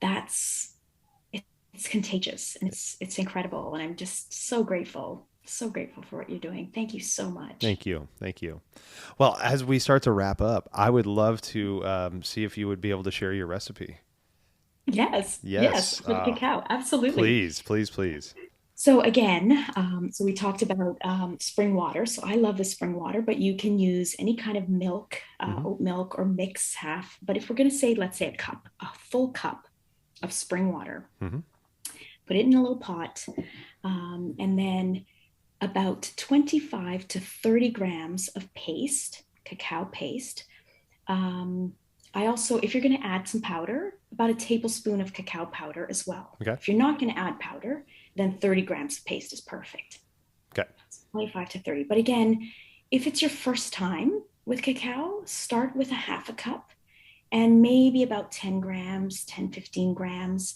B: that's it's contagious, and it's incredible, and I'm just so grateful for what you're doing. Thank you so much.
A: Thank you. Thank you. Well, as we start to wrap up, I would love to see if you would be able to share your recipe.
B: Yes, yes,
A: Yes.
B: for the cacao, absolutely.
A: Please, please, please.
B: So again, so we talked about spring water. So I love the spring water, but you can use any kind of milk,
A: Hmm.
B: oat milk, or mix half. But if we're going to say, let's say a full cup of spring water,
A: Hmm.
B: put it in a little pot, and then about 25 to 30 grams of paste, cacao paste. Um, I also, if you're going to add some powder, about a tablespoon of cacao powder as well.
A: Okay.
B: If you're not going to add powder, then 30 grams of paste is perfect.
A: Okay.
B: 25 to 30. But again, if it's your first time with cacao, start with a half a cup and maybe about 10 grams, 10, 15 grams,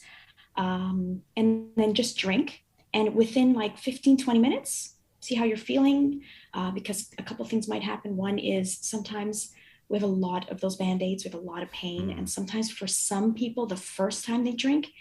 B: and then just drink. And within like 15, 20 minutes, see how you're feeling, because a couple of things might happen. One is sometimes we have a lot of those band-aids, we have a lot of pain,
A: Mm.
B: and sometimes for some people the first time they drink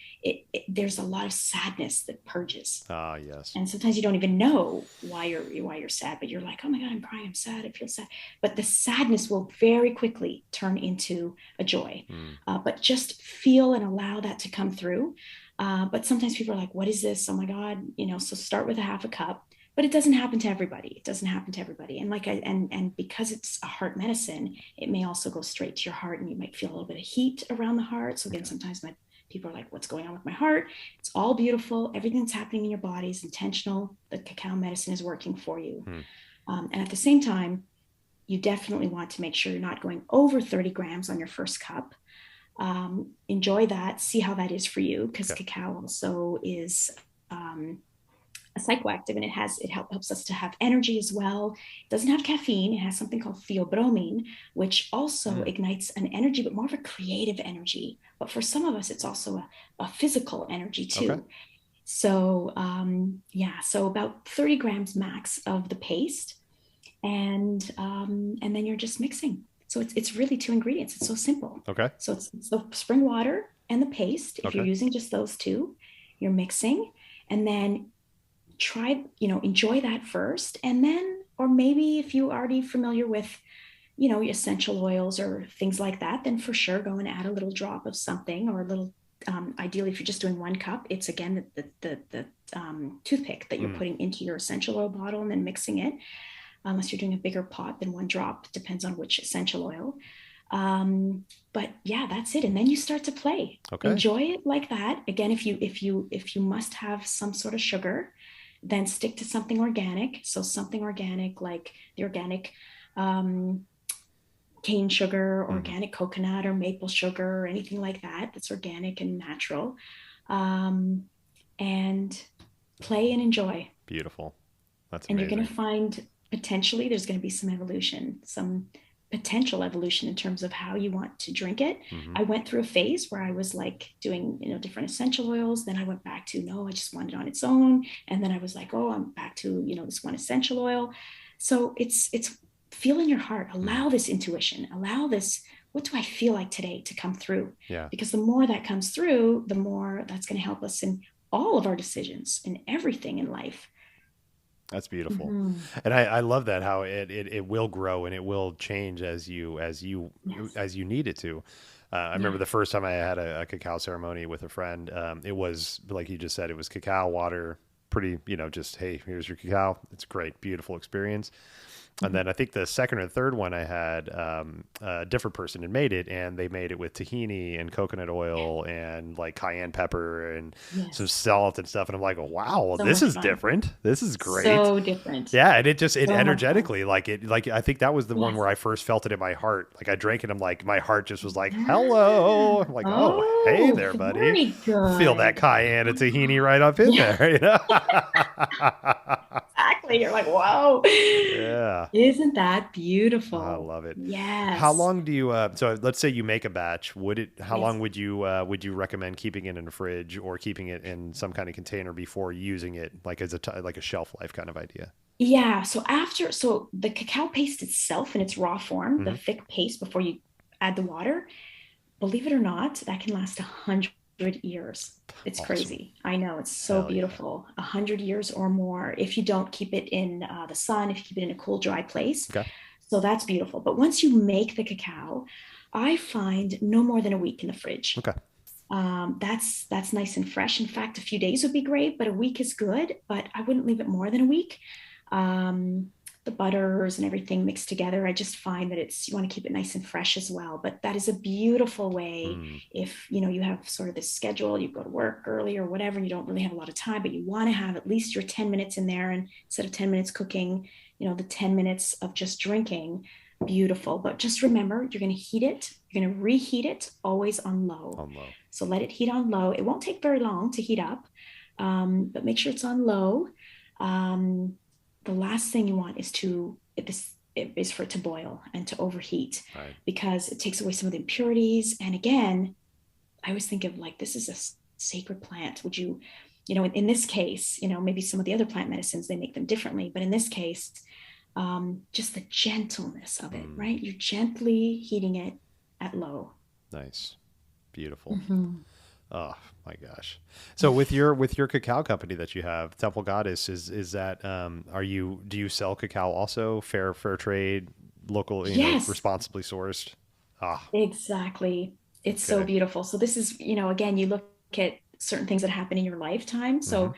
B: there's a lot of sadness that purges,
A: Ah, yes.
B: and sometimes you don't even know why you're sad, but you're like, oh my God, I'm crying, I'm sad, I feel sad. But the sadness will very quickly turn into a joy.
A: Mm.
B: But just feel and allow that to come through. But sometimes people are like, what is this, oh my God, so start with a half a cup. But it doesn't happen to everybody. It doesn't happen to everybody. And and because it's a heart medicine, it may also go straight to your heart, and you might feel a little bit of heat around the heart. So again,
A: Okay.
B: sometimes people are like, what's going on with my heart? It's all beautiful. Everything that's happening in your body is intentional. The cacao medicine is working for you.
A: Mm.
B: And at the same time, you definitely want to make sure you're not going over 30 grams on your first cup. Enjoy that. See how that is for you, because
A: Okay.
B: cacao also is um, a psychoactive, and helps us to have energy as well. It doesn't have caffeine. It has something called theobromine, which also
A: Mm.
B: ignites an energy, but more of a creative energy. But for some of us, it's also a physical energy
A: Okay.
B: too. So yeah, so about 30 grams max of the paste, and then you're just mixing. So it's really two ingredients. It's so simple.
A: Okay.
B: So it's the spring water and the paste. If you're
A: Okay.
B: using just those two, you're mixing, and then try, enjoy that first, and then, or maybe if you already familiar with, essential oils or things like that, then for sure go and add a little drop of something, or a little, ideally, if you're just doing 1 cup, it's again the toothpick that you're
A: Mm.
B: putting into your essential oil bottle and then mixing it, unless you're doing a bigger pot than 1 drop, depends on which essential oil. But yeah, that's it. And then you start to play.
A: Okay.
B: Enjoy it like that. Again, if you must have some sort of sugar, then stick to something organic. So something organic like the organic um, cane sugar,
A: Hmm.
B: organic coconut or maple sugar, or anything like that that's organic and natural. Um, and play and enjoy.
A: Beautiful. That's
B: And you're going
A: amazing.
B: to find potentially there's going to be some evolution, some potential evolution in terms of how you want to drink it.
A: Hmm.
B: I went through a phase where I was like doing, different essential oils. Then I went back to, no, I just want it on its own. And then I was like, oh, I'm back to, this one essential oil. So it's feel in your heart,
A: Hmm.
B: allow this intuition, allow this, what do I feel like today, to come through?
A: Yeah.
B: Because the more that comes through, the more that's going to help us in all of our decisions and everything in life.
A: That's beautiful.
B: Mm-hmm.
A: And I love that how it will grow and it will change
B: Yes.
A: as you need it to. I remember
B: Yeah.
A: the first time I had a cacao ceremony with a friend. It was like you just said, it was cacao water, pretty, just, hey, here's your cacao. It's a great, beautiful experience. And
B: Mm-hmm.
A: then I think the second or third one I had, a different person had made it, and they made it with tahini and coconut oil and like cayenne pepper and some
B: Yes.
A: salt and stuff. And I'm like, oh, wow, well,
B: So
A: this
B: much
A: is
B: fun.
A: different. This is great.
B: So different.
A: Yeah, and it
B: So much fun.
A: energetically, like I think that was the one
B: Yes.
A: where I first felt it in my heart. Like I drank it, I'm like, my heart just was like,
B: Ah.
A: hello. I'm like, oh, hey
B: Oh,
A: there, buddy.
B: very
A: Feel that
B: good.
A: cayenne and tahini right up in
B: Yeah,
A: there, you know?
B: exactly. You're like, whoa.
A: Yeah.
B: Isn't that
A: I
B: beautiful?
A: love it. How
B: Yes.
A: long do you so let's say you make a batch, how long
B: Yes.
A: would you recommend keeping it in the fridge or keeping it in some kind of container before using it, like as like a shelf life kind of idea?
B: Yeah. So the cacao paste itself in its raw form, the
A: Hmm.
B: thick paste before you add the water, believe it or not, that can last 100 years. It's
A: Awesome.
B: crazy. I know, it's so
A: Hell yeah.
B: beautiful. 100 years or more if you don't keep it in the sun, if you keep it in a cool, dry place.
A: Okay.
B: So that's beautiful. But once you make the cacao, I find no more than a week in the fridge.
A: Okay.
B: That's nice and fresh. In fact, a few days would be great, but a week is good. But I wouldn't leave it more than a week. Um, the butters and everything mixed together, I just find that you want to keep it nice and fresh as well. But that is a beautiful way
A: Mm.
B: if you have sort of this schedule, you go to work early or whatever, and you don't really have a lot of time, but you want to have at least your 10 minutes in there, and instead of 10 minutes cooking, the 10 minutes of just drinking. Beautiful. But just remember, you're going to heat it, you're going to reheat it always on low.
A: On low.
B: So let it heat on low. It won't take very long to heat up, but make sure it's on low. Um, the last thing you want is for it to boil and to overheat,
A: Right.
B: because it takes away some of the impurities. And again, I always think of like, this is a sacred plant. Would you, in this case, maybe some of the other plant medicines, they make them differently, but in this case, just the gentleness of it,
A: Mm.
B: right? You're gently heating it at low.
A: Nice. Beautiful.
B: Mhm.
A: Oh my gosh. So with your cacao company that you have, Temple Goddess, is that do you sell cacao also? Fair trade, local,
B: Yes,
A: responsibly sourced? Ah,
B: exactly. It's so
A: okay.
B: beautiful. So this is, again, you look at certain things that happen in your lifetime.
A: Hmm.
B: So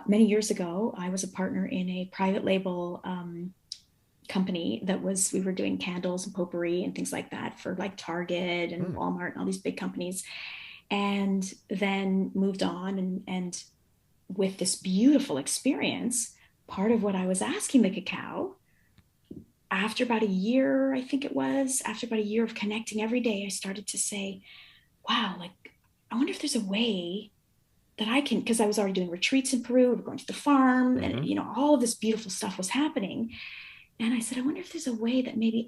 B: many years ago, I was a partner in a private label company we were doing candles and potpourri and things like that for like Target and
A: Mm.
B: Walmart and all these big companies. And then moved on, and with this beautiful experience, part of what I was asking the cacao, after about a year, I think it was, after about a year of connecting every day, I started to say, wow, like, I wonder if there's a way that I can, because I was already doing retreats in Peru, we were going to the farm, and
A: Mm-hmm.
B: all of this beautiful stuff was happening. And I said, I wonder if there's a way that maybe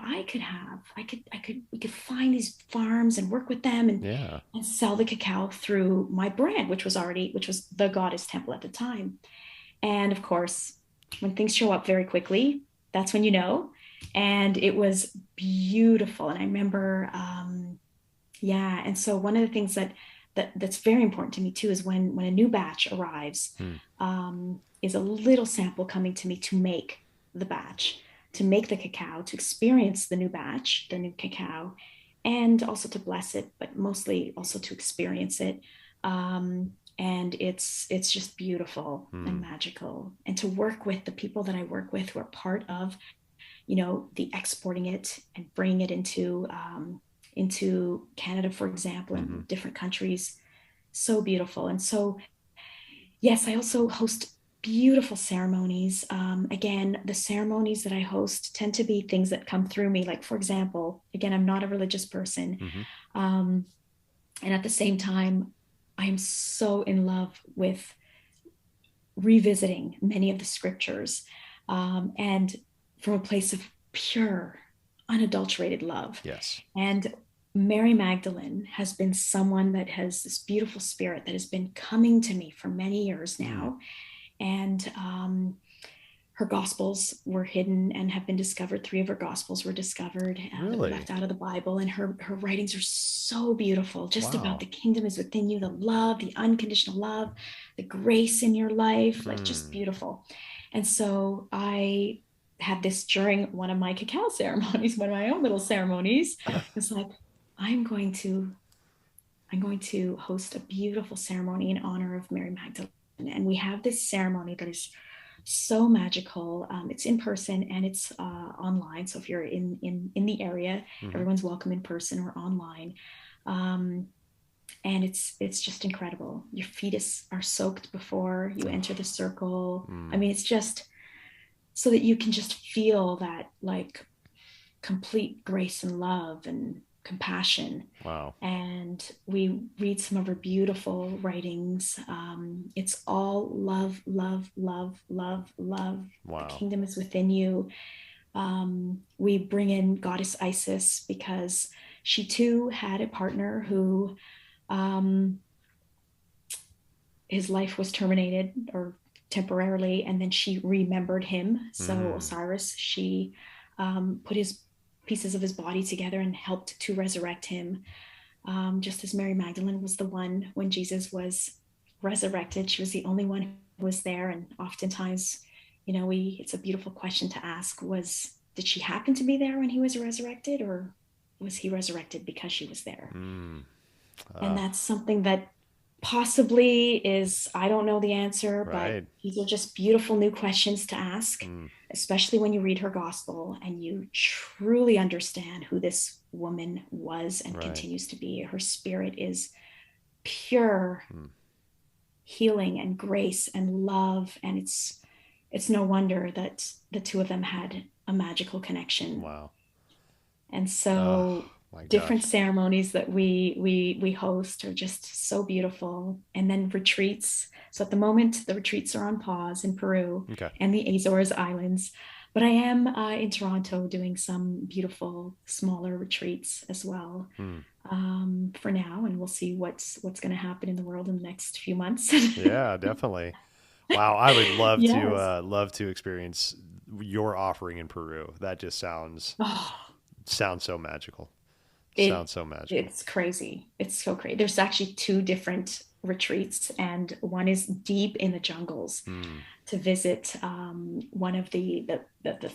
B: we could find these farms and work with them
A: Yeah.
B: and sell the cacao through my brand, which was the Goddess Temple at the time. And of course, when things show up very quickly, that's when you know. And it was beautiful. And I remember, yeah. And so one of the things that's very important to me too is when a new batch arrives,
A: Hmm.
B: is a little sample coming to me to make the batch, to make the cacao, to experience the new batch, the new cacao, and also to bless it, but mostly also to experience it. And it's just beautiful and
A: Hmm.
B: magical. And to work with the people that I work with who are part of, the exporting it and bringing it into Canada, for example,
A: Mm-hmm.
B: and different countries. So beautiful. And so, yes, I also host beautiful ceremonies. Again, the ceremonies that I host tend to be things that come through me. Like, for example, again, I'm not a religious person.
A: Mm-hmm.
B: Um, and at the same time, I am so in love with revisiting many of the scriptures, and from a place of pure, unadulterated love.
A: Yes.
B: And Mary Magdalene has been someone that has this beautiful spirit that has been coming to me for many years
A: Hmm.
B: now. And her gospels were hidden and have been discovered. Three of her gospels were discovered, that were
A: Really?
B: left out of the Bible. And her writings are so beautiful, just about
A: Wow.
B: the kingdom is within you, the love, the unconditional love, the grace in your life, like just
A: Hmm.
B: beautiful. And so I had this during one of my cacao ceremonies, one of my own little ceremonies. It's like, I'm going to I'm going to host a beautiful ceremony in honor of Mary Magdalene. And we have this ceremony that is so magical. It's in person and it's online. So if you're in the area,
A: Mm-hmm.
B: everyone's welcome in person or online. Um, and it's just incredible. Your feet are soaked before you enter the circle. I
A: Mm.
B: mean, it's just so that you can just feel that like complete grace and love and compassion.
A: Wow.
B: And we read some of her beautiful writings. It's all love, love, love, love, love. The
A: Wow.
B: kingdom is within you. We bring in Goddess Isis because she too had a partner who, um, his life was terminated or temporarily, and then she remembered him. So
A: Mm.
B: Osiris, she put his pieces of his body together and helped to resurrect him. Just as Mary Magdalene was the one when Jesus was resurrected, she was the only one who was there. And oftentimes, it's a beautiful question to ask: did she happen to be there when he was resurrected, or was he resurrected because she was there?
A: Mm.
B: And
A: Uh,
B: that's something that possibly is, I don't know the answer, but
A: right.
B: these are just beautiful new questions to ask,
A: Mm.
B: especially when you read her gospel and you truly understand who this woman was and
A: Right.
B: continues to be. Her spirit is pure
A: Mm.
B: healing and grace and love. And it's no wonder that the two of them had a magical connection.
A: Wow.
B: And
A: Oh
B: so
A: my
B: different
A: gosh.
B: ceremonies that we host are just so beautiful. And then retreats. So at the moment, the retreats are on pause in Peru
A: Okay.
B: and the Azores Islands. But I am in Toronto doing some beautiful smaller retreats as well,
A: Hmm.
B: for now, and we'll see what's going to happen in the world in the next few months.
A: Yeah, definitely. Wow, I would
B: Yes.
A: love to experience your offering in Peru. That just
B: Oh,
A: sounds so magical.
B: it
A: Sounds so magical.
B: it's crazy. It's so crazy. There's actually two different retreats, and one is deep in the jungles
A: Hmm.
B: to visit, one of the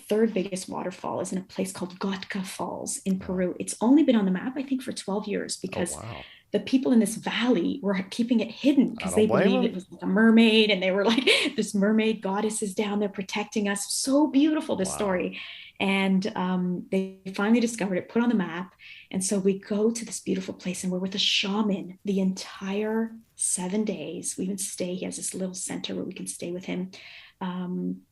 B: third biggest waterfall is in a place called Gotka Falls in
A: Oh.
B: Peru. It's only been on the map, I think, for 12 years
A: Oh
B: because
A: wow.
B: the people in this valley were keeping it hidden
A: I
B: because
A: don't
B: they
A: blame
B: believed
A: them.
B: it was like a mermaid, and they were like, this mermaid goddess is down there protecting us. So beautiful, this
A: Wow.
B: story. And they finally discovered it, put on the map. And so we go to this beautiful place and we're with a shaman the entire 7 days. We even stay, he has this little center where we can stay with him. Um,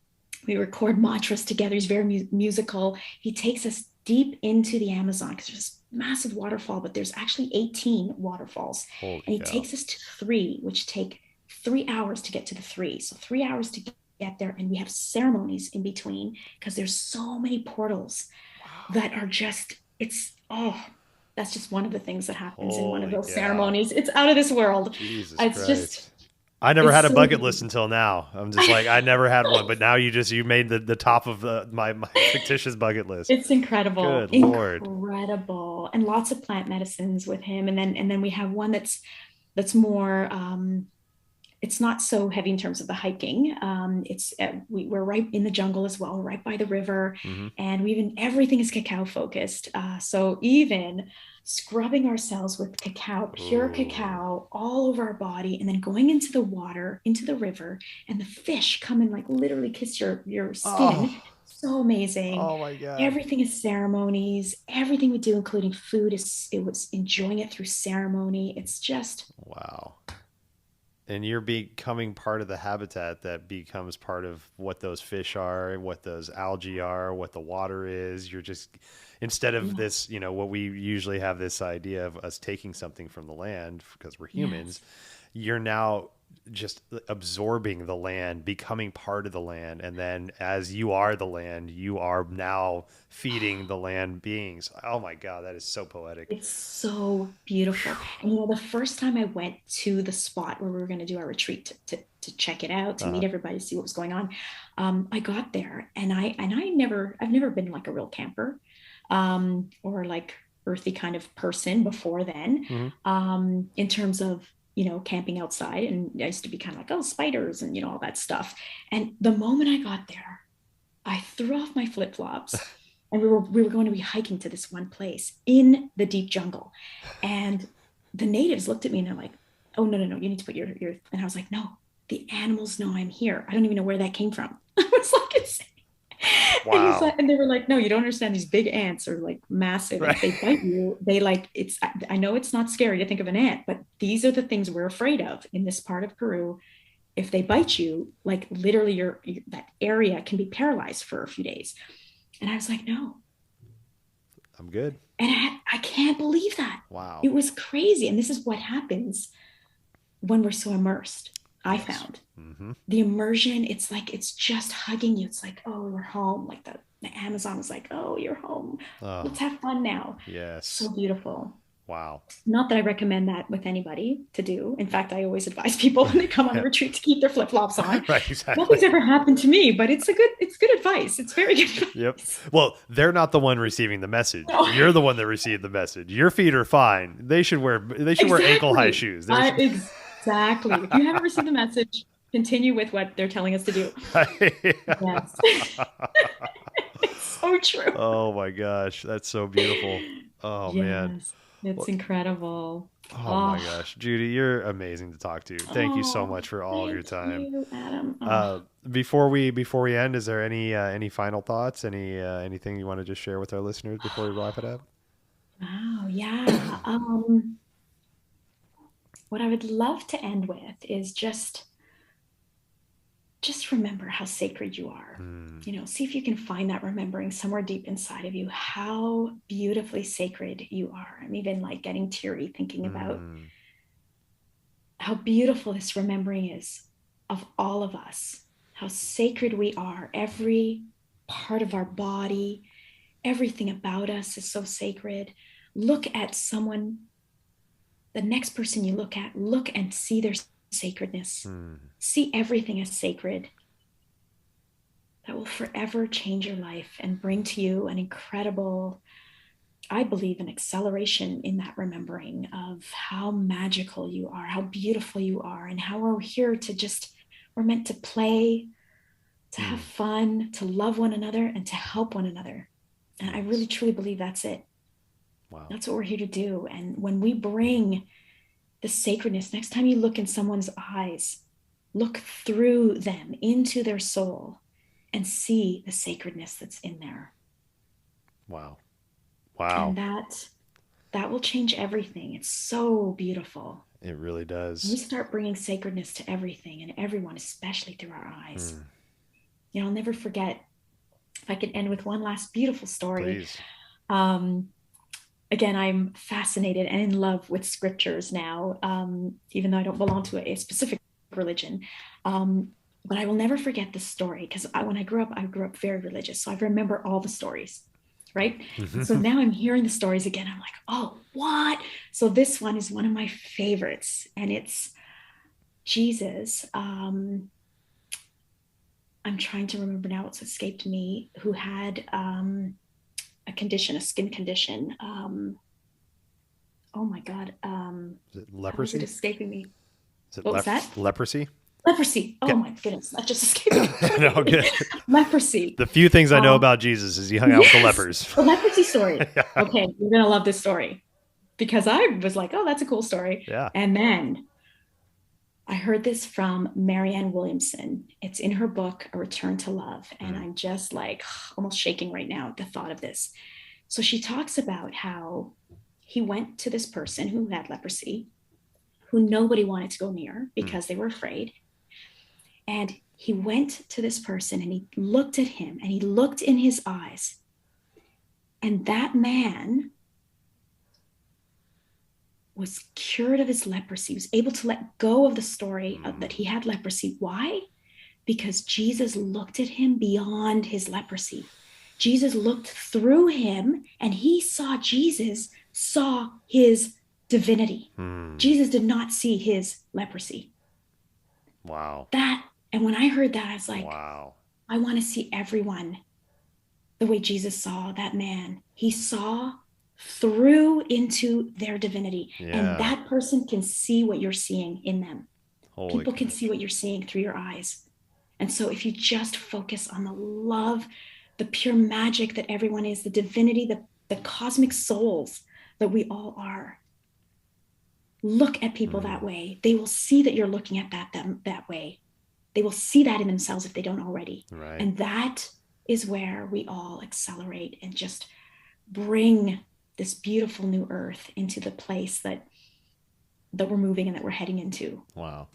B: we record mantras together. He's very musical. He takes us deep into the Amazon because there's this massive waterfall, but there's actually 18 waterfalls.
A: Holy
B: And he
A: cow.
B: takes us to three, which take 3 hours to get to the three. So 3 hours to get there. And we have ceremonies in between because there's so many portals that are just, that's just one of the things that happens in one of
A: Holy
B: those
A: cow.
B: ceremonies. It's out of this world.
A: Jesus
B: It's just,
A: Christ. I never
B: it's
A: had a
B: so
A: bucket list until now. I'm just like, I never had one, but now you made the top of my fictitious bucket list.
B: it's incredible,
A: Good Lord.
B: incredible, and lots of plant medicines with him. And then we have one that's more it's not so heavy in terms of the hiking. We're right in the jungle as well, right by the river,
A: Hmm.
B: and we even everything is cacao focused. So even scrubbing ourselves with cacao, pure
A: Ooh.
B: cacao, all over our body, and then going into the water, into the river, and the fish come and like literally kiss your
A: Oh,
B: skin. So amazing.
A: oh my God.
B: Everything is ceremonies. Everything we do, including food, is it was enjoying it through ceremony. It's just
A: Wow. And you're becoming part of the habitat that becomes part of what those fish are, what those algae are, what the water is. You're just, instead of
B: yeah,
A: this, what we usually have this idea of us taking something from the land because we're humans,
B: yes.
A: you're now just absorbing the land, becoming part of the land. And then as you are the land, you are now feeding the land beings. Oh my God, that is so poetic.
B: It's so beautiful. And the first time I went to the spot where we were going to do our retreat to check it out, to meet
A: Uh-huh.
B: everybody, see what was going on, I got there and I've never been like a real camper, or like earthy kind of person before then,
A: Hmm.
B: in terms of camping outside. And I used to be kind of like, oh, spiders and all that stuff. And the moment I got there, I threw off my flip flops, and we were going to be hiking to this one place in the deep jungle. And the natives looked at me and they're like, "Oh, no, no, no, you need to put your." And I was like, "No, the animals know I'm here. I don't even know where that came from." I was like,
A: Wow.
B: and they were like, "No, you don't understand. These big ants are like massive, and if they
A: Right.
B: bite you, they like it's. I know it's not scary to think of an ant, but these are the things we're afraid of in this part of Peru. If they bite you, like literally that area can be paralyzed for a few days." And I was like, "No."
A: I'm good.
B: And I can't believe that.
A: Wow.
B: It was crazy. And this is what happens when we're so immersed. I
A: Yes.
B: found
A: Hmm.
B: the immersion, it's like it's just hugging you. It's like, "Oh, we're home." Like the Amazon was like, "Oh, you're home.
A: Oh,
B: Let's have fun now." So
A: yes.
B: beautiful.
A: Wow.
B: Not that I recommend that with anybody to do. In fact, I always advise people when they come on the
A: Yeah.
B: retreat to keep their flip-flops on.
A: Right. Exactly.
B: Nothing's ever happened to me, but it's good advice. It's very good
A: Yep.
B: advice.
A: Well, they're not the one receiving the message.
B: No,
A: You're the one that received the message. Your feet are fine. They should wear ankle high
B: exactly.
A: shoes. They should.
B: Exactly. If you haven't received the message, continue with what they're telling us to do. Yes. It's so true.
A: Oh my gosh, that's so beautiful. Oh man.
B: Yes. It's
A: Well,
B: incredible.
A: oh my
B: Oh,
A: gosh, Judy, you're amazing to talk to. Thank you so
B: oh,
A: much for all of your
B: thank
A: time.
B: you, Adam. Oh,
A: Uh, before we end, is there any final thoughts? Anything you want to just share with our listeners before we wrap it up?
B: wow. Yeah. What I would love to end with is just remember how sacred you are.
A: Hmm.
B: See if you can find that remembering somewhere deep inside of you, how beautifully sacred you are. I'm even like getting teary thinking about
A: Hmm.
B: how beautiful this remembering is of all of us, how sacred we are. Every part of our body, everything about us is so sacred. Look at someone, the next person you look and see their sacredness.
A: Hmm.
B: See everything as sacred. That will forever change your life and bring to you an incredible, I believe, an acceleration in that remembering of how magical you are, how beautiful you are, and how we're here to we're meant to play, to have
A: Hmm.
B: fun, to love one another, and to help one another. And I really
A: Yes.
B: truly believe that's it.
A: Wow.
B: That's what we're here to do. And when we bring the sacredness, next time you look in someone's eyes, look through them into their soul and see the sacredness that's in there.
A: Wow.
B: And
A: Wow.
B: that will change everything. It's so beautiful.
A: It really
B: We
A: does.
B: start bringing sacredness to everything and everyone, especially through our eyes.
A: Hmm.
B: I'll never forget, if I could end with one last beautiful story.
A: Please.
B: Um, Again, I'm fascinated and in love with scriptures now, even though I don't belong to a specific religion. But I will never forget this story because when I grew up very religious. So I remember all the stories, right? And so now I'm hearing the stories again. I'm like, oh, what? So this one is one of my favorites, and it's Jesus. I'm trying to remember now, it's escaped me, who had a condition, a skin condition. Oh my God.
A: Is it
B: How is it
A: leprosy?
B: escaping me?
A: Is it
B: What was that?
A: leprosy?
B: Leprosy. Oh
A: Okay.
B: my goodness. That just escaped me.
A: No, good.
B: Leprosy.
A: The few things I know
B: Um,
A: about Jesus is he hung out with the
B: yes,
A: lepers.
B: the leprosy story.
A: Yeah.
B: Okay, you're going to love this story because I was like, oh, that's a cool story.
A: Yeah.
B: And then I heard this from Marianne Williamson. It's in her book, A Return to Love. And
A: Mm.
B: I'm just like almost shaking right now at the thought of this. So she talks about how he went to this person who had leprosy, who nobody wanted to go near
A: Mm.
B: because they were afraid. And he went to this person and he looked at him and he looked in his eyes. And that man was cured of his leprosy, he was able to let go of the story of that he had leprosy. Why? Because Jesus looked at him beyond his leprosy. Jesus looked through him and he saw Jesus, saw his divinity.
A: Mm.
B: Jesus did not see his leprosy.
A: Wow.
B: And when I heard that, I was like,
A: Wow.
B: I want to see everyone the way Jesus saw that man. He saw through into their divinity.
A: Yeah.
B: And that person can see what you're seeing in them.
A: Holy
B: People can see what you're seeing through your eyes. And so if you just focus on the love, the pure magic that everyone is, the divinity, the cosmic souls that we all are, look at people that way. They will see that you're looking at them that way. They will see that in themselves if they don't already.
A: Right.
B: And that is where we all accelerate and just bring this beautiful new earth into the place that we're moving and that we're heading into.
A: Wow.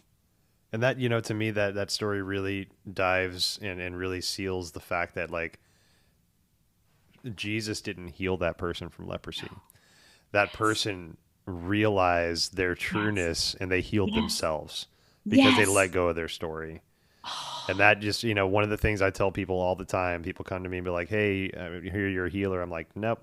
A: And that, to me, that story really dives in and really seals the fact that, like, Jesus didn't heal that person from leprosy. That person realized their trueness and they healed themselves because they let go of their story. And that just, one of the things I tell people all the time, people come to me and be like, hey, here you're a healer. I'm like, nope.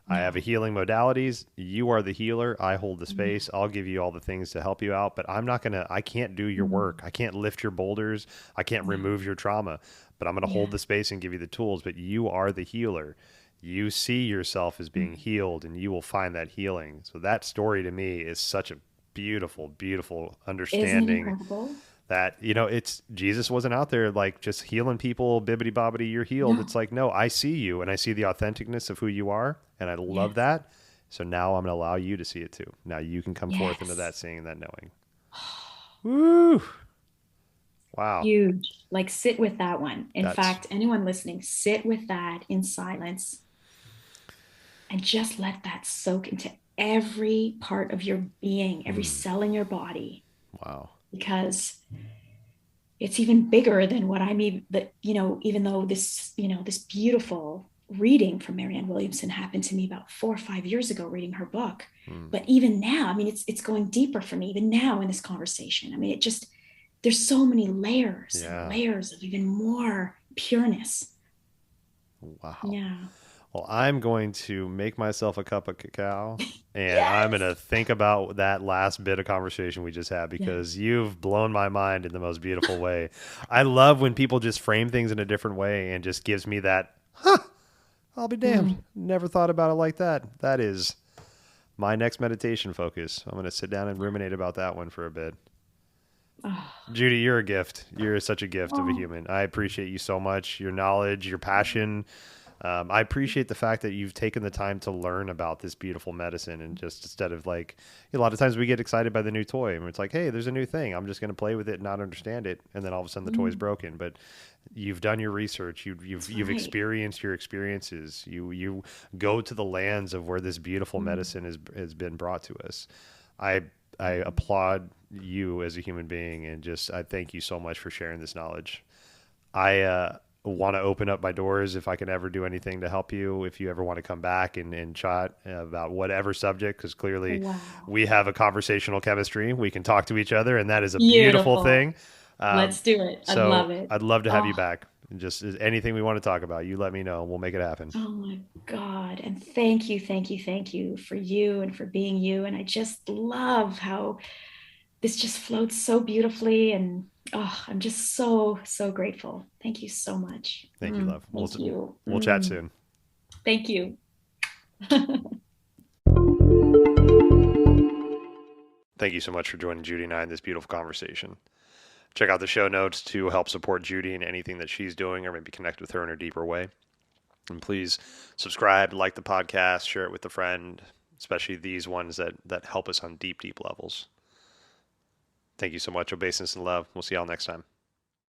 A: I have a healing modalities. You are the healer. I hold the space. I'll give you all the things to help you out, but I can't do your work. I can't lift your boulders. I can't remove your trauma, but I'm going to hold the space and give you the tools. But you are the healer. You see yourself as being healed and you will find that healing. So that story to me is such a beautiful, beautiful understanding that, it's Jesus wasn't out there like just healing people, bibbity bobbity, you're healed. No. It's like, no, I see you and I see the authenticness of who you are. And I love that. So now I'm going to allow you to see it too. Now you can come forth into that seeing and that knowing. Woo. Wow.
B: Huge. Like sit with that one. In fact, anyone listening, sit with that in silence and just let that soak into every part of your being, every cell in your body.
A: Wow.
B: Because it's even bigger than what I mean, that, even though this, this beautiful reading from Marianne Williamson happened to me about 4 or 5 years ago, reading her book. But even now, I mean, it's going deeper for me, even now in this conversation. I mean, there's so many layers and layers of even more pureness.
A: Wow.
B: Yeah.
A: Well, I'm going to make myself a cup of cacao and I'm going to think about that last bit of conversation we just had because you've blown my mind in the most beautiful way. I love when people just frame things in a different way and just gives me that, I'll be damned. Never thought about it like that. That is my next meditation focus. I'm going to sit down and ruminate about that one for a bit. Judy, you're a gift. You're such a gift of a human. I appreciate you so much, your knowledge, your passion. I appreciate the fact that you've taken the time to learn about this beautiful medicine and just instead of like a lot of times we get excited by the new toy and it's like, hey, there's a new thing. I'm just going to play with it and not understand it. And then all of a sudden the toy's broken. But you've done your research. You've experienced your experiences. You go to the lands of where this beautiful medicine has been brought to us. I applaud you as a human being and just I thank you so much for sharing this knowledge. want to open up my doors if I can ever do anything to help you. If you ever want to come back and chat about whatever subject, because clearly
B: Wow.
A: we have a conversational chemistry. We can talk to each other, and that is a beautiful
B: Beautiful.
A: thing. Um,
B: Let's do it. I
A: so
B: love it.
A: I'd love to have you
B: Oh,
A: back. Just anything we want to talk about, you let me know. We'll make it happen.
B: oh my God. And thank you, thank you, thank you for you and for being you. And I just love how this just floats so beautifully. And oh, I'm just so, so grateful. Thank you so much.
A: Thank you, love.
B: Thank you.
A: We'll chat soon.
B: Thank you.
A: Thank you so much for joining Judy and I in this beautiful conversation. Check out the show notes to help support Judy in anything that she's doing or maybe connect with her in a deeper way. And please subscribe, like the podcast, share it with a friend, especially these ones that help us on deep, deep levels. Thank you so much. Obeisance and love. We'll see y'all next time.